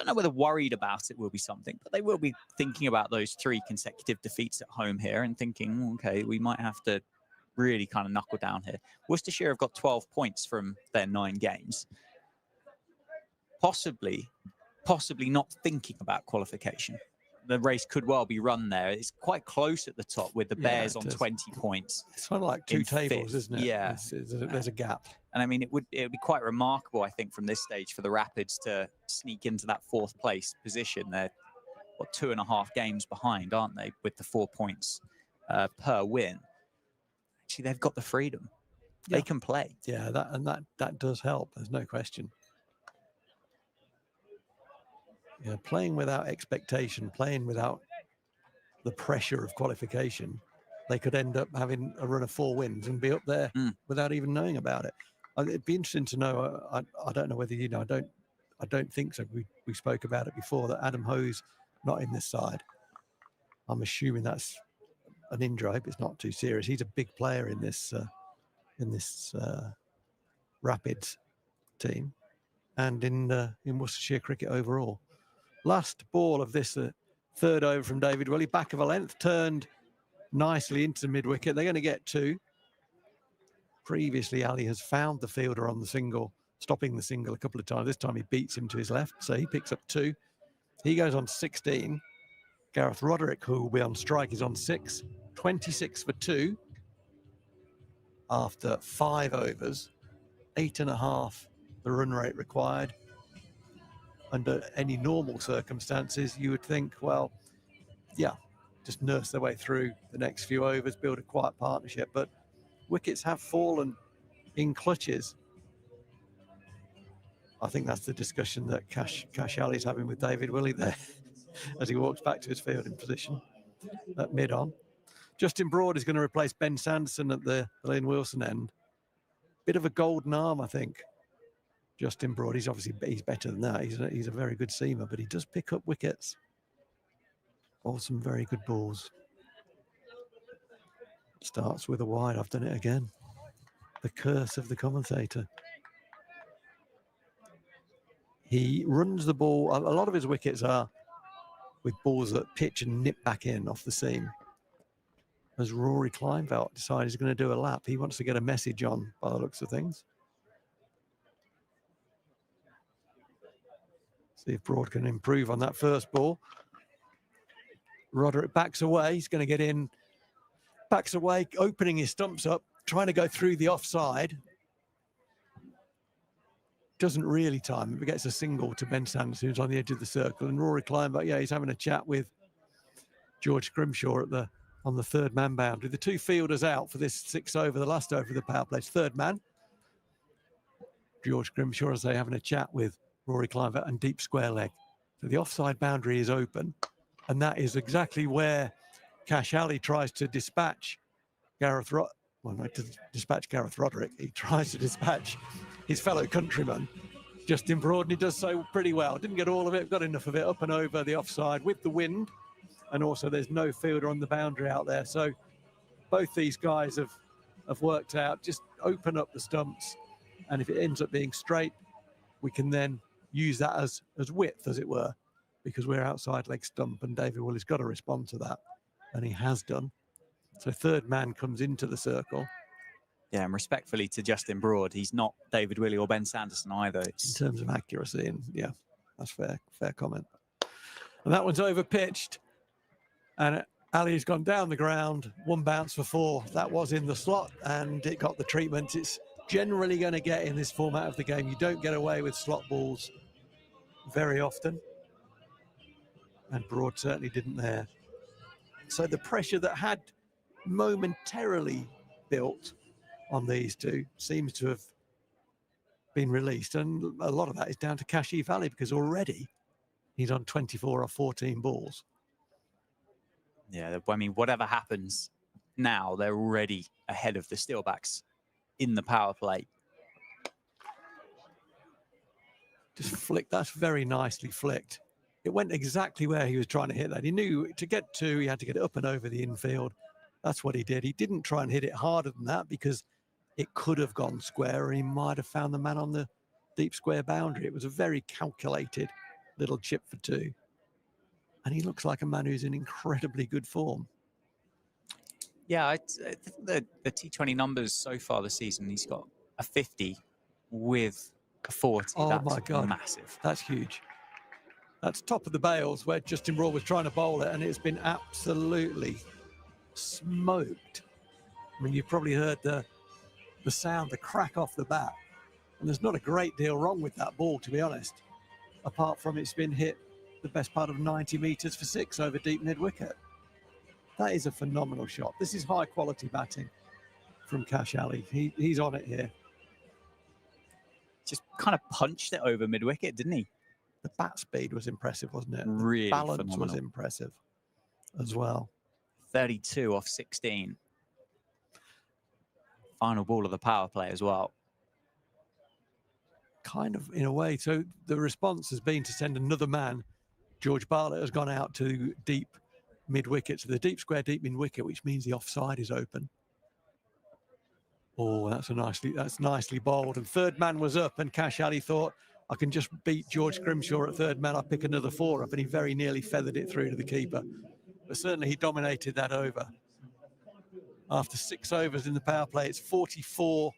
know whether worried about it will be something, but they will be thinking about those 3 consecutive defeats at home here and thinking, okay, we might have to really kind of knuckle down here. Worcestershire have got 12 points from their 9 games. Possibly not thinking about qualification. The race could well be run there. It's quite close at the top with the Bears on 20 points. It's kind of like 2 tables, fifth. isn't it? Yeah. There's a gap. And I mean, it would be quite remarkable, I think, from this stage for the Rapids to sneak into that 4th place position. They're 2.5 games behind, aren't they, with the 4 points per win. Actually, they've got the freedom. They can play. Yeah, that does help. There's no question. Yeah, playing without expectation, playing without the pressure of qualification, they could end up having a run of 4 wins and be up there without even knowing about it. It'd be interesting to know. I don't know whether you know. I don't think so. We spoke about it before, that Adam Ho's not in this side. I'm assuming that's an injury. I hope it's not too serious. He's a big player in this Rapids team and in Worcestershire cricket overall. Last ball of this 3rd over from David Willey, back of a length, turned nicely into mid-wicket. They're going to get 2. Previously, Ali has found the fielder on the single, stopping the single a couple of times. This time he beats him to his left, so he picks up 2. He goes on 16. Gareth Roderick, who will be on strike, is on 6. 26 for 2 after 5 overs. 8.5 the run rate required. Under any normal circumstances, you would think, well, yeah, just nurse their way through the next few overs, build a quiet partnership. But wickets have fallen in clutches. I think that's the discussion that Cash Ali's having with David Willey there as he walks back to his fielding position at mid-on. Justin Broad is going to replace Ben Sanderson at the Lynn Wilson end. Bit of a golden arm, I think. Justin Broad, he's better than that. He's a very good seamer, but he does pick up wickets. All some very good balls. Starts with a wide. I've done it again. The curse of the commentator. He runs the ball. A lot of his wickets are with balls that pitch and nip back in off the seam. As Rory Kleinveld decides he's going to do a lap. He wants to get a message on by the looks of things. See if Broad can improve on that first ball. Roderick backs away. He's going to get in. Backs away, opening his stumps up, trying to go through the offside. Doesn't really time. He gets a single to Ben Sanderson, who's on the edge of the circle. And Rory Kleinveld, yeah, he's having a chat with George Grimshaw on the 3rd man boundary. The 2 fielders out for this 6 over, the last over of the power play. 3rd man. George Grimshaw, as they having a chat with Rory Kleinveld, and deep square leg. So the offside boundary is open, and that is exactly where Cash Ali tries to dispatch Gareth Roderick. He tries to dispatch his fellow countryman, Justin Broad, and he does so pretty well. Didn't get all of it, got enough of it up and over the offside with the wind, and also there's no fielder on the boundary out there. So both these guys have worked out, just open up the stumps, and if it ends up being straight, we can then use that as width, as it were, because we're outside leg stump, and David Willey's got to respond to that, and he has done. So 3rd man comes into the circle. Yeah, and respectfully to Justin Broad, he's not David Willey or Ben Sanderson either. In terms of accuracy, and yeah, that's fair comment. And that one's over pitched, and Ali's gone down the ground, 1 bounce for 4. That was in the slot, and it got the treatment it's generally going to get in this format of the game. You don't get away with slot balls very often, and Broad certainly didn't there. So the pressure that had momentarily built on these 2 seems to have been released, and a lot of that is down to Kashi Valley, because already he's on 24 or 14 balls. Yeah, I mean, whatever happens now, they're already ahead of the Steelbacks in the power play. Just flicked. That's very nicely flicked. It went exactly where he was trying to hit that. He knew to get two, he had to get it up and over the infield. That's what he did. He didn't try and hit it harder than that because it could have gone square and he might have found the man on the deep square boundary. It was a very calculated little chip for two. And he looks like a man who's in incredibly good form. Yeah, I think the T20 numbers so far this season, he's got a 50 with a 40. Oh, That's my God. massive. That's huge. That's top of the bails where Justin Raw was trying to bowl it, and it's been absolutely smoked. I mean, you've probably heard the sound, the crack off the bat. And there's not a great deal wrong with that ball, to be honest, apart from it's been hit the best part of 90 metres for 6 over deep mid-wicket. That is a phenomenal shot. This is high-quality batting from Cash Ali. He's on it here. Just kind of punched it over mid-wicket, didn't he? The bat speed was impressive, wasn't it? Really the balance phenomenal. was impressive as well. 32 off 16. Final ball of the power play as well. Kind of, in a way. So the response has been to send another man. George Bartlett has gone out to deep mid-wicket, so the deep square deep mid-wicket, which means the offside is open. Oh, that's nicely bowled. And third man was up, and Cash Ali thought, I can just beat George Scrimshaw at third man. I'll pick another 4 up, and he very nearly feathered it through to the keeper. But certainly he dominated that over. After 6 overs in the power play, it's 44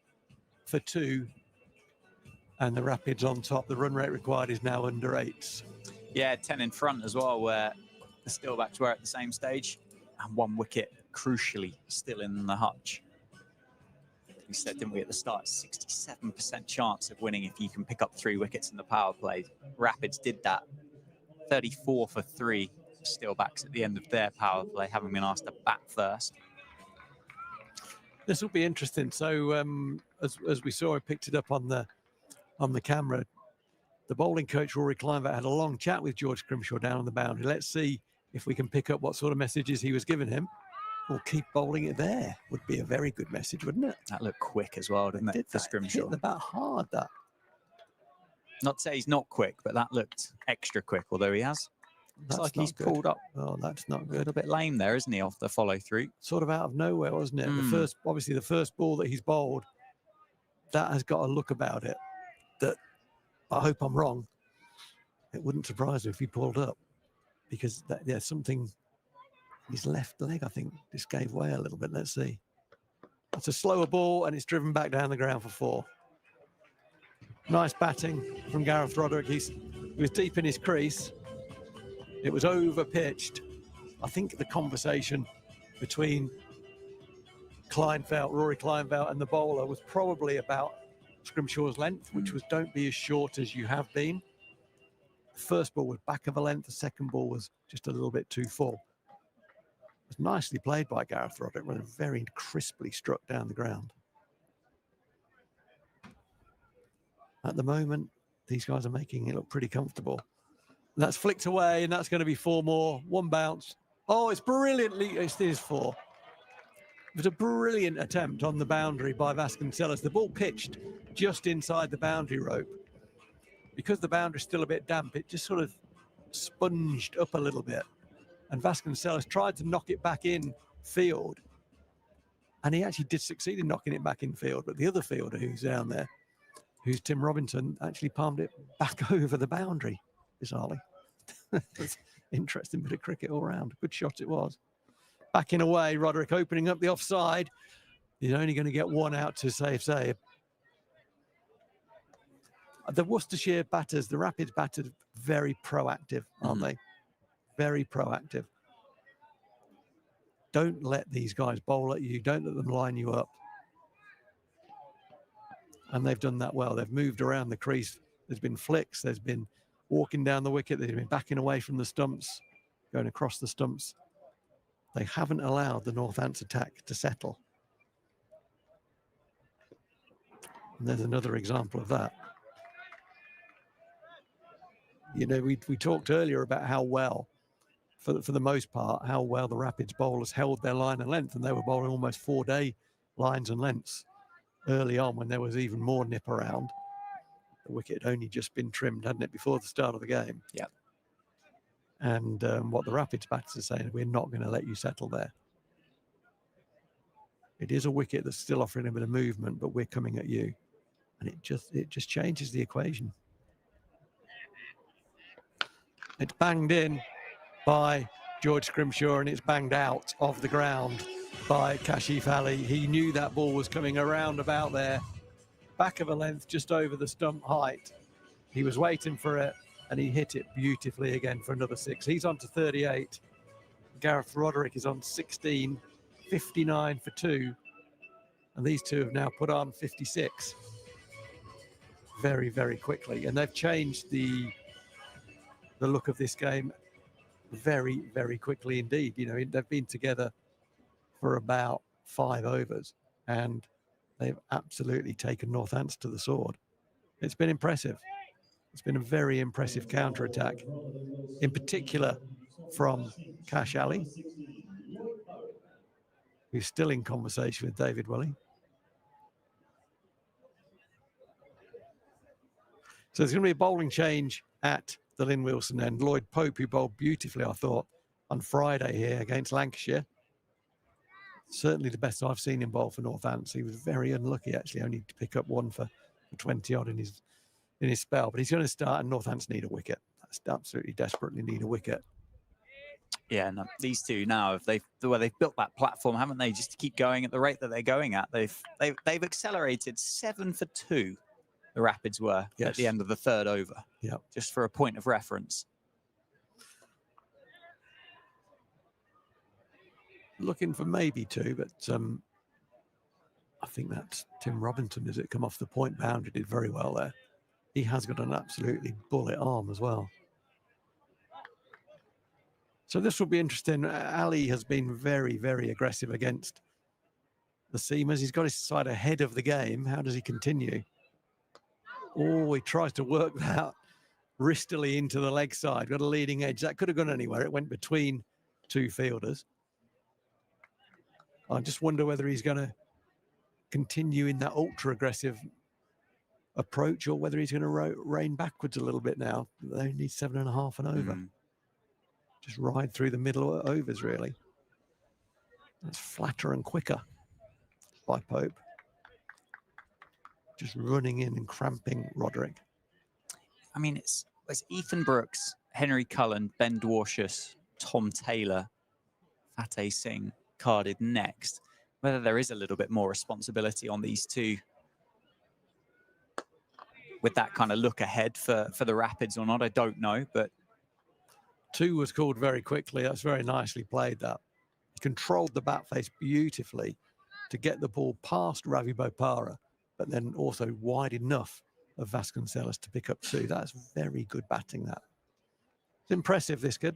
for 2. And the Rapids on top. The run rate required is now under 8s. Yeah, 10 in front as well, where the Steelbacks were at the same stage. And 1 wicket, crucially, still in the hutch. We said, didn't we, at the start, 67% chance of winning if you can pick up 3 wickets in the power play. Rapids did that. 34 for 3 Steelbacks at the end of their power play, having been asked to bat first. This will be interesting. So as we saw, I picked it up on the camera. The bowling coach, Rory Kleinvat, had a long chat with George Scrimshaw down on the boundary. Let's see if we can pick up what sort of messages he was giving him. We'll keep bowling it there. Would be a very good message, wouldn't it? That looked quick as well, didn't it, for Scrimshaw? Hit the bat hard, that. Not to say he's not quick, but that looked extra quick, although he has. It's like he's pulled up. Oh, that's not A good. little bit lame there, isn't he, off the follow through? Sort of out of nowhere, wasn't it? Obviously the first ball that he's bowled, that has got a look about it that I hope I'm wrong. It wouldn't surprise me if he pulled up, because there's something. His left leg, I think, just gave way a little bit. Let's see. It's a slower ball, and it's driven back down the ground for 4. Nice batting from Gareth Roderick. He was deep in his crease. It was over-pitched. I think the conversation between Rory Kleinvat, and the bowler was probably about Scrimshaw's length, which was don't be as short as you have been. The first ball was back of a length. The second ball was just a little bit too full. It was nicely played by Gareth Roderick, when it very crisply struck down the ground. At the moment, these guys are making it look pretty comfortable. And that's flicked away, and that's going to be 4 more. 1 bounce. Oh, it's brilliantly. It is 4. It was a brilliant attempt on the boundary by Vasconcelos. The ball pitched just inside the boundary rope. Because the boundary's still a bit damp, it just sort of sponged up a little bit. And Vasconcelos tried to knock it back in field. And he actually did succeed in knocking it back in field. But the other fielder who's down there, who's Tim Robinson, actually palmed it back over the boundary, bizarrely. It's interesting bit of cricket all round. Good shot it was. Backing away, Roderick opening up the offside. He's only going to get 1 out to save. The Worcestershire batters, the Rapids batters, very proactive, aren't they? Very proactive. Don't let these guys bowl at you. Don't let them line you up. And they've done that well. They've moved around the crease. There's been flicks. There's been walking down the wicket. They've been backing away from the stumps, going across the stumps. They haven't allowed the Northants attack to settle. And there's another example of that. You know, we talked earlier about how well, for the most part, how well the Rapids bowlers held their line and length, and they were bowling almost 4-day lines and lengths early on when there was even more nip around. The wicket had only just been trimmed, hadn't it, before the start of the game? Yeah. And what the Rapids batters are saying, we're not going to let you settle there. It is a wicket that's still offering a bit of movement, but we're coming at you. And it just changes the equation. It's banged in by George Scrimshaw, and it's banged out of the ground by Kashif Ali. He knew that ball was coming around about there, back of a length, just over the stump height. He was waiting for it, and he hit it beautifully again for another 6. He's on to 38. Gareth Roderick is on 16, 59 for 2. And these two have now put on 56 very, very quickly. And they've changed the look of this game very, very quickly indeed. You know, they've been together for about 5 overs, and they've absolutely taken Northants to the sword. It's been impressive. It's been a very impressive counter-attack, in particular from Cash Ali, who's still in conversation with David Willey. So there's going to be a bowling change at the Lynn Wilson end. Lloyd Pope, who bowled beautifully, I thought, on Friday here against Lancashire. Certainly the best I've seen him bowl for Northants. He was very unlucky, actually, only to pick up 1 for 20 odd in his spell. But he's going to start, and Northants need a wicket. That's absolutely desperately need a wicket. Yeah, no, these two now, they've built that platform, haven't they? Just to keep going at the rate that they're going at. They've accelerated 7 for 2. The Rapids were at the end of the 3rd over. Yeah. Just for a point of reference. Looking for maybe 2, but I think that's Tim Robinson, as it come off the point boundary, did very well there. He has got an absolutely bullet arm as well. So this will be interesting. Ali has been very, very aggressive against the seamers. He's got his side ahead of the game. How does he continue? Oh, he tries to work that wristily into the leg side. Got a leading edge. That could have gone anywhere. It went between 2 fielders. I just wonder whether he's going to continue in that ultra-aggressive approach, or whether he's going to rein backwards a little bit now. They need 7.5 and over. Just ride through the middle overs, really. That's flatter and quicker by Pope. Just running in and cramping Roderick. I mean, it's Ethan Brooks, Henry Cullen, Ben Dwarshus, Tom Taylor, Fateh Singh carded next. Whether there is a little bit more responsibility on these two with that kind of look ahead for the Rapids or not, I don't know. But 2 was called very quickly. That's very nicely played, that. He controlled the bat face beautifully to get the ball past Ravi Bopara, but then also wide enough of Vasconcelos to pick up 2. That's very good batting, that. It's impressive, this kid.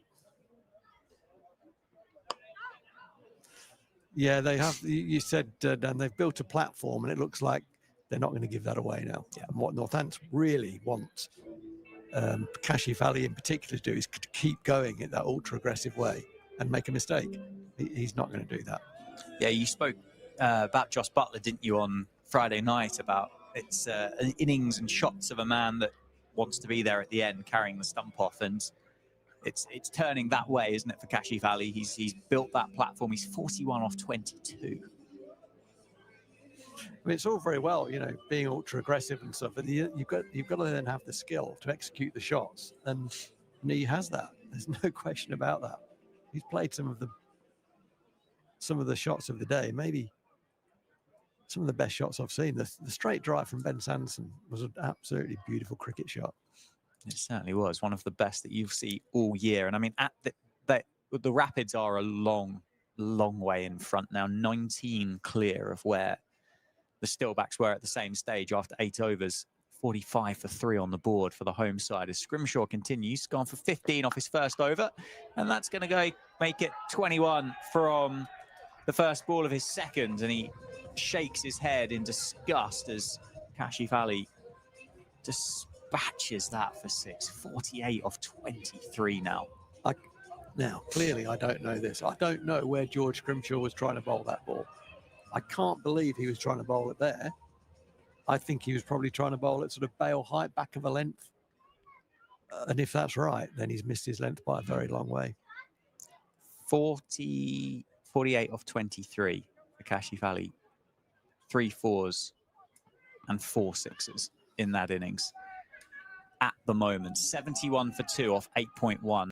Yeah, they have, you said, Dan, they've built a platform, and it looks like they're not going to give that away now. Yeah. And what Northants really want Kashif Ali in particular to do is to keep going in that ultra-aggressive way and make a mistake. He's not going to do that. Yeah, you spoke about Joss Butler, didn't you, on Friday night, about it's innings and shots of a man that wants to be there at the end, carrying the stump off, and it's turning that way, isn't it, for Kashif Ali? He's built that platform. He's 41 off 22. I mean, it's all very well, you know, being ultra aggressive and stuff, but you've got to then have the skill to execute the shots, and he has that. There's no question about that. He's played some of the shots of the day, maybe some of the best shots I've seen. The straight drive from Ben Sanderson was an absolutely beautiful cricket shot. It certainly was one of the best that you'll see all year. And I mean, the Rapids are a long way in front now, 19 clear of where the Steelbacks were at the same stage after 8 overs. 45 for 3 on the board for the home side as Scrimshaw continues, gone for 15 off his first over, and that's going to go make it 21 from the first ball of his second, and he shakes his head in disgust as Kashif Ali dispatches that for 6. 48 off 23 now. Now, clearly, I don't know this. I don't know where George Scrimshaw was trying to bowl that ball. I can't believe he was trying to bowl it there. I think he was probably trying to bowl at sort of bail height, back of a length. And if that's right, then he's missed his length by a very long way. 48 off 23 for Kashif Ali. 3 4s and 4 6s in that innings. At the moment, 71 for 2 off 8.1.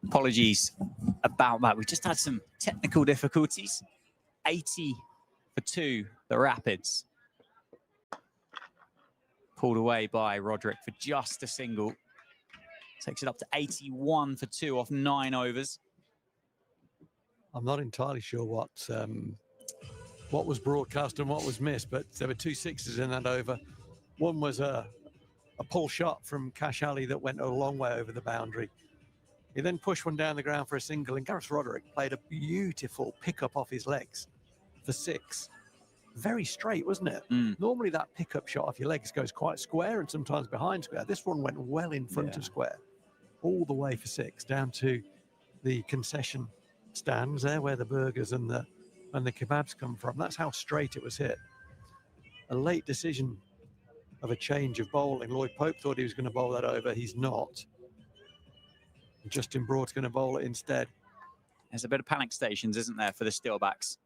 Apologies about that. We just had some technical difficulties. 80 for 2, the Rapids. Pulled away by Roderick for just a single. Takes it up to 81 for 2 off 9 overs. I'm not entirely sure what was broadcast and what was missed, but there were 2 6s in that over. One was a pull shot from Cash Ali that went a long way over the boundary. He then pushed one down the ground for a single, and Gareth Roderick played a beautiful pickup off his legs for 6. Very straight, wasn't it? Normally that pickup shot off your legs goes quite square and sometimes behind square. This one went well in front of square, all the way for 6, down to the concession stands there where the burgers and the kebabs come from. That's how straight it was hit. A late decision of a change of bowling. Lloyd Pope thought he was going to bowl that over. He's not. Justin Broad's going to bowl it instead. There's a bit of panic stations, isn't there, for the Steelbacks?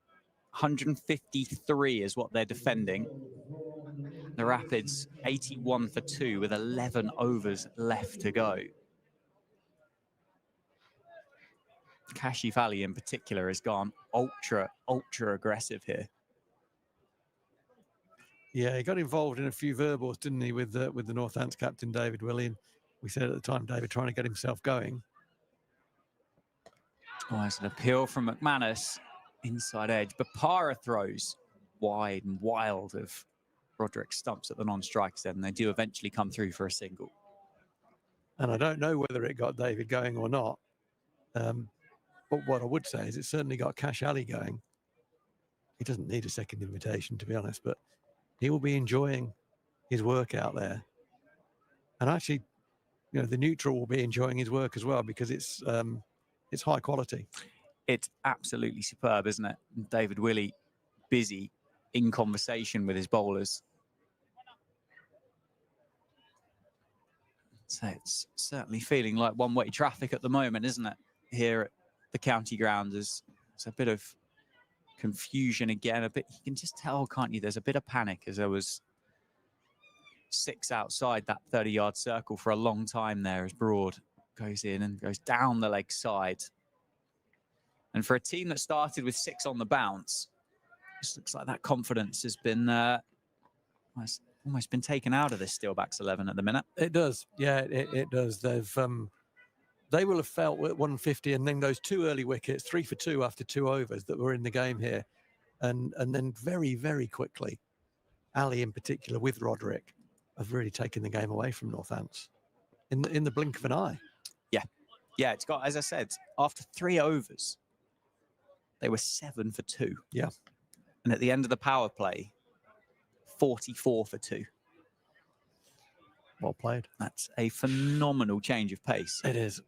153 is what they're defending. The Rapids, 81 for 2 with 11 overs left to go. Kashif Ali in particular has gone ultra aggressive here. Yeah, he got involved in a few verbals, didn't he, with the Northants captain, David Willian. We said at the time, David trying to get himself going. Oh, it's an appeal from McManus. Inside edge. Bapara throws wide and wild of Roderick stumps at the non-strikers end, and they do eventually come through for a single. And I don't know whether it got David going or not. But what I would say is it certainly got Cash Ali going. He doesn't need a second invitation, to be honest, but he will be enjoying his work out there. And actually, you know, the neutral will be enjoying his work as well, because it's high quality. It's absolutely superb, isn't it? David Willey busy in conversation with his bowlers. So it's certainly feeling like one-way traffic at the moment, isn't it? Here at the county ground, there's a bit of confusion again. You can just tell, can't you? There's a bit of panic, as there was 6 outside that 30-yard circle for a long time there, as Broad goes in and goes down the leg side. And for a team that started with 6 on the bounce, it looks like that confidence has been almost been taken out of this Steelbacks 11 at the minute. It does, yeah, it does. They will have felt at 150, and then those 2 early wickets, 3 for 2 after 2 overs that were in the game here, and then very, very quickly, Ali in particular with Roderick have really taken the game away from Northants in the blink of an eye. Yeah, it's got, as I said, after 3 overs, they were 7 for 2. Yeah. And at the end of the power play, 44 for 2. Well played. That's a phenomenal change of pace. It is.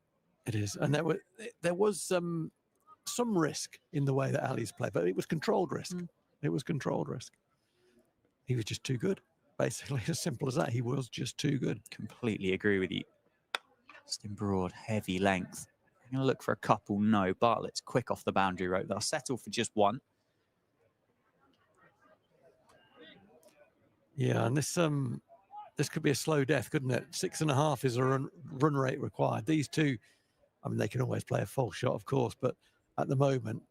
It is. And there was some risk in the way that Ali's played, but it was controlled risk. It was controlled risk. He was just too good. Basically, as simple as that. He was just too good. Completely agree with you. Just in Broad, heavy length. I'm going to look for a couple. No, Bartlett's quick off the boundary rope. They'll settle for just 1. Yeah, and this could be a slow death, couldn't it? 6.5 is a run rate required. These two, I mean, they can always play a false shot, of course, but at the moment,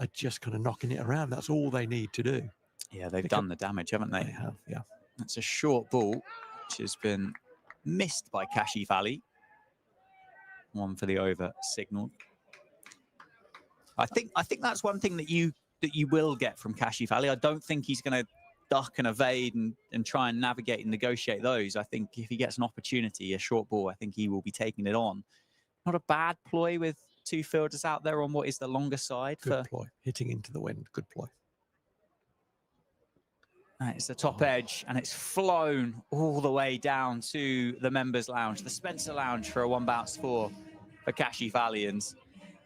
are just kind of knocking it around. That's all they need to do. Yeah, they've done the damage, haven't they? They have, yeah. That's a short ball, which has been missed by Kashif Ali. 1 for the over signal. I think that's one thing that you will get from Kashif Ali. I don't think he's going to duck and evade and try and navigate and negotiate those. I think if he gets an opportunity, a short ball, I think he will be taking it on. Not a bad ploy with 2 fielders out there on what is the longer side. Good ploy. Hitting into the wind. Good ploy. It's the top edge, and it's flown all the way down to the members' lounge, the Spencer Lounge, for a 1 bounce for Kashif Ali. And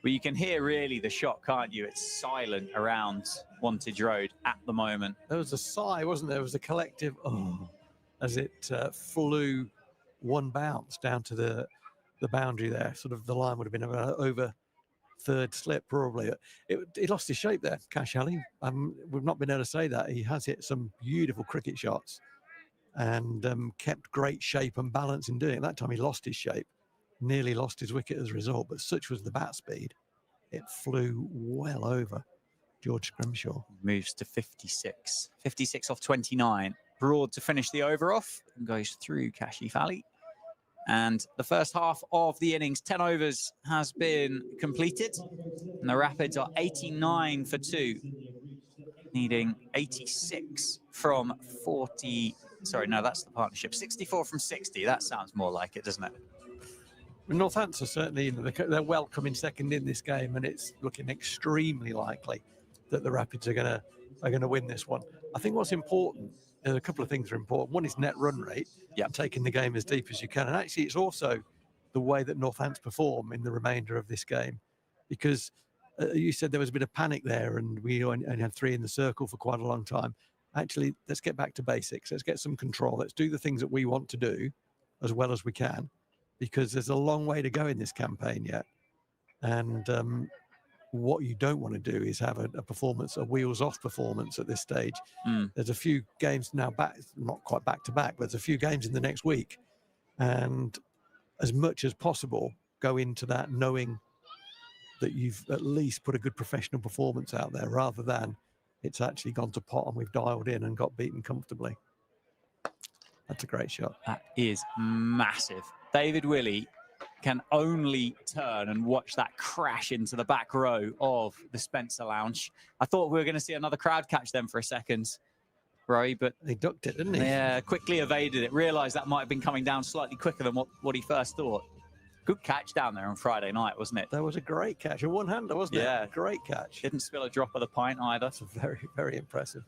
well, you can hear really the shot, can't you? It's silent around Wantage Road at the moment. There was a sigh, wasn't there? There was a collective, as it flew 1 bounce down to the boundary there. Sort of the line would have been over 3rd slip, probably. He lost his shape there, Cash Ali. We've not been able to say that. He has hit some beautiful cricket shots and kept great shape and balance in doing it. That time he lost his shape, nearly lost his wicket as a result, but such was the bat speed. It flew well over George Scrimshaw. Moves to 56. 56 off 29. Broad to finish the over off and goes through Kashif Ali. And the first half of the innings, 10 overs, has been completed. And the Rapids are 89 for 2, needing 86 from 40. Sorry, no, that's the partnership. 64 from 60. That sounds more like it, doesn't it? Northants are certainly, they're welcome in second in this game, and it's looking extremely likely that the Rapids are going to win this one. I think what's important, a couple of things are important. One is net run rate, taking the game as deep as you can. And actually, it's also the way that Northants perform in the remainder of this game. Because you said there was a bit of panic there, and we only had 3 in the circle for quite a long time. Actually, let's get back to basics. Let's get some control. Let's do the things that we want to do as well as we can, because there's a long way to go in this campaign yet. And what you don't want to do is have a performance, a wheels-off performance at this stage. There's a few games now back, not quite back-to-back, but there's a few games in the next week. And as much as possible, go into that knowing that you've at least put a good professional performance out there, rather than it's actually gone to pot and we've dialed in and got beaten comfortably. That's a great shot. That is massive. David Willey can only turn and watch that crash into the back row of the Spencer Lounge. I thought we were going to see another crowd catch them for a second, Rory, but he ducked it, didn't he? Yeah, quickly evaded it. Realised that might have been coming down slightly quicker than what he first thought. Good catch down there on Friday night, wasn't it? That was a great catch. A one-hander, wasn't it? Yeah. Great catch. Didn't spill a drop of the pint either. That's very, very impressive.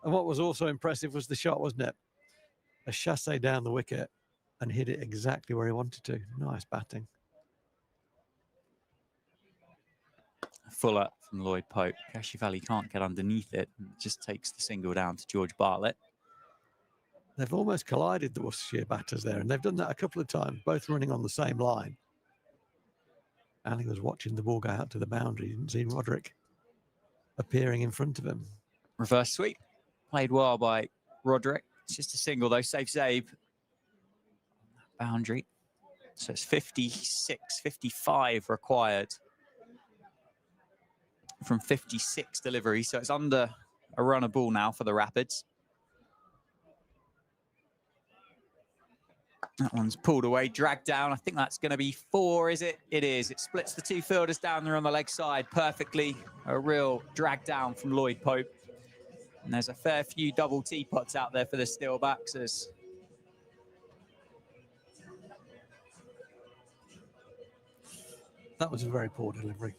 And what was also impressive was the shot, wasn't it? A chassé down the wicket and hit it exactly where he wanted to. Nice batting. Fuller from Lloyd Pope. Kashivali can't get underneath it. Just takes the single down to George Bartlett. They've almost collided, the Worcestershire batters there, and they've done that a couple of times, both running on the same line. Ali was watching the ball go out to the boundary. He didn't see Roderick appearing in front of him. Reverse sweep. Played well by Roderick. It's just a single, though. Safe save. Boundary. So it's 56, 55 required from 56 deliveries. So it's under a run of ball now for the Rapids. That one's pulled away, dragged down. I think that's going to be 4, is it? It is. It splits the two fielders down there on the leg side perfectly. A real drag down from Lloyd Pope. And there's a fair few double teapots out there for the Steelbacks. That was a very poor delivery.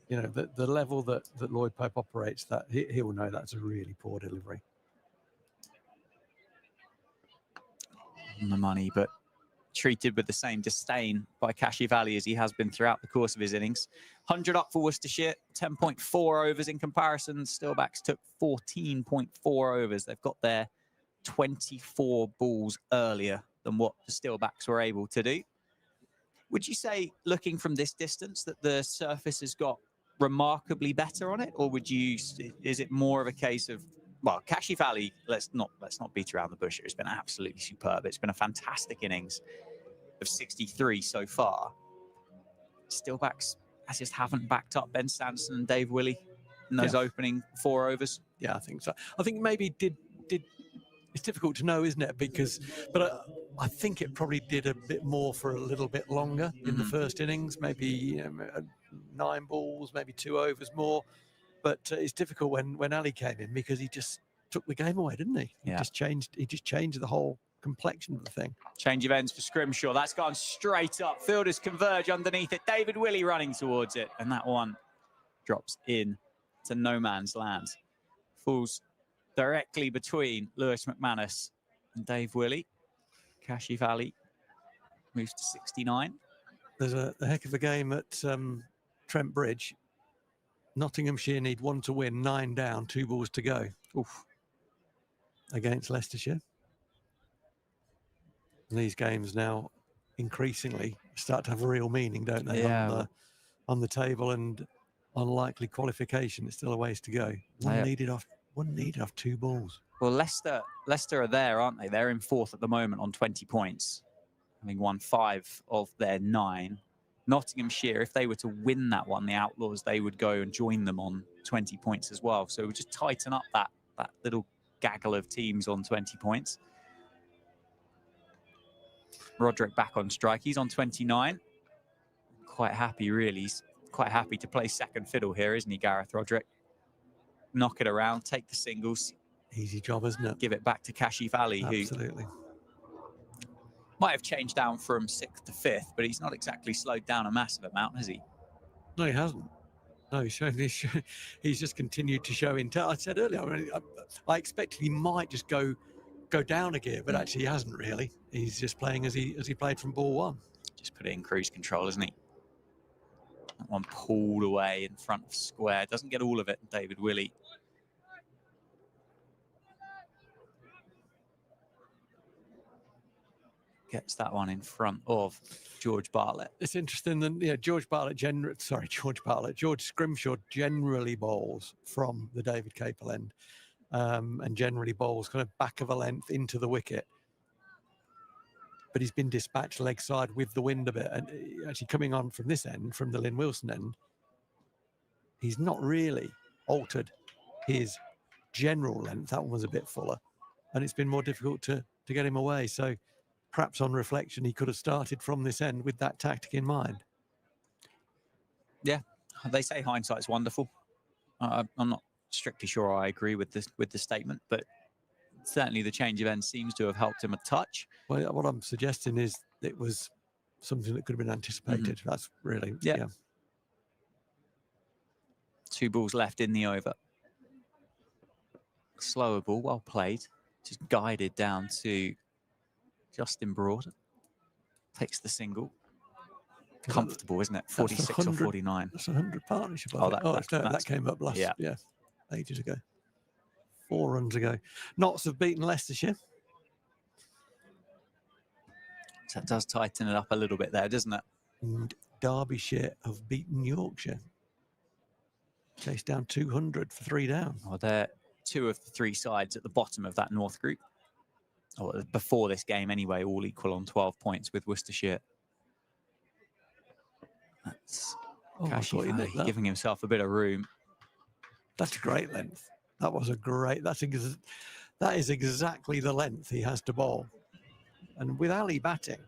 You know, the level that Lloyd Pope operates, that he will know that's a really poor delivery. On the money, but treated with the same disdain by Kashivali as he has been throughout the course of his innings. 100 up for Worcestershire, 10.4 overs in comparison. Steelbacks took 14.4 overs. They've got their 24 balls earlier than what the Steelbacks were able to do. Would you say, looking from this distance, that the surface has got remarkably better on it, or would you? Is it more of a case of, well, Kashivali, let's not beat around the bush. It's been absolutely superb. It's been a fantastic innings of 63 so far. Steelbacks just haven't backed up Ben Sanderson and Dave Willey in those opening 4 overs. Yeah, I think so. I think maybe did. It's difficult to know, isn't it? But I think it probably did a bit more for a little bit longer in the first innings. Maybe 9 balls, maybe 2 overs more. But it's difficult when Ali came in, because he just took the game away, didn't he? He just changed the whole complexion of the thing. Change of ends for Scrimshaw. That's gone straight up. Fielders converge underneath it. David Willey running towards it. And that one drops in to no man's land. Falls directly between Lewis McManus and Dave Willey. Kashivali moves to 69. There's a heck of a game at Trent Bridge. Nottinghamshire need 1 to win, 9 down, 2 balls to go. Oof. Against Leicestershire. And these games now increasingly start to have a real meaning, don't they? Yeah. On the table, and unlikely qualification. It's still a ways to go. One needed off 2 balls. Well, Leicester are there, aren't they? They're in 4th at the moment on 20 points, having won 5 of their 9. Nottinghamshire, if they were to win that one, the Outlaws, they would go and join them on 20 points as well. So we'll just tighten up that little gaggle of teams on 20 points. Roderick back on strike. He's on 29. Quite happy, really. He's quite happy to play second fiddle here, isn't he, Gareth Roderick? Knock it around, take the singles. Easy job, isn't it? Give it back to Kashivali, Absolutely. who might have changed down from 6th to 5th, but he's not exactly slowed down a massive amount, has he? No, he hasn't. No, he's just continued to show intel. I said earlier, I expected he might just go down a gear, but actually he hasn't really. He's just playing as he played from ball 1. Just put it in cruise control, isn't he? That one pulled away in front of square. Doesn't get all of it, David Willey. Gets that one in front of George Bartlett. It's interesting that George Scrimshaw generally bowls from the David Capel end, and generally bowls kind of back of a length into the wicket. But he's been dispatched leg side with the wind a bit, and actually coming on from this end, from the Lynn Wilson end, he's not really altered his general length. That one was a bit fuller, and it's been more difficult to get him away. So perhaps on reflection, he could have started from this end with that tactic in mind. Yeah, they say hindsight's wonderful. I'm not strictly sure I agree with the statement, but certainly the change of end seems to have helped him a touch. Well, what I'm suggesting is it was something that could have been anticipated. That's really, yeah. 2 balls left in the over. Slower ball, well played. Just guided down to Justin Broad takes the single. Comfortable, isn't it? 46 or 49. That's 100 partnership. Oh, That came up last, ages ago. 4 runs ago. Notts have beaten Leicestershire. So that does tighten it up a little bit there, doesn't it? And Derbyshire have beaten Yorkshire. Chased down 200 for 3 down. Well, they're 2 of the 3 sides at the bottom of that North group. Or before this game anyway, all equal on 12 points with Worcestershire. That's Kashi Valley giving himself a bit of room. That's great length. That was a great, that is exactly the length he has to bowl. And with Ali batting,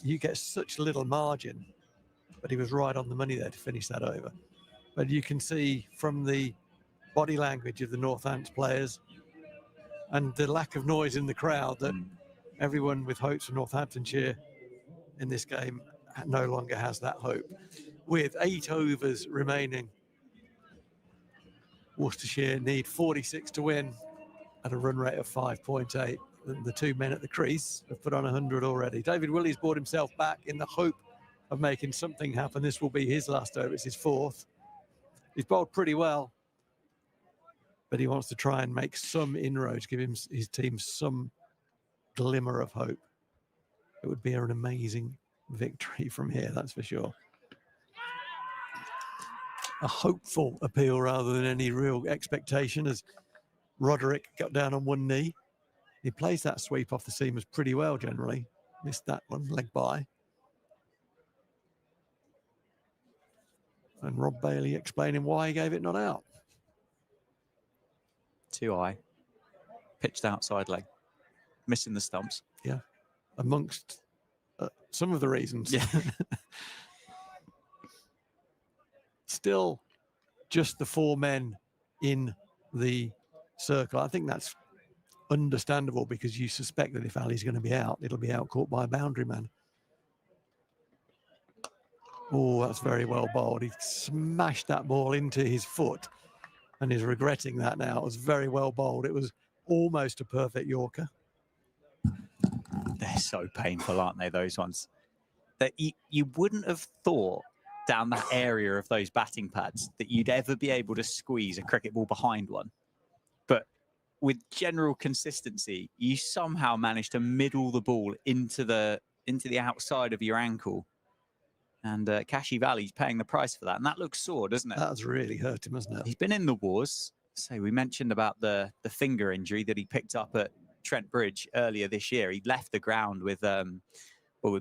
you get such little margin, but he was right on the money there to finish that over. But you can see from the body language of the Northants players and the lack of noise in the crowd that everyone with hopes for Northamptonshire in this game no longer has that hope. With 8 overs remaining, Worcestershire need 46 to win at a run rate of 5.8. The 2 men at the crease have put on 100 already. David Willey's brought himself back in the hope of making something happen. This will be his last over. It's his 4th. He's bowled pretty well, but he wants to try and make some inroads, give his team some glimmer of hope. It would be an amazing victory from here, that's for sure. A hopeful appeal rather than any real expectation, as Roderick got down on one knee. He plays that sweep off the seamers pretty well generally. Missed that one, leg by. And Rob Bailey explaining why he gave it not out. Too high. Pitched outside leg. Missing the stumps. Yeah. Amongst some of the reasons. Yeah. Still just the 4 men in the circle. I think that's understandable because you suspect that if Ali's going to be out, it'll be out caught by a boundary man. Oh, that's very well bowled. He smashed that ball into his foot and is regretting that now. It was very well bowled. It was almost a perfect Yorker. They're so painful, aren't they, those ones? That you wouldn't have thought down that area of those batting pads that you'd ever be able to squeeze a cricket ball behind one. But with general consistency, you somehow manage to middle the ball into the outside of your ankle. And Kashi Valley's paying the price for that. And that looks sore, doesn't it? That's really hurt him, hasn't it? He's been in the wars. So we mentioned about the finger injury that he picked up at Trent Bridge earlier this year. He left the ground with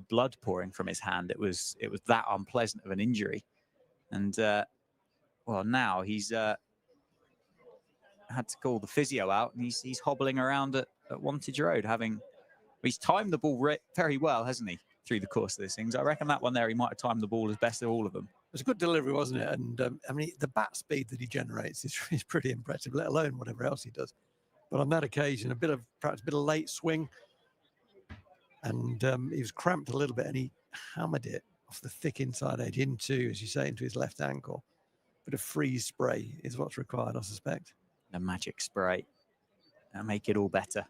blood pouring from his hand. It was that unpleasant of an injury. And well, now he's had to call the physio out, and he's hobbling around at Wantage Road, he's timed the ball very well, hasn't he, through the course of this things. I reckon that one there, he might have timed the ball as best of all of them. It was a good delivery, wasn't it? And I mean, the bat speed that he generates is pretty impressive, let alone whatever else he does. But on that occasion, perhaps a bit of late swing, and he was cramped a little bit, and he hammered it off the thick inside edge into, as you say, into his left ankle. Bit of freeze spray is what's required, I suspect. The magic spray. That'll make it all better.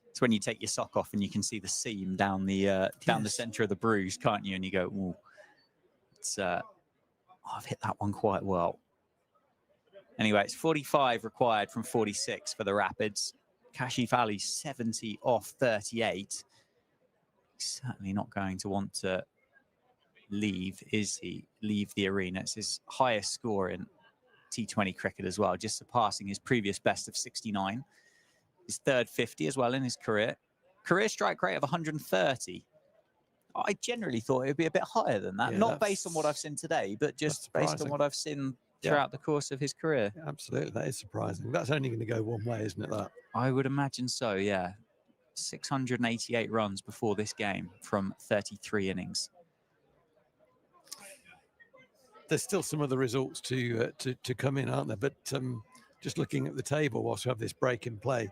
It's when you take your sock off and you can see the seam down the center of the bruise, can't you? And you go, "Ooh, it's I've hit that one quite well." Anyway, it's 45 required from 46 for the Rapids. Kashi Valley 70 off 38. He's certainly not going to want to leave, is he? Leave the arena. It's his highest score in T20 cricket as well, just surpassing his previous best of 69. His third 50 as well in his career. Career strike rate of 130. I generally thought it would be a bit higher than that. Not based on what I've seen today, but just based on what I've seen throughout the course of his career. Yeah, absolutely. That is surprising. That's only going to go one way, isn't it, that? I would imagine so, yeah. 688 runs before this game from 33 innings. There's still some of the results to come in, aren't there? But just looking at the table whilst we have this break in play,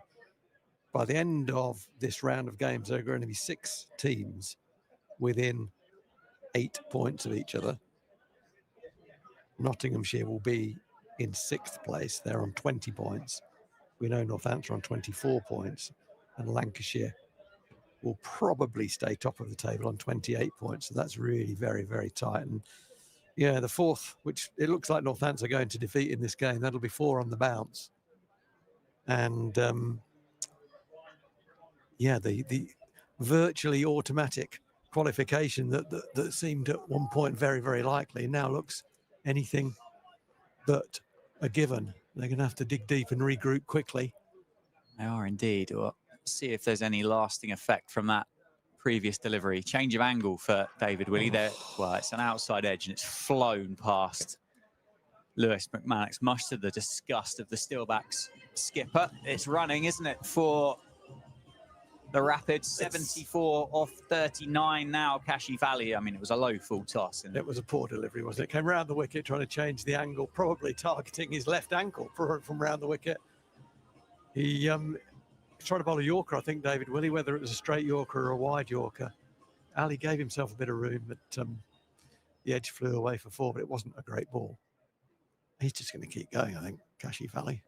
by the end of this round of games, there are going to be 6 teams within 8 points of each other. Nottinghamshire will be in 6th place. They're on 20 points. We know Northampton on 24 points, and Lancashire will probably stay top of the table on 28 points. So that's really very, very tight. And yeah, the fourth, which it looks like Northants are going to defeat in this game, that'll be 4 on the bounce. And yeah, the virtually automatic qualification that seemed at one point very, very likely now looks anything but a given. They're going to have to dig deep and regroup quickly. They are indeed. Or see if there's any lasting effect from that previous delivery. Change of angle for David Willey there. Well, it's an outside edge and it's flown past Lewis McManus, much to the disgust of the Steelbacks skipper. It's running, isn't it, for the Rapids? 74 off 39 now, Kashi Valley. I mean, it was a low full toss. And it was a poor delivery, wasn't it? Came round the wicket trying to change the angle, probably targeting his left ankle from round the wicket. He tried to bowl a Yorker, I think, David Willey, whether it was a straight Yorker or a wide Yorker. Ali gave himself a bit of room, but the edge flew away for 4, but it wasn't a great ball. He's just going to keep going, I think, Kashi Valley.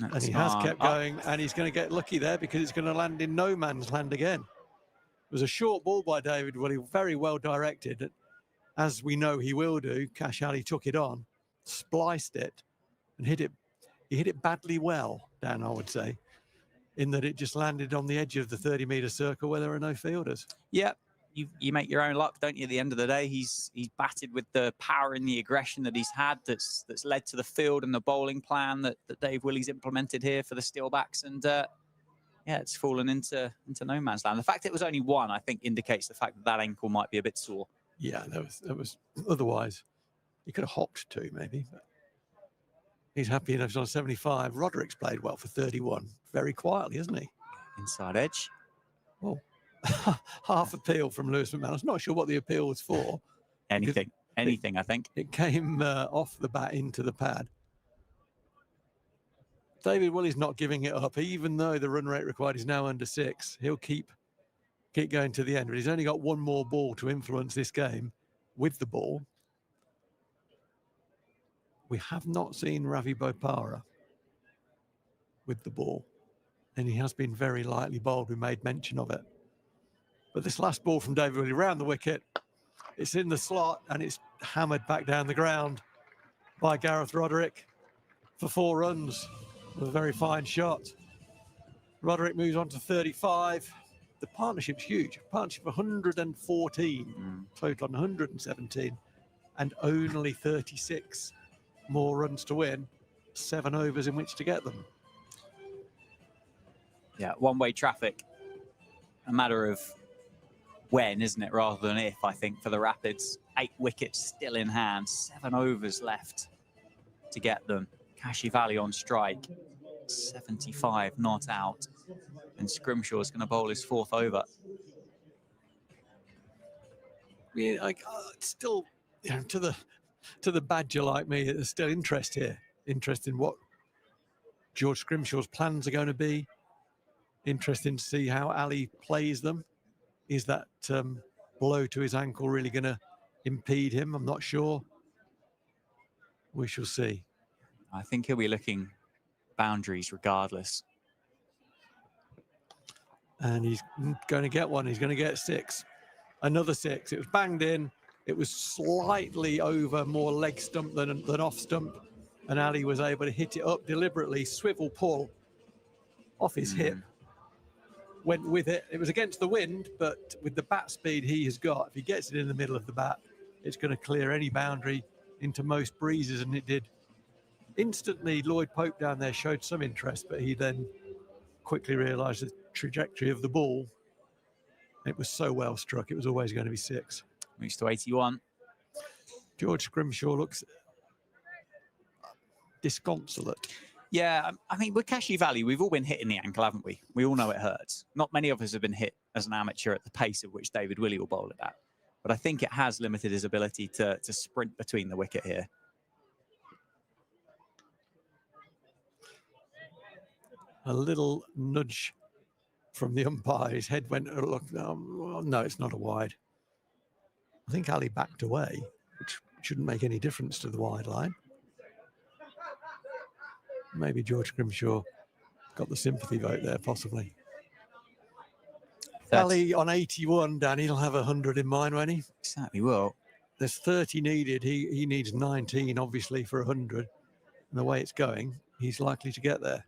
And he has kept going, and he's going to get lucky there because it's going to land in no man's land again. It was a short ball by David Willey, very well directed. As we know he will do, Kash Ali took it on, spliced it, and hit it. He hit it badly well, Dan, I would say, in that it just landed on the edge of the 30-metre circle where there are no fielders. Yeah, you make your own luck, don't you? At the end of the day, he's batted with the power and the aggression that he's had that's led to the field and the bowling plan that Dave Willey's implemented here for the Steelbacks. And yeah, it's fallen into no man's land. The fact it was only 1, I think, indicates the fact that ankle might be a bit sore. Yeah, that was otherwise he could have hopped 2 maybe. But he's happy enough. He's on 75. Roderick's played well for 31. Very quietly, isn't he? Inside edge. Well, half appeal from Lewis McManus. Not sure what the appeal was for. Anything, I think. It came off the bat into the pad. David Willey's not giving it up, even though the run rate required is now under 6. He'll keep going to the end, but he's only got 1 more ball to influence this game with the ball. We have not seen Ravi Bopara with the ball, and he has been very lightly bowled. We made mention of it. But this last ball from David Willey round the wicket, it's in the slot, and it's hammered back down the ground by Gareth Roderick for 4 runs. A very fine shot. Roderick moves on to 35. The partnership's huge. Partnership 114, total on 117, and only 36 more runs to win. 7 overs in which to get them. Yeah, one-way traffic. A matter of when, isn't it, rather than if, I think, for the Rapids. 8 wickets still in hand, 7 overs left to get them. Kashi Valley on strike, 75 not out, and Scrimshaw's going to bowl his 4th over. Yeah, still, you know, to the badger like me, there's still interest here. Interest in what George Scrimshaw's plans are going to be. Interesting to see how Ali plays them. Is that blow to his ankle really going to impede him? I'm not sure. We shall see. I think he'll be looking boundaries regardless. And he's going to get one. He's going to get 6. Another 6. It was banged in. It was slightly over, more leg stump than off stump. And Ali was able to hit it up deliberately, swivel pull off his hip. Went with it. It was against the wind, but with the bat speed he has got, if he gets it in the middle of the bat, it's going to clear any boundary into most breezes, and it did. Instantly, Lloyd Pope down there showed some interest, but he then quickly realised the trajectory of the ball. It was so well struck, it was always going to be 6. Moves to 81. George Scrimshaw looks disconsolate. Yeah, I mean, with Kashi Valley, we've all been hit in the ankle, haven't we? We all know it hurts. Not many of us have been hit as an amateur at the pace of which David Willey will bowl it at. But I think it has limited his ability to sprint between the wicket here. A little nudge from the umpire. His head went, look, no, it's not a wide. I think Ali backed away, which shouldn't make any difference to the wide line. Maybe George Scrimshaw got the sympathy vote there, possibly. Ali on 81, Danny, he'll have 100 in mind, won't he? Exactly. Well, There's 30 needed. He needs 19, obviously, for 100. And the way it's going, he's likely to get there.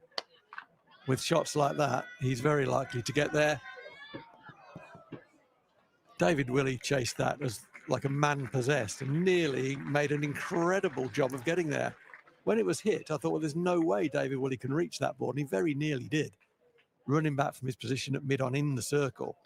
With shots like that, he's very likely to get there. David Willey chased that as like a man possessed and nearly made an incredible job of getting there. When it was hit, I thought, well, there's no way David Willey can reach that ball. And he very nearly did. Running back from his position at mid-on in the circle.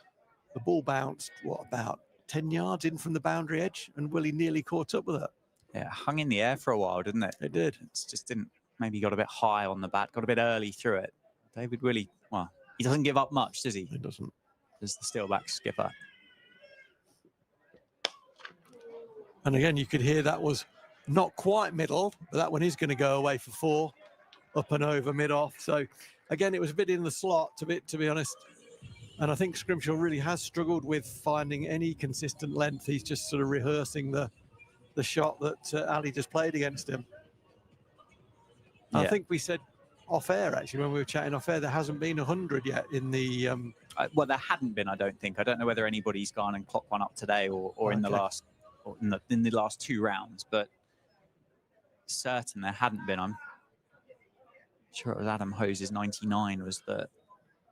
The ball bounced, what, about 10 yards in from the boundary edge, and Willey nearly caught up with it. Yeah, hung in the air for a while, didn't it? It did. It just didn't, maybe got a bit high on the bat, got a bit early through it. David Willey, well, he doesn't give up much, does he? He doesn't. As the Steelbacks skipper. And again, you could hear that was not quite middle, but that one is going to go away for 4, up and over mid-off. So again, it was a bit in the slot, to be honest. And I think Scrimshaw really has struggled with finding any consistent length. He's just sort of rehearsing the shot that Ali just played against him. Yeah. I think we said off air, actually, when we were chatting off air, there hasn't been 100 yet in the... well, there hadn't been, I don't think. I don't know whether anybody's gone and clocked one up today or in the last... Or in the last 2 rounds, but certain there hadn't been. I'm sure it was Adam Hose's 99 was the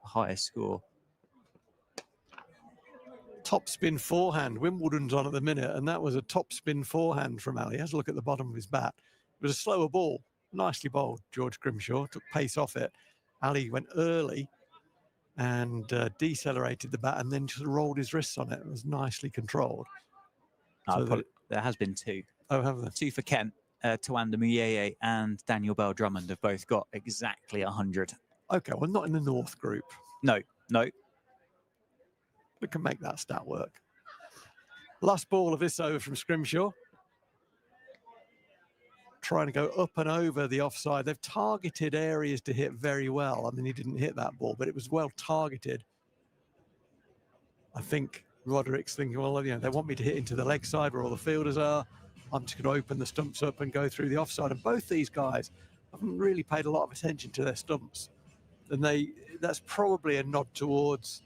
highest score. Top spin forehand. Wimbledon's on at the minute, and that was a top spin forehand from Ali. Has a look at the bottom of his bat. It was a slower ball. Nicely bowled, George Grimshaw. Took pace off it. Ali went early and decelerated the bat and then just rolled his wrists on it. It was nicely controlled. So there has been 2. Oh, have there? 2 for Kent. Tawanda Muyeye and Daniel Bell Drummond have both got exactly 100. Okay, well, not in the North group. No. We can make that stat work. Last ball of this over from Scrimshaw. Trying to go up and over the offside. They've targeted areas to hit very well. I mean, he didn't hit that ball, but it was well targeted. I think Roderick's thinking, well, you know, they want me to hit into the leg side where all the fielders are. I'm just going to open the stumps up and go through the offside. And both these guys haven't really paid a lot of attention to their stumps. And that's probably a nod towards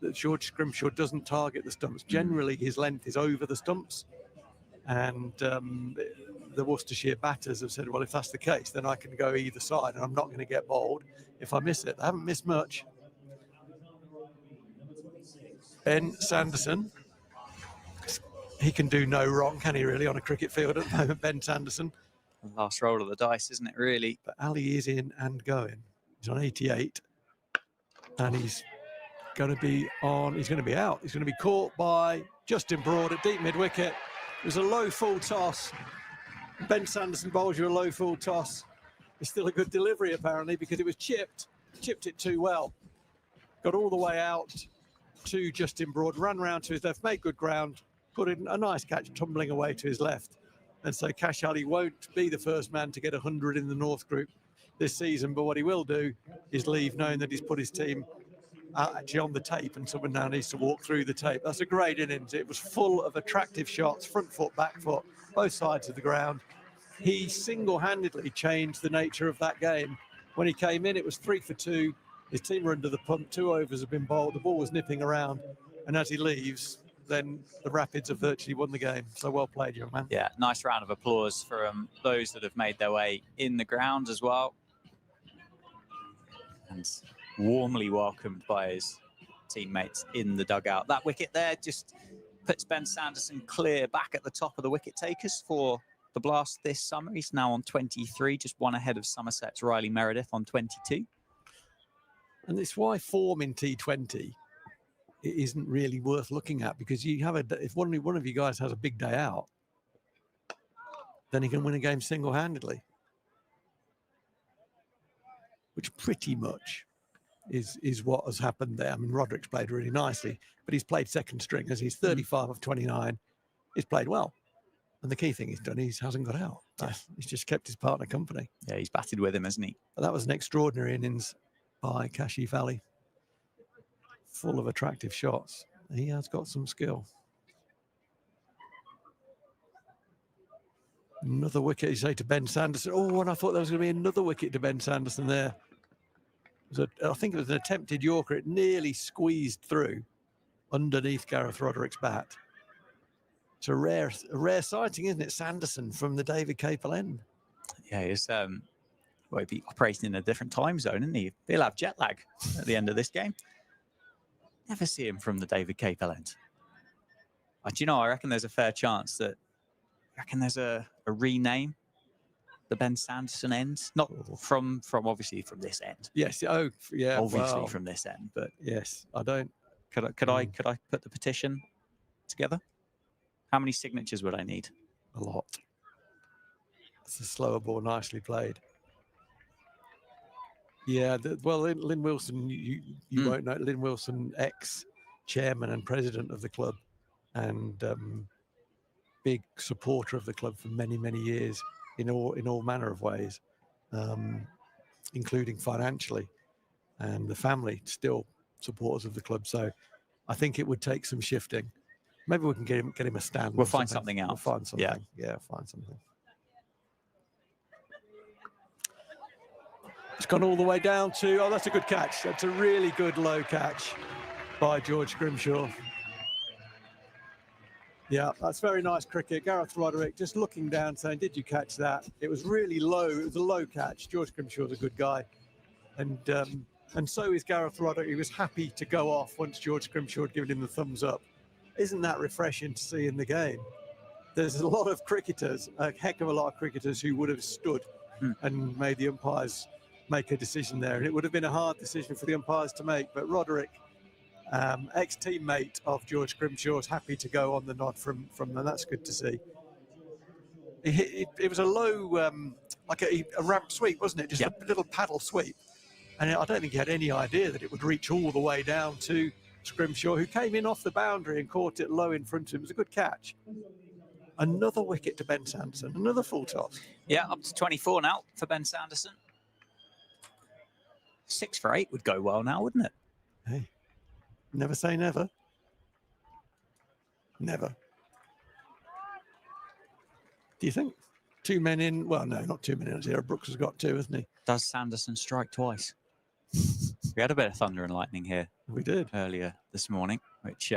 that George Scrimshaw doesn't target the stumps. Generally, his length is over the stumps. And the Worcestershire batters have said, well, if that's the case, then I can go either side and I'm not going to get bowled if I miss it. They haven't missed much. Ben Sanderson, he can do no wrong, can he really, on a cricket field at the moment, Ben Sanderson. Last roll of the dice, isn't it, really? But Ali is in and going. He's on 88. And he's going to be on, he's going to be out. He's going to be caught by Justin Broad at deep mid-wicket. It was a low full toss. Ben Sanderson bowls you a low full toss. It's still a good delivery, apparently, because it was chipped it too well. Got all the way out to Justin Broad, ran round to his left, made good ground, put in a nice catch, tumbling away to his left. And so Cash Ali won't be the first man to get 100 in the North group this season, but what he will do is leave knowing that he's put his team actually on the tape, and someone now needs to walk through the tape. That's a great innings. It was full of attractive shots, front foot, back foot, both sides of the ground. He single-handedly changed the nature of that game. When he came in, it was 3 for 2. His team were under the pump. 2 overs have been bowled. The ball was nipping around. And as he leaves, then the Rapids have virtually won the game. So well played, young man. Yeah, nice round of applause for those that have made their way in the ground as well. And warmly welcomed by his teammates in the dugout. That wicket there just puts Ben Sanderson clear back at the top of the wicket takers for the Blast this summer. He's now on 23, just 1 ahead of Somerset's Riley Meredith on 22. And it's why form in T20 it isn't really worth looking at, because you have if one of you guys has a big day out, then he can win a game single-handedly, which pretty much is what has happened there. I mean, Roderick's played really nicely, but he's played second string as he's 35 of 29. He's played well. And the key thing he's done, he hasn't got out. He's just kept his partner company. Yeah, he's batted with him, hasn't he? But that was an extraordinary innings by Kashi Valley. Full of attractive shots. He has got some skill. Another wicket, you say, to Ben Sanderson. Oh, and I thought there was going to be another wicket to Ben Sanderson there. I think it was an attempted Yorker. It nearly squeezed through underneath Gareth Roderick's bat. It's a rare sighting, isn't it? Sanderson from the David Capel end. Yeah, he's well, he'd be operating in a different time zone, isn't he? He'll have jet lag at the end of this game. Never see him from the David Capel end. Do you know, I reckon there's a fair chance that there's a rename the Ben Sanderson end, not from obviously from this end. Yes. Oh, yeah. Obviously from this end, but yes, I don't. Could I put the petition together? How many signatures would I need? A lot. It's a slower ball, nicely played. Yeah. Well, Lynn Wilson, you won't know. Lynn Wilson, ex-chairman and president of the club, and big supporter of the club for many, many years in all manner of ways, including financially, and the family still supporters of the club. So I think it would take some shifting. Maybe we can get him a stand. We'll find something out. We'll find something. Yeah, find something. It's gone all the way down to, oh, that's a good catch. That's a really good low catch by George Grimshaw. Yeah, that's very nice cricket. Gareth Roderick just looking down saying, did you catch that? It was really low. It was a low catch. George Grimshaw's a good guy. And so is Gareth Roderick. He was happy to go off once George Grimshaw had given him the thumbs up. Isn't that refreshing to see in the game? There's a lot of cricketers, a heck of a lot of cricketers who would have stood and made the umpires make a decision there. And it would have been a hard decision for the umpires to make. But Roderick, ex-teammate of George Grimshaw, is happy to go on the nod from them. That's good to see. It was a low, like a ramp sweep, wasn't it? Just a little paddle sweep. And I don't think he had any idea that it would reach all the way down to Grimshaw, who came in off the boundary and caught it low in front of him. It was a good catch. Another wicket to Ben Sanderson, another full toss. Yeah, up to 24 now for Ben Sanderson. 6 for 8 would go well now, wouldn't it? Hey, never say never. Never. Do you think? 2 men in? Well, no, not 2 men in. Zero. Brooks has got 2, hasn't he? Does Sanderson strike twice? We had a bit of thunder and lightning here. We did. Earlier this morning, which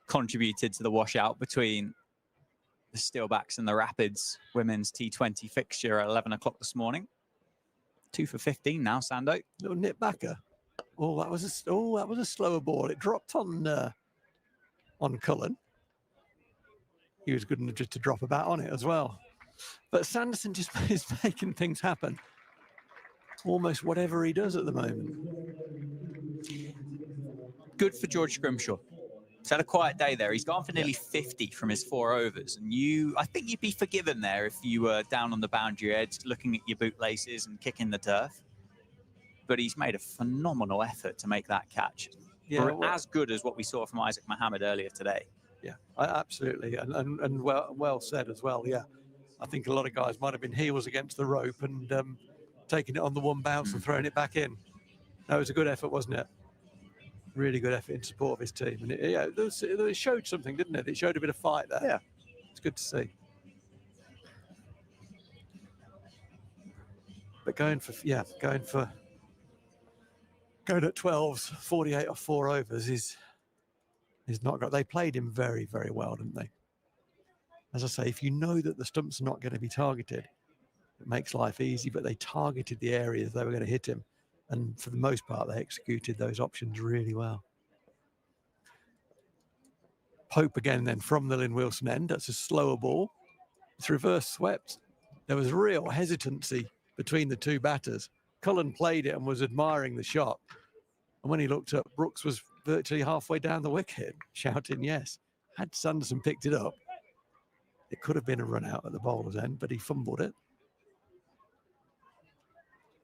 contributed to the washout between the Steelbacks and the Rapids women's T20 fixture at 11 o'clock this morning. 2 for 15 now, Sando. Little nip backer. Oh, that was a slower ball. It dropped on Cullen. He was good enough just to drop a bat on it as well. But Sanderson just is making things happen. Almost whatever he does at the moment. Good for George Grimshaw. He's had a quiet day there. He's gone for nearly 50 from his 4 overs. And I think you'd be forgiven there if you were down on the boundary edge, looking at your bootlaces and kicking the turf. But he's made a phenomenal effort to make that catch. Yeah, as good as what we saw from Isaac Mohammed earlier today. Yeah, absolutely. And well said as well. Yeah, I think a lot of guys might have been heels against the rope and taking it on the one bounce and throwing it back in. That was a good effort, wasn't it? Really good effort in support of his team. And it showed something, didn't it? It showed a bit of fight there. Yeah. It's good to see. But going at 12s, 48 or 4 overs is not great. They played him very, very well, didn't they? As I say, if you know that the stumps are not going to be targeted, it makes life easy, but they targeted the areas they were going to hit him. And for the most part, they executed those options really well. Pope again then from the Lynn Wilson end. That's a slower ball. It's reverse swept. There was real hesitancy between the 2 batters. Cullen played it and was admiring the shot. And when he looked up, Brooks was virtually halfway down the wicket, shouting yes. Had Sanderson picked it up, it could have been a run out at the bowler's end, but he fumbled it.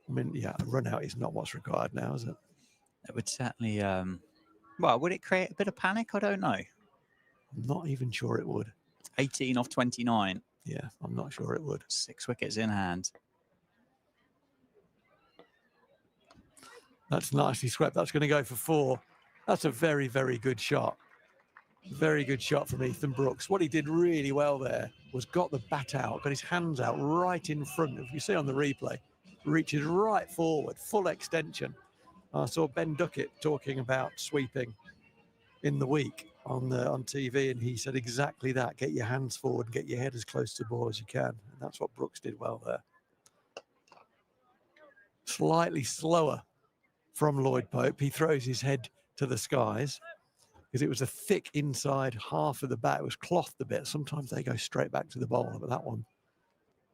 I mean, yeah, a run out is not what's required now, is it? It would certainly, well, would it create a bit of panic? I don't know. I'm not even sure it would. 18 off 29. Yeah, I'm not sure it would. 6 wickets in hand. That's nicely swept. That's going to go for 4. That's a very, very good shot. Very good shot from Ethan Brooks. What he did really well there was got the bat out, got his hands out right in front. If you see on the replay, reaches right forward, full extension. I saw Ben Duckett talking about sweeping in the week on TV, and he said exactly that: get your hands forward, get your head as close to the ball as you can. And that's what Brooks did well there. Slightly slower from Lloyd Pope. He throws his head to the skies because it was a thick inside half of the bat. It was clothed a bit. Sometimes they go straight back to the bowler, but that one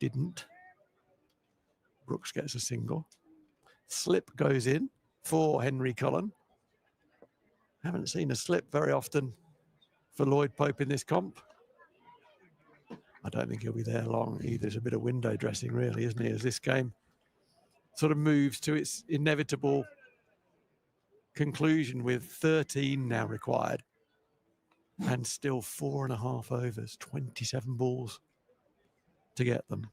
didn't. Brooks gets a single. Slip goes in for Henry Cullen. Haven't seen a slip very often for Lloyd Pope in this comp. I don't think he'll be there long either. It's a bit of window dressing, really, isn't he, as this game sort of moves to its inevitable conclusion with 13 now required and still 4.5 overs, 27 balls to get them.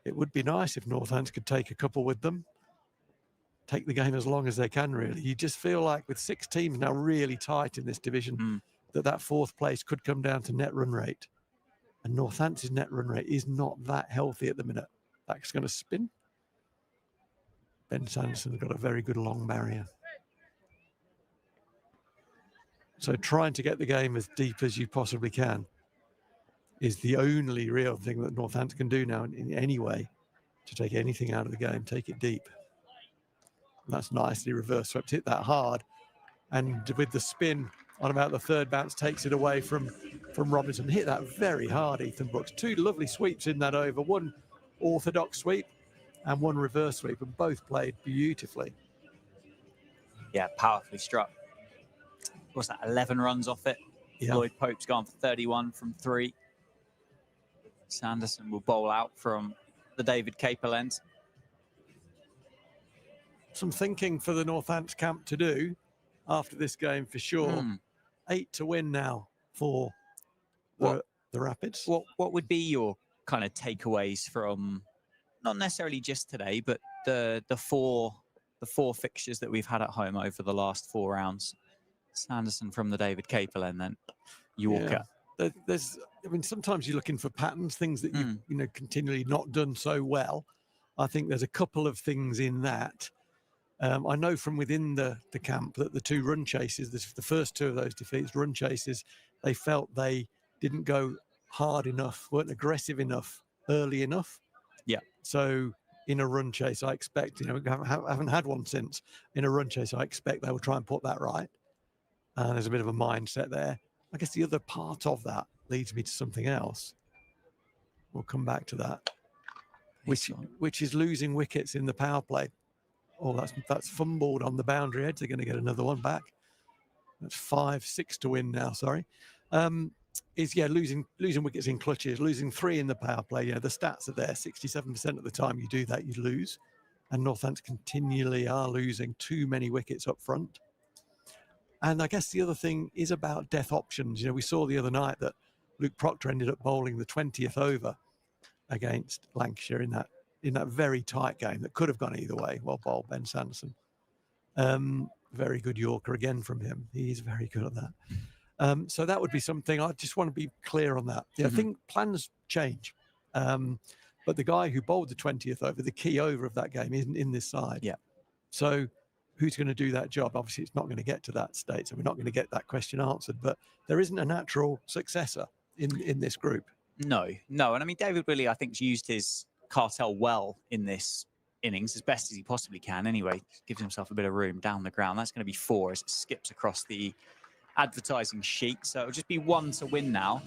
It would be nice if Northants could take a couple with them, take the game as long as they can, really. You just feel like with 6 teams now really tight in this division, that fourth place could come down to net run rate. And Northampton's net run rate is not that healthy at the minute. That's going to spin. Ben Sanderson's got a very good long barrier. So trying to get the game as deep as you possibly can is the only real thing that Northampton can do now in any way to take anything out of the game, take it deep. And that's nicely reverse swept, hit that hard. And with the spin on about the third bounce, takes it away from Robinson. Hit that very hard, Ethan Brooks. 2 lovely sweeps in that over. One orthodox sweep and one reverse sweep, and both played beautifully. Yeah, powerfully struck. What's that, 11 runs off it? Yeah. Lloyd Pope's gone for 31 from 3. Sanderson will bowl out from the David Capel end. Some thinking for the Northants camp to do after this game for sure. 8 to win now for the Rapids. What would be your kind of takeaways from not necessarily just today, but the four fixtures that we've had at home over the last 4 rounds? Sanderson from the David Capel and then Yorker. Yeah. I mean, sometimes you're looking for patterns, things that you've continually not done so well. I think there's a couple of things in that. I know from within the camp that the 2 run chases, the first 2 of those defeats, run chases, they felt they didn't go hard enough, weren't aggressive enough, early enough. Yeah. So in a run chase, I expect, haven't had one since. In a run chase, I expect they will try and put that right. And there's a bit of a mindset there. I guess the other part of that leads me to something else. We'll come back to that, which is losing wickets in the power play. Oh, that's fumbled on the boundary edge. They're going to get another one back. That's 5-6 to win now. Sorry, losing wickets in clutches, losing 3 in the power play. The stats are there. 67% of the time you do that, you lose, and Northants continually are losing too many wickets up front. And I guess the other thing is about death options. We saw the other night that Luke Proctor ended up bowling the 20th over against Lancashire in that very tight game that could have gone either way. Well bowled, Ben Sanderson. Very good Yorker again from him. He's very good at that. So that would be something. I just want to be clear on that. I think plans change. But the guy who bowled the 20th over, the key over of that game, isn't in this side. Yeah. So who's going to do that job? Obviously, it's not going to get to that state, so we're not going to get that question answered. But there isn't a natural successor in this group. No. And I mean, David Willey, I think, used his cartel well in this innings as best as he possibly can. Anyway, gives himself a bit of room down the ground. That's going to be 4 as it skips across the advertising sheet. So it'll just be 1 to win now.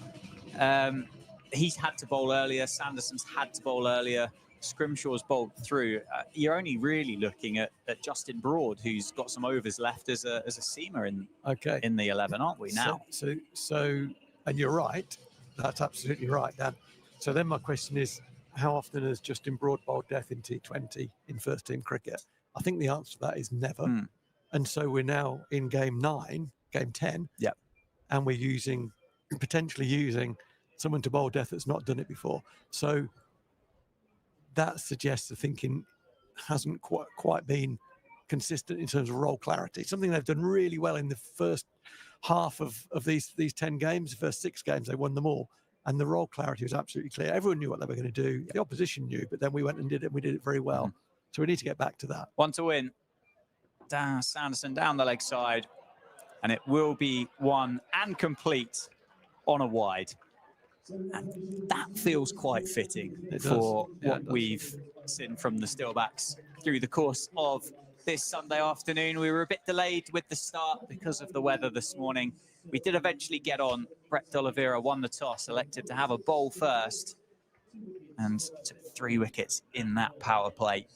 He's had to bowl earlier. Sanderson's had to bowl earlier. Scrimshaw's bowled through. You're only really looking at Justin Broad, who's got some overs left as a seamer in the 11, aren't we now? So, and you're right. That's absolutely right, Dan. So then my question is, how often has Justin Broad bowled death in T20 in first team cricket? I think the answer to that is never. And so we're now in game 10. Yeah. And we're potentially using someone to bowl death that's not done it before. So that suggests the thinking hasn't quite been consistent in terms of role clarity. Something they've done really well in the first half of these 10 games, the first 6 games, they won them all. And the role clarity was absolutely clear. Everyone knew what they were going to do. The opposition knew, but then we went and did it. And we did it very well. So we need to get back to that. One to win. Sanderson down the leg side. And it will be one and complete on a wide. And that feels quite fitting for what we've seen from the Steelbacks through the course of this Sunday afternoon. We were a bit delayed with the start because of the weather this morning. We did eventually get on. Brett D'Oliveira won the toss, elected to have a bowl first, and took 3 wickets in that power play,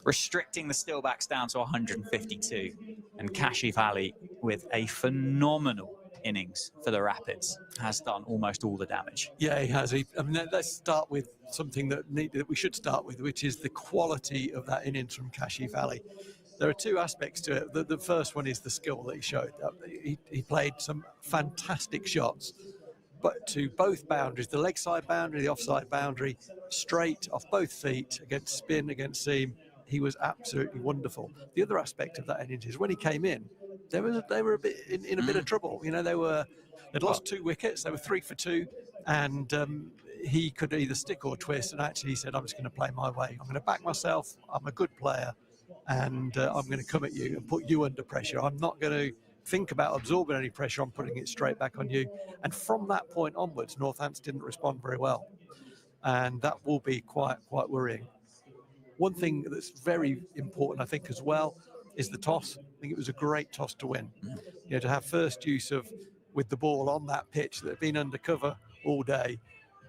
restricting the Steelbacks down to 152. And Kashif Ali, with a phenomenal innings for the Rapids, has done almost all the damage. Yeah, he has. I mean, let's start with something that we should start with, which is the quality of that innings from Kashif Ali. There are 2 aspects to it. The first one is the skill that he showed. He played some fantastic shots, but to both boundaries, the leg side boundary, the offside boundary, straight off both feet, against spin, against seam. He was absolutely wonderful. The other aspect of that innings is when he came in, they were a bit in a bit of trouble. You know, they'd lost 2 wickets. They were 3 for 2, and he could either stick or twist. And actually, he said, "I'm just going to play my way. I'm going to back myself. I'm a good player, and I'm going to come at you and put you under pressure. I'm not going to think about absorbing any pressure. I'm putting it straight back on you." And from that point onwards, Northampton didn't respond very well, and that will be quite worrying. One thing that's very important, I think, as well, is the toss. I think it was a great toss to win. You know, to have first use with the ball on that pitch that had been under cover all day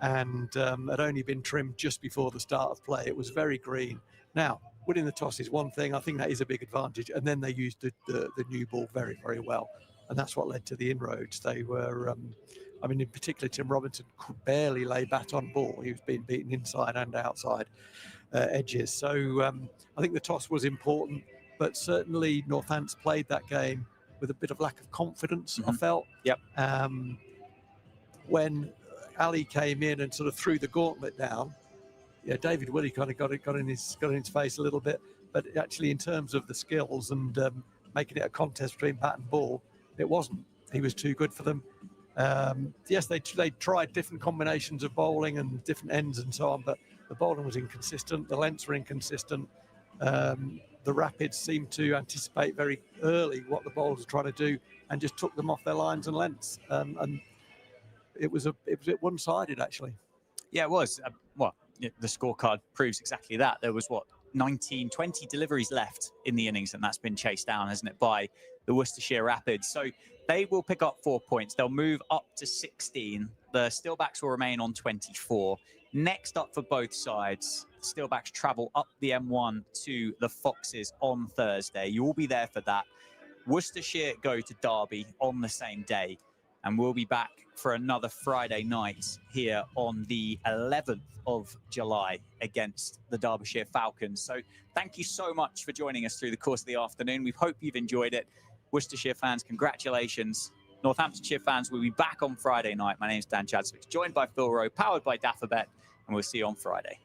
and had only been trimmed just before the start of play. It was very green. Now, winning the toss is one thing. I think that is a big advantage. And then they used the new ball very, very well. And that's what led to the inroads. They were, I mean, in particular, Tim Robinson could barely lay bat on ball. He was being beaten inside and outside edges. So I think the toss was important, but certainly Northants played that game with a bit of lack of confidence, I felt. Yep. When Ali came in and sort of threw the gauntlet down, yeah, David Willey kind of got in his face a little bit, but actually in terms of the skills and making it a contest between bat and ball, it wasn't. He was too good for them. Yes, they tried different combinations of bowling and different ends and so on, but the bowling was inconsistent. The lengths were inconsistent. The Rapids seemed to anticipate very early what the bowlers were trying to do and just took them off their lines and lengths. And it was a bit one-sided, actually. Yeah, it was. The scorecard proves exactly that. There was 20 deliveries left in the innings, and that's been chased down, hasn't it, by the Worcestershire Rapids. So they will pick up 4 points. They'll move up to 16. The Steelbacks will remain on 24. Next up for both sides, Steelbacks travel up the M1 to the Foxes on Thursday. You will be there for that. Worcestershire go to Derby on the same day, and we'll be back for another Friday night here on the 11th of July against the Derbyshire Falcons. So thank you so much for joining us through the course of the afternoon. We hope you've enjoyed it. Worcestershire fans, congratulations. Northamptonshire fans, we'll be back on Friday night. My name is Dan Chadswick, joined by Phil Rowe, powered by Daffabet, and we'll see you on Friday.